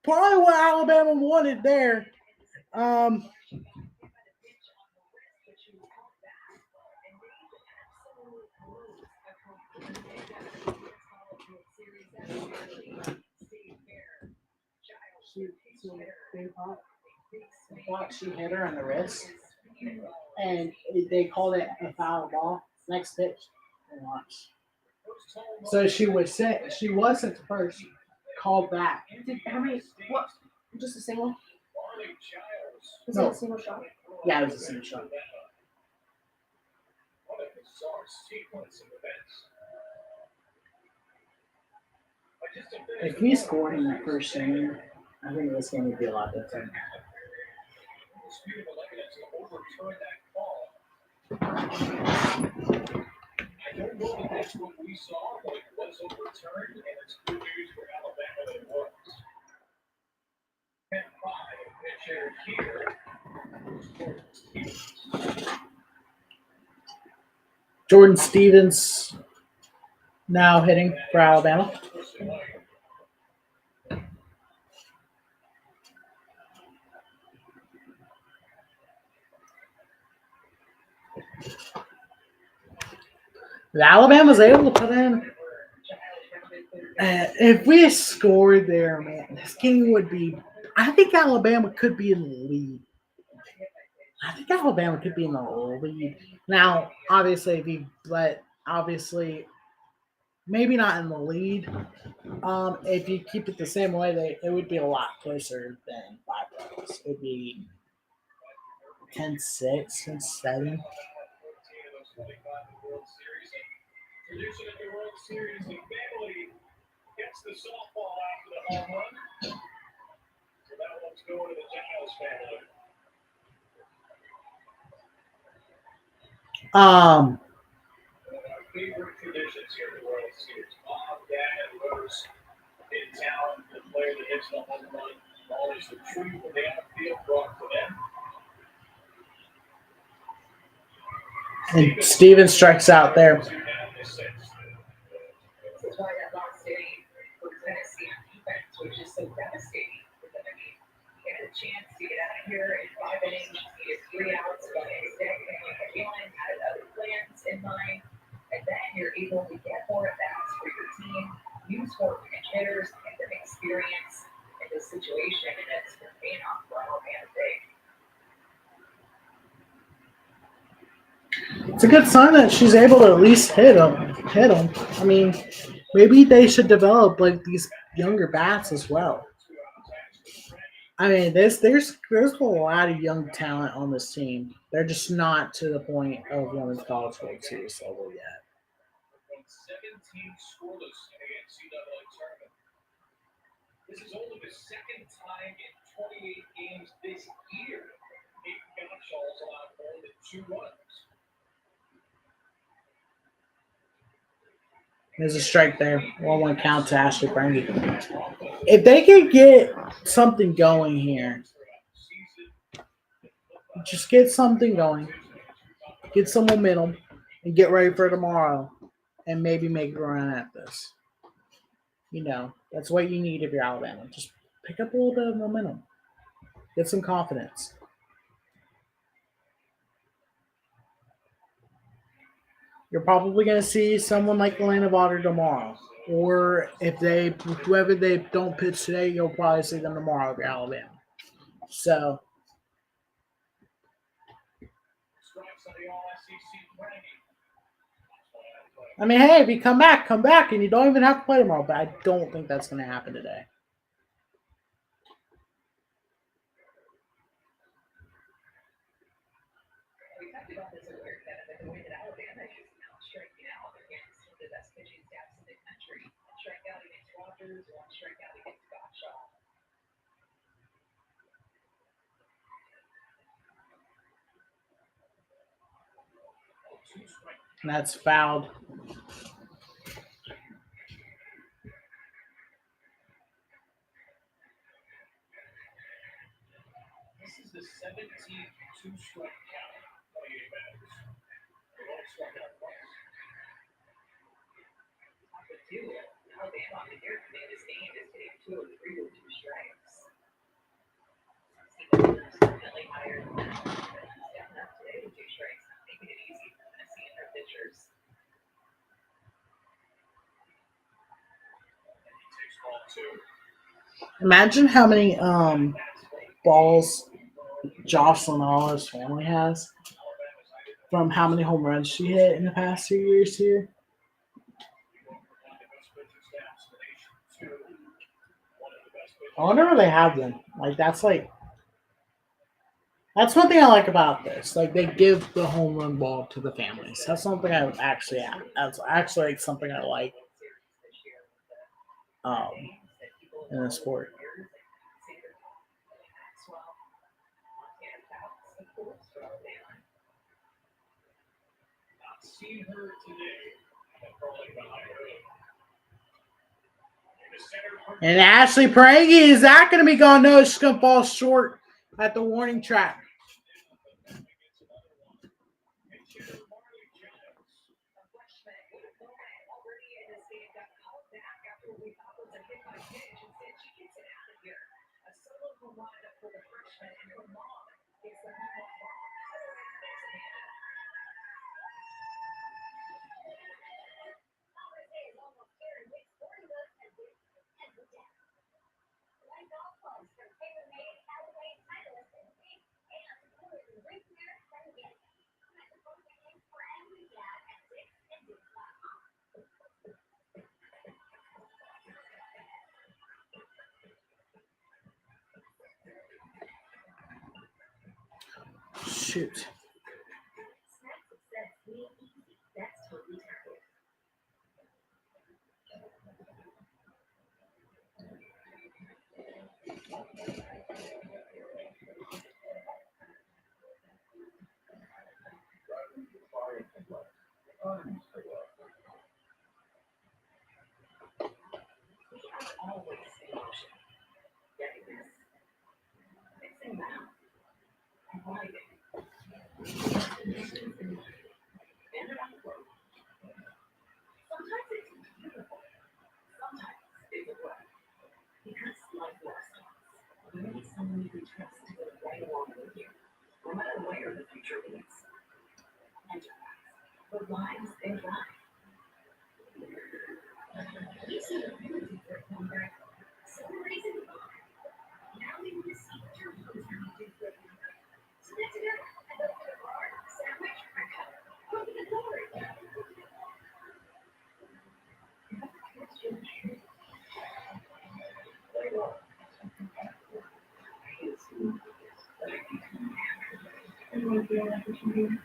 probably what Alabama wanted there. They thought she hit her on the wrist, and they called it a foul ball. Next pitch, and watch. So she was sent to first, called back. How many? What? Just a single? Marley Giles. Was No. it a single shot? Yeah, it was a single shot. What a bizarre sequence of events. If we scored in the first inning, I think this game would be a lot different. Indisputable evidence to overturn that call. I don't know if that's what we saw, but it was overturned, and it's good news for Alabama that it was. 10-5 pitcher here. Jordan Stevens now hitting for Alabama. Alabama's able to put in. If we scored there, man, this game would be. I think Alabama could be in the lead. Now, obviously, maybe not in the lead. If you keep it the same way, it would be a lot closer than 5 runs. It would be 10-6, 10-7. Tradition of the World Series, the family gets the softball after the home run. So that one's going to the Giles family. Um, One of our favorite traditions here at the World Series. Mom, Dad, whoever's in town, the player that hits the home run, always the truth of the outfield brought to them. and Steven strikes out there. This is why that last inning for Tennessee on defense, which is so devastating for them. I mean, you had a chance to get out of here in 5 innings, you needed 3 outs, but instead, Jalen had other plans in mind, and then you're able to get more at bats for your team, use more pinch hitters, get them experience in this situation, and it's been paying off for Alabama big. It's a good sign that she's able to at least hit them. Hit them. I mean, maybe they should develop like these younger bats as well. I mean, there's a lot of young talent on this team. They're just not to the point of Women's College World Series level yet. 17 scoreless in the NCAA tournament. This is only the second time in 28 games this year Kate Gottschall's allowed more than 2 runs. There's a strike there. 1-1 count to Ashley Brandy. If they could get something going here, just get something going, get some momentum, and get ready for tomorrow, and maybe make a run at this. You know, that's what you need if you're Alabama. Just pick up a little bit of momentum, get some confidence. You're probably going to see someone like Elena Vaughter tomorrow. Or if whoever they don't pitch today, you'll probably see them tomorrow if you're Alabama. So, I mean, hey, if you come back, and you don't even have to play tomorrow. But I don't think that's going to happen today. We talked about this earlier, Kevin, but the way that Alabama is now striking out against some of the best pitching staffs in the country. One strikeout against Rogers, one strikeout against Gottschall. And that's fouled. This is the 17th 2-strike count in 28 batters. They've only struck out once. But two, Alabama on the year to this game is hitting 2 or 3 with 2 strikes. Significantly higher than that. Stepping up today with 2 strikes, not making it easy for Tennessee and their pitchers. And he takes ball 2. Imagine how many balls Jocelyn Alla's family has from how many home runs she hit in the past 2 years here. I wonder where they have them. That's one thing I like about this. Like, they give the home run ball to the families. That's something that's actually something I like in the sport. Not seen her today. And probably behind her. In the center. And Ashley Prangy, is that going to be gone? No, she's going to fall short at the warning track. Shoot. feel like we should do?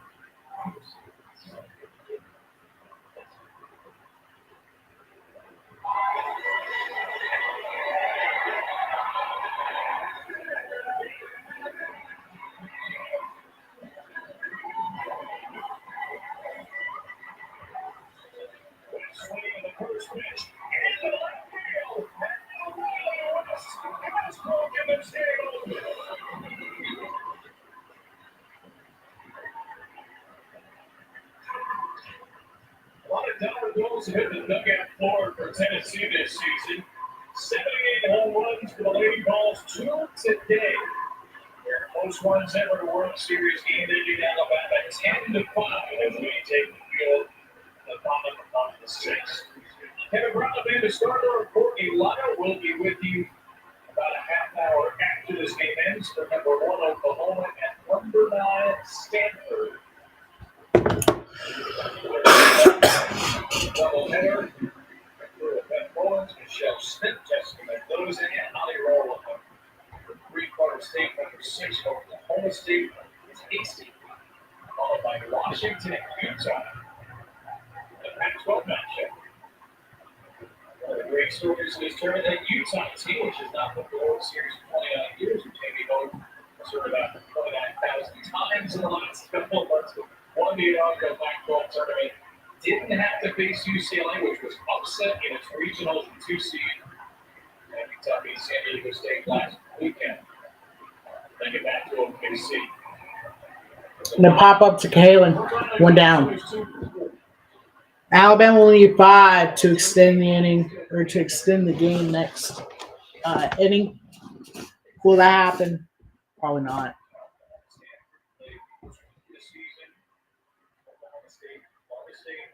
Swinging in the first pitch. Into the left field. That's broken the table. A lot of dollar bills have hit the dugout floor for Tennessee this season. 78 home runs for the Lady Vols, 2 today. Their most runs ever in a World Series game ending Alabama 10-5 as we take the field the bottom of the sixth. Kevin Brown, the starter, and Courtney Lyle will be with you about a half hour after this game ends for number 1 Oklahoma and number 9 Stanford. Doubleheader. Ben Mullins, Michelle Smith, Jessica Mendoza, and Holly Rowland. For 3-quarter state number 6, Oklahoma State is Hasty, followed by Washington and Utah. The Pac-12 matchup. One of the great stories of this tournament, that Utah team, which has not won the World Series in 29 years, which maybe has heard about 29,000 times in the last couple of months, won the inaugural Pac-12 tournament. Didn't have to face UCLA, which was upset in its regionals and 2 seed. And Kentucky, San Diego State last weekend. Then get back to OKC. And a pop up to Kalen. 1 down. Alabama will need 5 to extend the inning or to extend the game next inning. Will that happen? Probably not. This season, Oklahoma State, Florida State,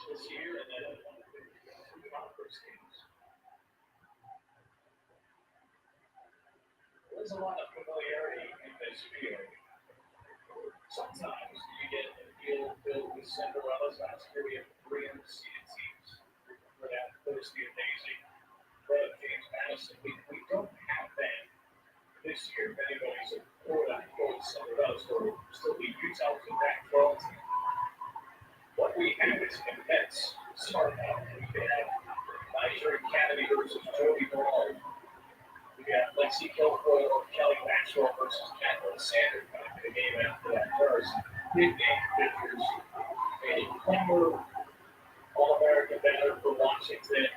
this year, and then conference games. There's a lot of familiarity in this field. Sometimes you get a field filled with Cinderellas. Last year we had 3 undefeated teams. For that Thursday amazing run of James Madison. We don't have that this year. If anybody's a quote-unquote Cinderella, so still be Utah with the Pac-12 team. What we have is immense start out. We have Niger Academy versus Jody Ball. We got Lexi Kilfoyle or Kelly Maxwell versus Kathleen Sanders back in the game after that first. Big game pitchers. A Clemmer, All-American batter for Washington.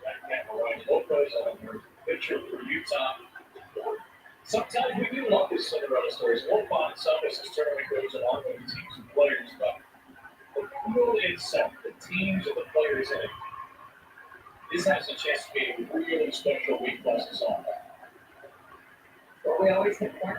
That Ryan Lopez, another pitcher for Utah. Sometimes we do love these Cinderella stories. We'll find some as this tournament goes along with the teams and players, but the field itself, the teams and the players in it, this has a chance to be a really special week plus us all. What we always have fun.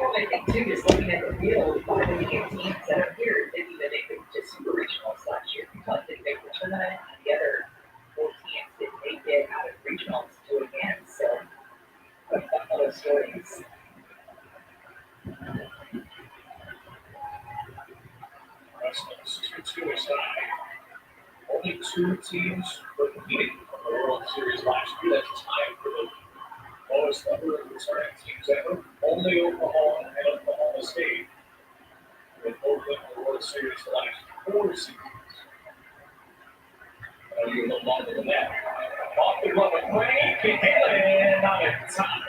Well, I think too, just looking at the field, by the teams that are here, maybe that they could just super regionals last year. Because they make the tournament, and the other 4 teams didn't make it out of regionals to again. So, what about those stories? Wrestling 2-2 aside, only 2 teams were competing from the World Series last year. That's tied for the lowest number of returning teams ever. Only Oklahoma and Oklahoma State with both in the World Series the last 4 seasons. You a little longer than that. Off the glove of Frank and not in time.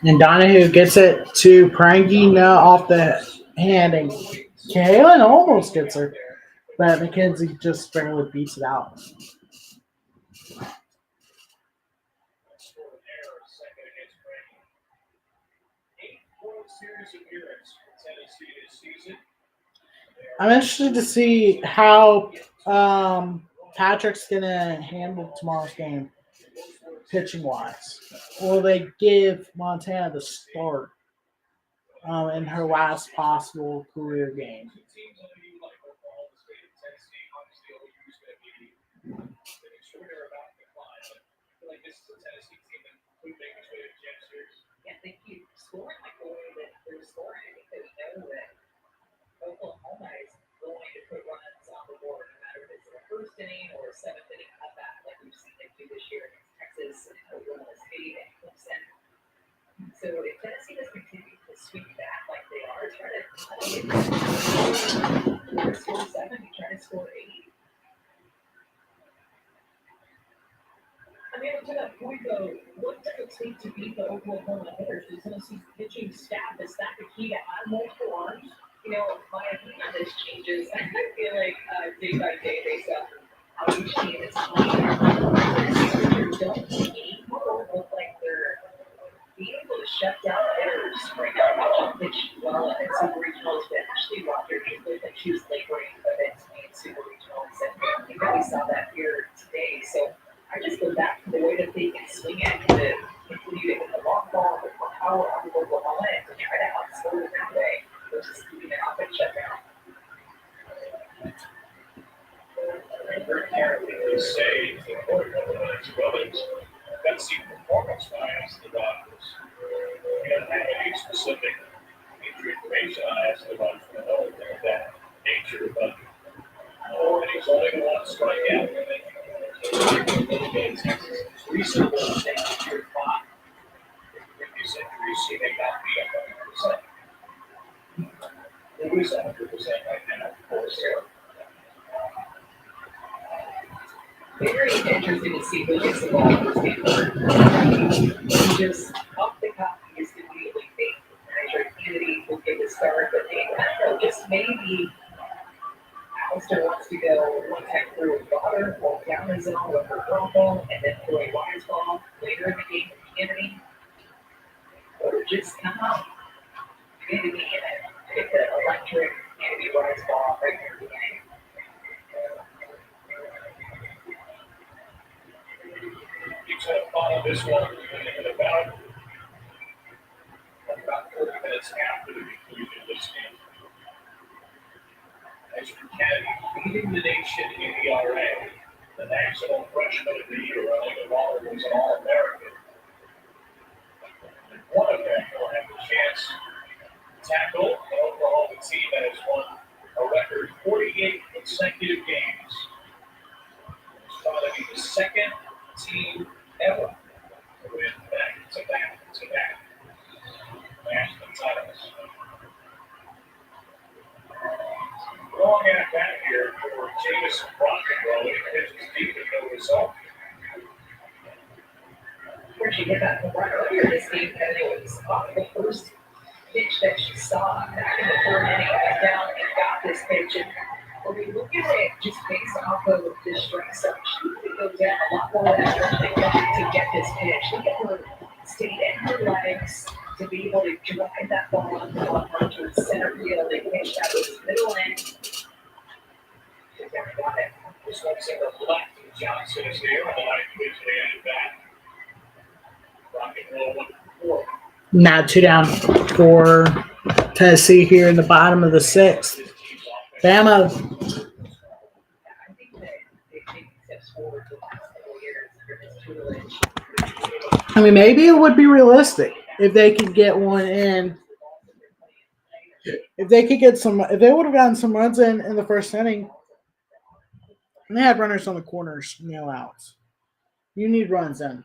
And Donahue gets it to Prangy off the hand, and Kalen almost gets her, but McKenzie just barely beats it out. I'm interested to see how Patrick's going to handle tomorrow's game, pitching-wise. Will they give Montana the start in her last possible career game? Yeah, they keep scoring like the way that they're scoring. I think they know that Oklahoma is going to put runs on the board, no matter if it's the first inning or 7th inning comeback, like we've seen them do this year against Texas and Oklahoma State and Clemson. So Score 7, he tried to score 8. I mean, to that point, though, what does it take to beat the Oklahoma hitters? Does Tennessee's pitching staff, is that the key to have multiple arms? My opinion on this changes. I feel like day by day, based on how each team is playing. Don't anymore look like they're being able to shut down hitters right now. Watching pitch well at Super Regionals, but actually Roger England and she was laboring events in Super Regionals, and we really saw that here today. So I just go back to the way that they can swing it, to continue to hit the long ball with more power on the Oklahoma and to try to outscore them that way versus keeping their offense shut down. Very carefully say to Robbins, that's the performance bias of the Dodgers. We don't have any specific injury information on as to about that nature, but and he's only one strikeout. Texas is reasonable to take year 5. With these injuries, he may not be 100%. He is 100% right now, of course. Very interesting to see who gets the ball first game. Just off the cuff, he is immediately think Patrick Kennedy will get the start, but they just maybe Alistair wants to go one time through with Goddard, walk down the zone with her ball, and then throw a wide ball later in the game with Kennedy. Or just come out, Kennedy in it, get the electric Kennedy wide ball right there in the beginning. You could have followed this one in about 40 minutes after the conclusion of this game. As Kennedy leading the nation in ERA, the National Freshman of the Year, running the ball was an All-American. And one of them will have the chance to tackle an Oklahoma team that has won a record 48 consecutive games. It's going to be the second team ever to win back-to-back national titles. Long at bat here for Jamison Brockenrow. He pitches deep with no result. Where she hit that home run earlier this game, and it was off the first pitch that she saw back in the 4th inning, went down and got this pitch. And when we look at it just based off of the strike zone, she could go down a lot more than that they got to get this pitch. Look at her stay in her legs to be able to drive that ball on the ball towards center field. They pitched that was middle end. They never got it. This one's in the left. Johnson is here on the right pitch. They added back. Brockenrow 1-4. Now 2 down for Tennessee here in the bottom of the 6th. Bama. I think that they've taken steps forward the last couple of years under this tutelage. I mean, maybe it would be realistic if they could get one in. If they would have gotten some runs in the first inning, and they had runners on the corners, no outs. You need runs in.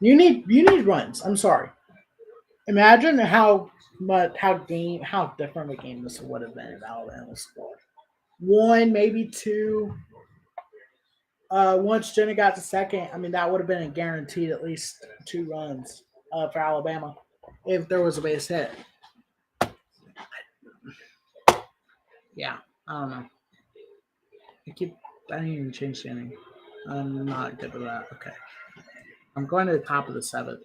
You need runs. I'm sorry. Imagine how different a game this would have been if Alabama scored. 1, maybe 2. Once Jenna got to second, I mean that would have been a guaranteed at least 2 runs for Alabama if there was a base hit. Yeah, I don't know. I didn't even change the inning. I'm not good with that. Okay. I'm going to the top of the 7th.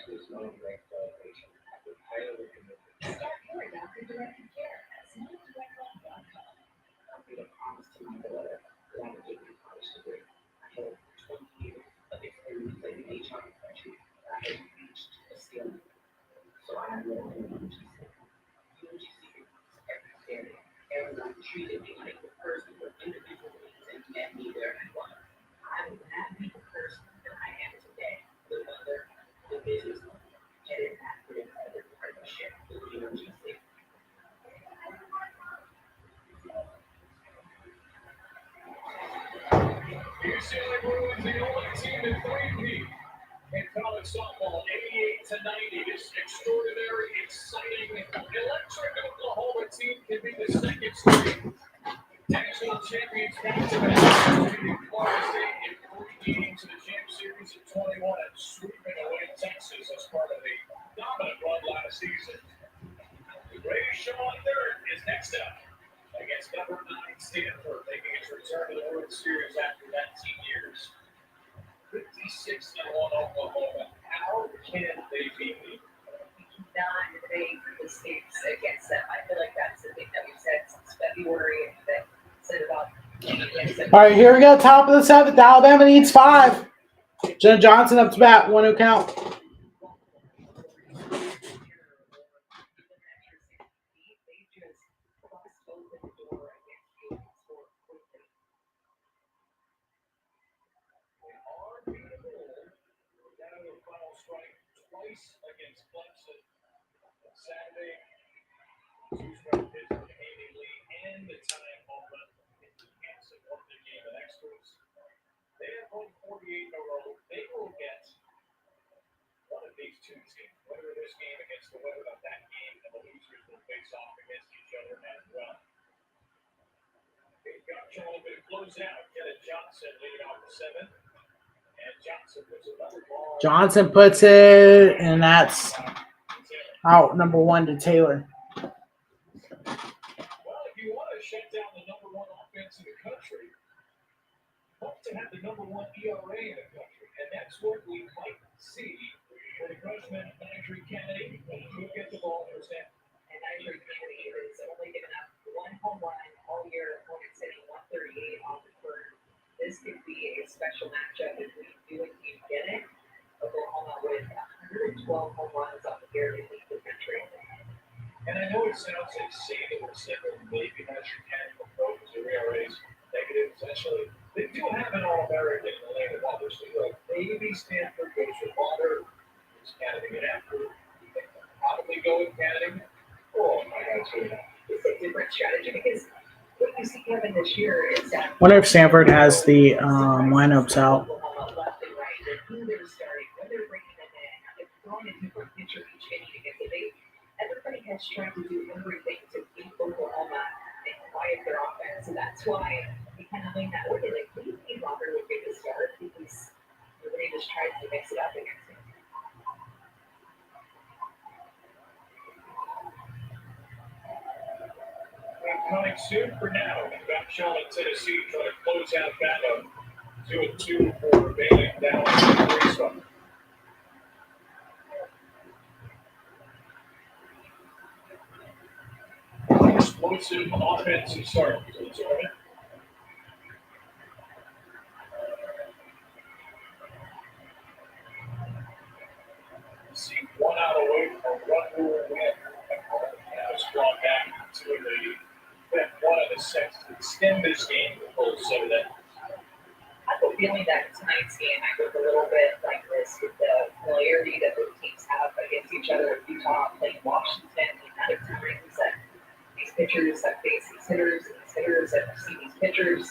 There's no direct correlation. I would highly recommend it. Start your doctor-directed care at SmithDirectLab.com. I made a promise to my daughter that I would get my college degree. I had 20 years of experience in the HR profession. I had reached a ceiling. So I enrolled in UGC. UGC is every area. Everyone treated me like the person with individual needs and met me where I was. I would not be the person that I am today. The mother, the business owner, and an active partnership with UGC. UCLA Bruins, the only team in 3P in college softball, 88-90. This extraordinary, exciting, electric Oklahoma team can be the second straight national champions back-to-back. Defeating Florida State in 3 games in the Champ Series of 21 and sweeping away Texas as part of a dominant run last season. Ray Shaw third is next up against number 9 Stanford, making its return to the World Series after 19 years. 56-1 Oklahoma. How can they beat me? Not make mistakes against them. I feel like that's the thing that we've said since February that said about against them. All right, here we go. Top of the 7th. Alabama needs 5. Jenna Johnson up to bat. 1-0 count. Twice against Clemson Saturday. 2-strike pitch to Haley Lee and the time moment. Hanson won the game of extras. They have won 48 in a row. They will get one of these two teams, winner of this game against the winner of that game, and the losers will face off against each other as well. They've got Charlie to close out. Jenna Johnson leading off the 7th. And Johnson puts another ball. Johnson puts it, and that's out. Number 1 to Taylor. Well, if you want to shut down the number 1 offense in the country, hope to have the number 1 ERA in the country. And that's what we might see for the freshman Nigel Kennedy who get the ball for Stanford. And Nigel Kennedy has only given up 1 home run all year, opponent sitting 138 off the first. This could be a special matchup if we do indeed get it. Oklahoma with 112 home runs off the year to lead the country. And I know it sounds insane that we're simple, maybe Nigel Kennedy will throw his ERAs negative essentially. They do have an All-American in the land of others. So maybe Stanford goes with water. Is Kennedy get after? Probably go with Kennedy. Oh my God, It's a different strategy because what you see Kevin this year is that Wonder if Stanford has the lineups out. left and right, who they're starting, when they're bringing them in, they're throwing a different pitcher each inning against it. Everybody has tried to do everything to beat Oklahoma and quiet their offense, and that's why we kind of lean that way. Like, please keep Walker would get the start because everybody just tries to mix it up against him. Coming soon for now. We've got Charlotte, Tennessee trying to close out battle. 2-2 for Bailey down to the 3 spot. Explosive offensive start to the tournament. See 1 out away from a 1-rule win. Now it's drawn back to the 1 of the 6 to extend this game to full 7 innings. I have a feeling that tonight's game might look a little bit like this with the familiarity that both teams have against each other. Utah playing Washington, the amount of times that these pitchers have faced these hitters and these hitters have seen these pitchers.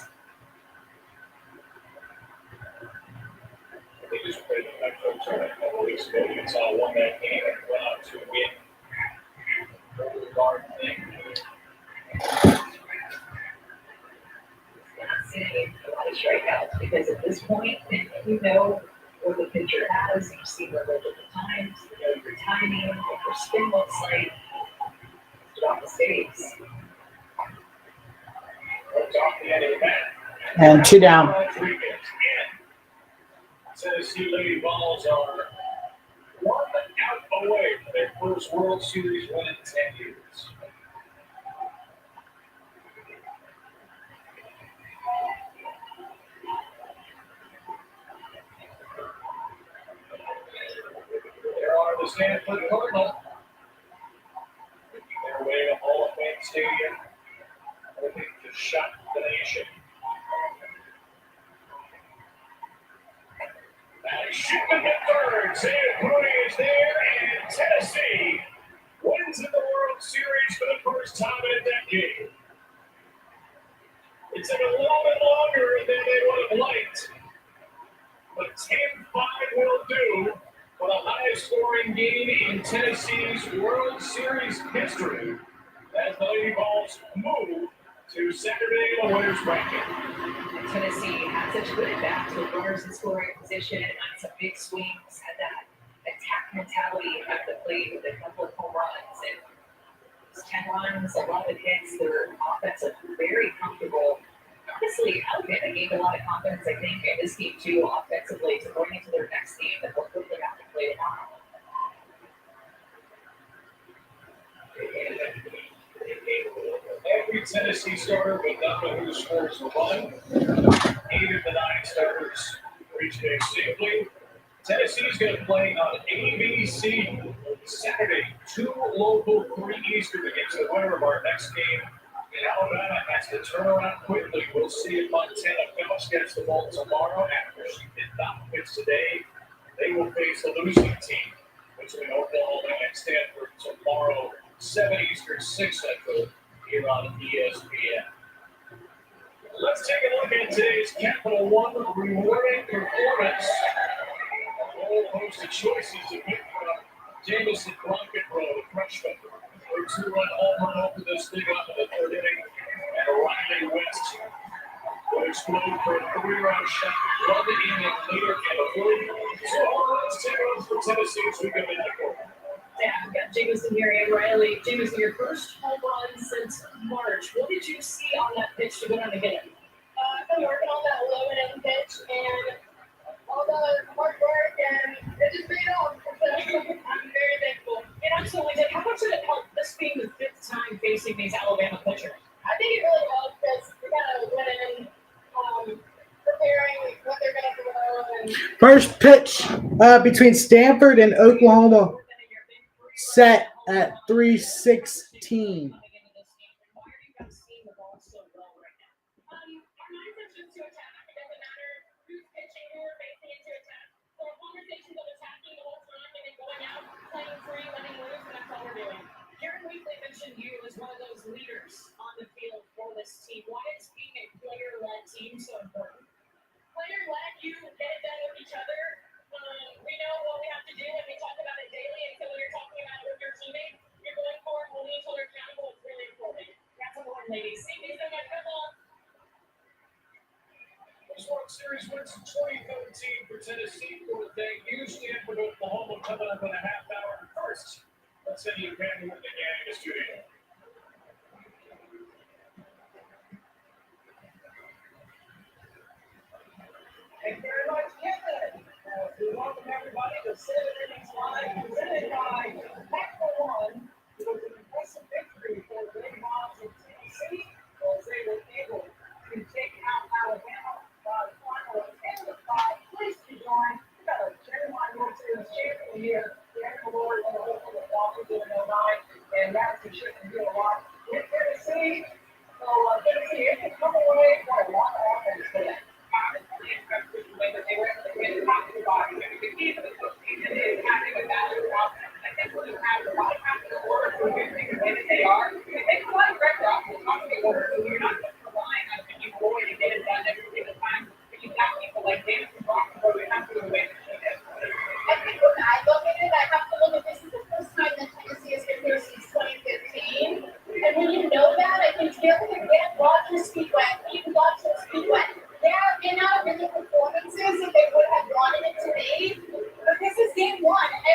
They just played the Metro tournament a couple weeks ago. Utah won that game and went on to win. The guard thing. Not seeing a lot of strikeouts because at this point, you know what the pitcher has. You've seen them multiple times. You know your timing, what your spin looks like. Drop mistakes. Right off the end of the bat. And 2 down. Tennessee Lady Balls are one out away from their first World Series win in 10 years. There are the Stanford Cardinals. Making their way to Hall of Fame Stadium, hoping to shock the nation. Shooting at third, San Antonio is there, and Tennessee wins in the World Series for the first time in a decade. It took a little bit longer than they would have liked, but 10-5 will do for the highest scoring game in Tennessee's World Series history as the Lady Vols move to Saturday in the winners bracket. Tennessee had such good at-bats with runners in scoring position and on some big swings, had that attack mentality at the plate with a couple of home runs and 10 runs, 11 hits. Their offense looked very comfortable. Honestly, Alabama gained a lot of confidence, I think, in this game too, offensively, to going into their next game that they'll quickly have to play tomorrow. Every Tennessee starter but not who scores the run. 8 of the 9 starters reach base safely. Tennessee's going to play on ABC Saturday, 2 local, 3 Eastern against the winner of our next game. And Alabama has to turn around quickly. We'll see if Montana Phillips gets the ball tomorrow after she did not pitch today. They will face the losing team between Oklahoma and Stanford tomorrow, 7 Eastern, 6 Central, here on ESPN. Let's take a look at today's Capital One rewarding performance. A whole host of choices to pick from. Jamison Bronkenrow, the freshman, for a 2-run home run opened this thing up in the 3rd inning. And Riley West would explode for a 3-run shot. Run the inning later in the 4th. 2 home runs, 10 runs for Tennessee as we go into the 4th. Yeah, we've got Jamison here and Riley. Jamison, your first home run since March. What did you see on that pitch to go down and get it? I've been working on that low and end pitch and all the hard work, and it just paid off. So I'm very thankful. It absolutely did. How much did it help this being the 5th time facing these Alabama pitchers? I think it really helped because we kind of went in preparing what they're going to throw. And First pitch between Stanford and Oklahoma set at 3:16. You as one of those leaders on the field for this team. Why is being a player-led team so important? Player-led, you get it done with each other. We know what we have to do, and we talk about it daily. And so when you're talking about it with your teammates, you're going for it, holding each other accountable. It's really important. That's important, ladies. Thank you so much. Come on. This World Series wins in 2013 for Tennessee. For thank you, Stanford, Oklahoma, coming up in a half hour. First, let's send you a family with the gang in the studio. Thank you very much, Kevin. We welcome everybody to 7 Innings Live, presented by Capital One. It was an impressive victory for the Lady Vols of Tennessee as they were able to take out Alabama by the final of 10-5. Please be joined. We've got a Jeremiah World Series champion here. Darren Lord and the local Dolphins in 09, and Madison shouldn't do a lot with Tennessee. So Tennessee, it can come away for a lot of offense today. I think when I look at it, I have to look at this is the first time that Tennessee has been here since 2015. And when you know that, I can tell you get Rogers Speedway, even Rogers Speedway. There may not have been the performances that they would have wanted it to be, but this is game 1.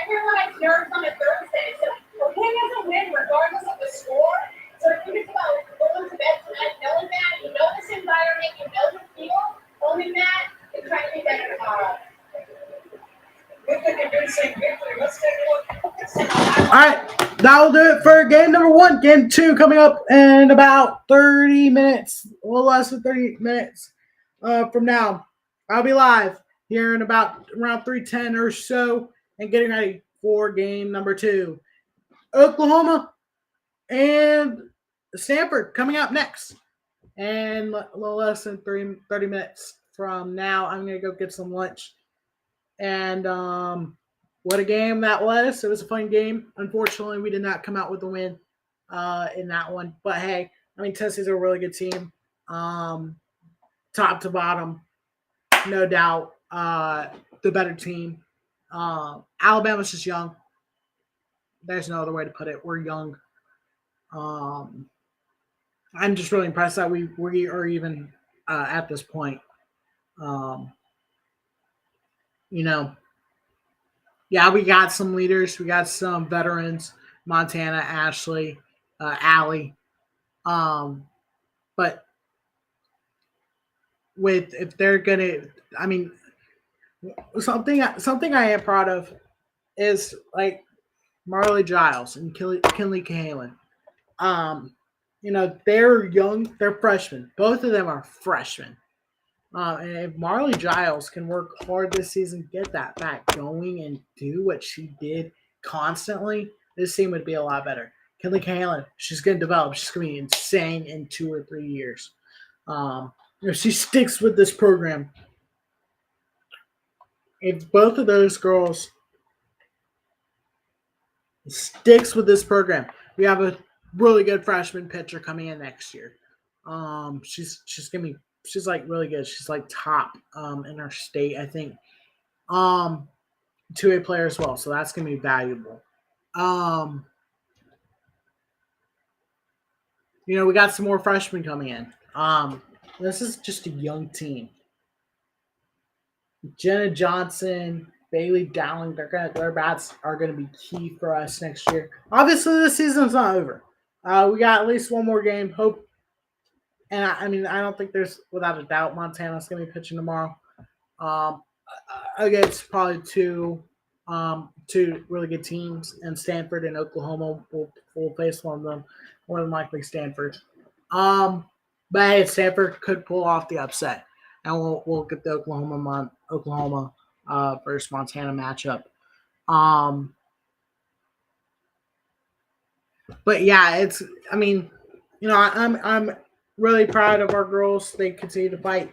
Everyone has nerves on a Thursday, so a win is a win regardless of the score. So if it's about going to bed tonight, knowing that, you know this environment, you know the field, owning that, and trying to be better tomorrow. With with the convincing victory. Let's take a look. All right, that'll do it for game number 1. Game 2 coming up in about 30 minutes, a little less than 30 minutes from now. I'll be live here in about around 3:10 or so and getting ready for game number 2. Oklahoma and Stanford coming up next. And a little less than 30 minutes from now, I'm going to go get some lunch. And what a game that was. It was a fun game. Unfortunately, we did not come out with a win in that one. But hey, I mean, Tennessee's a really good team. Top to bottom, no doubt, the better team. Alabama's just young. There's no other way to put it. We're young. I'm just really impressed that we are even at this point. Yeah, we got some leaders. We got some veterans. Montana, Ashley, Allie. But if they're gonna, I mean, something I am proud of is like Marley Giles and Kinley Cahalan. They're young. They're freshmen. Both of them are freshmen. And if Marley Giles can work hard this season, get that back going, and do what she did constantly, this team would be a lot better. Kinley Cahalan, she's going to develop. She's going to be insane in 2 or 3 years. If she sticks with this program, if both of those girls sticks with this program, we have a really good freshman pitcher coming in next year. She's like really good. She's like top in her state, I think. 2A player as well, so that's gonna be valuable. We got some more freshmen coming in. This is just a young team. Jenna Johnson, Bailey Dowling, their bats are gonna be key for us next year. Obviously, the season's not over. We got at least one more game. Hope. And I don't think there's, without a doubt, Montana's going to be pitching tomorrow. Against probably two really good teams, and Stanford and Oklahoma will face one of them, more than likely Stanford. But hey, Stanford could pull off the upset, and we'll get the Oklahoma versus Montana matchup. But yeah, I'm really proud of our girls. They continue to fight.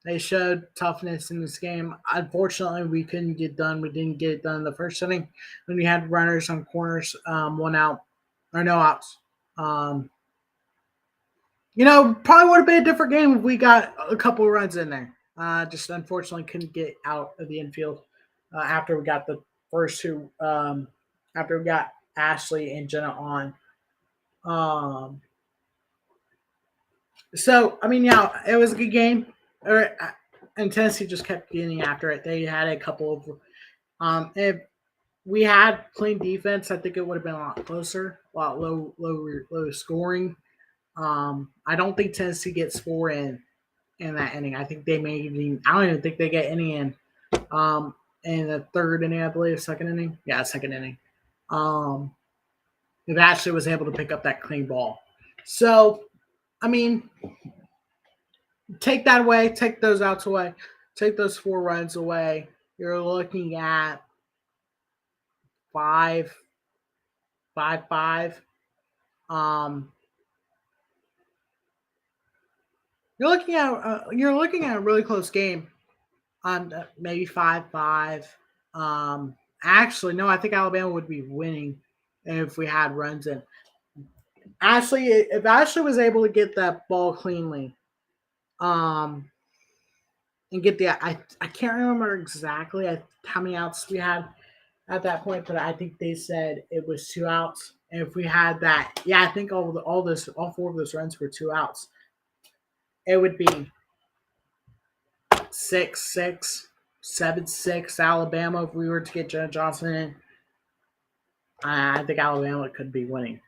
They showed toughness in this game. Unfortunately, we couldn't get done. We didn't get it done in the first inning when we had runners on corners, 1 out or no outs. Probably would have been a different game if we got a couple of runs in there. Just unfortunately couldn't get out of the infield after we got the first 2. After we got Ashley and Jenna on. So, it was a good game. And Tennessee just kept getting after it. They had a couple of if we had clean defense, I think it would have been a lot closer, a lot low scoring. I don't think Tennessee gets 4 in that inning. I think they I don't even think they get any in the 3rd inning, I believe, 2nd inning. Yeah, 2nd inning. If Ashley was able to pick up that clean ball. So, take that away, take those outs away, take those 4 runs away. You're looking at 5-5. You're looking at a really close game. Maybe 5-5. Actually, no, I think Alabama would be winning if we had runs in. If Ashley was able to get that ball cleanly, and get I can't remember exactly how many outs we had at that point, but I think they said it was 2 outs. And if we had that, I think all 4 of those runs were 2 outs. It would be 6-6, 7-6 Alabama if we were to get Jenna Johnson in. I think Alabama could be winning.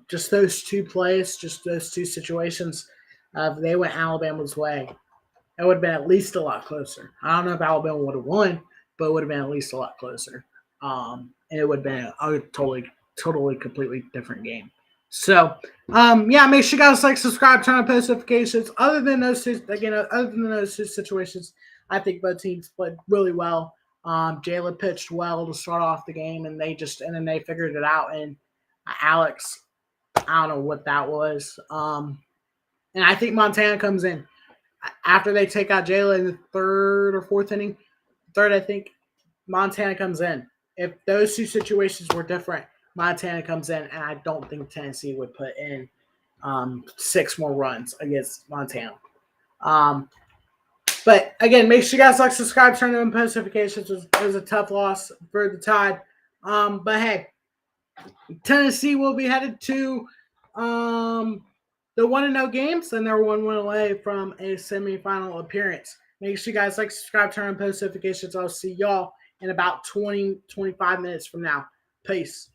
Just those 2 plays, just those 2 situations, if they went Alabama's way, it would have been at least a lot closer. I don't know if Alabama would have won, but it would have been at least a lot closer. And it would have been a totally, completely different game. So, yeah, make sure you guys like, subscribe, turn on post notifications. Other than those two situations, I think both teams played really well. Jayla pitched well to start off the game, and then they figured it out. And Alex, I don't know what that was. And I think Montana comes in after they take out Jayla in the third or fourth inning. Third, I think Montana comes in. If those two situations were different, Montana comes in, and I don't think Tennessee would put in 6 more runs against Montana. But again, make sure you guys like, subscribe, turn on post notifications. It was a tough loss for the Tide. But hey, Tennessee will be headed to the 1-0 games, and they're 1 win away from a semifinal appearance. Make sure you guys like, subscribe, turn on post notifications. I'll see y'all in about 20-25 minutes from now. Peace.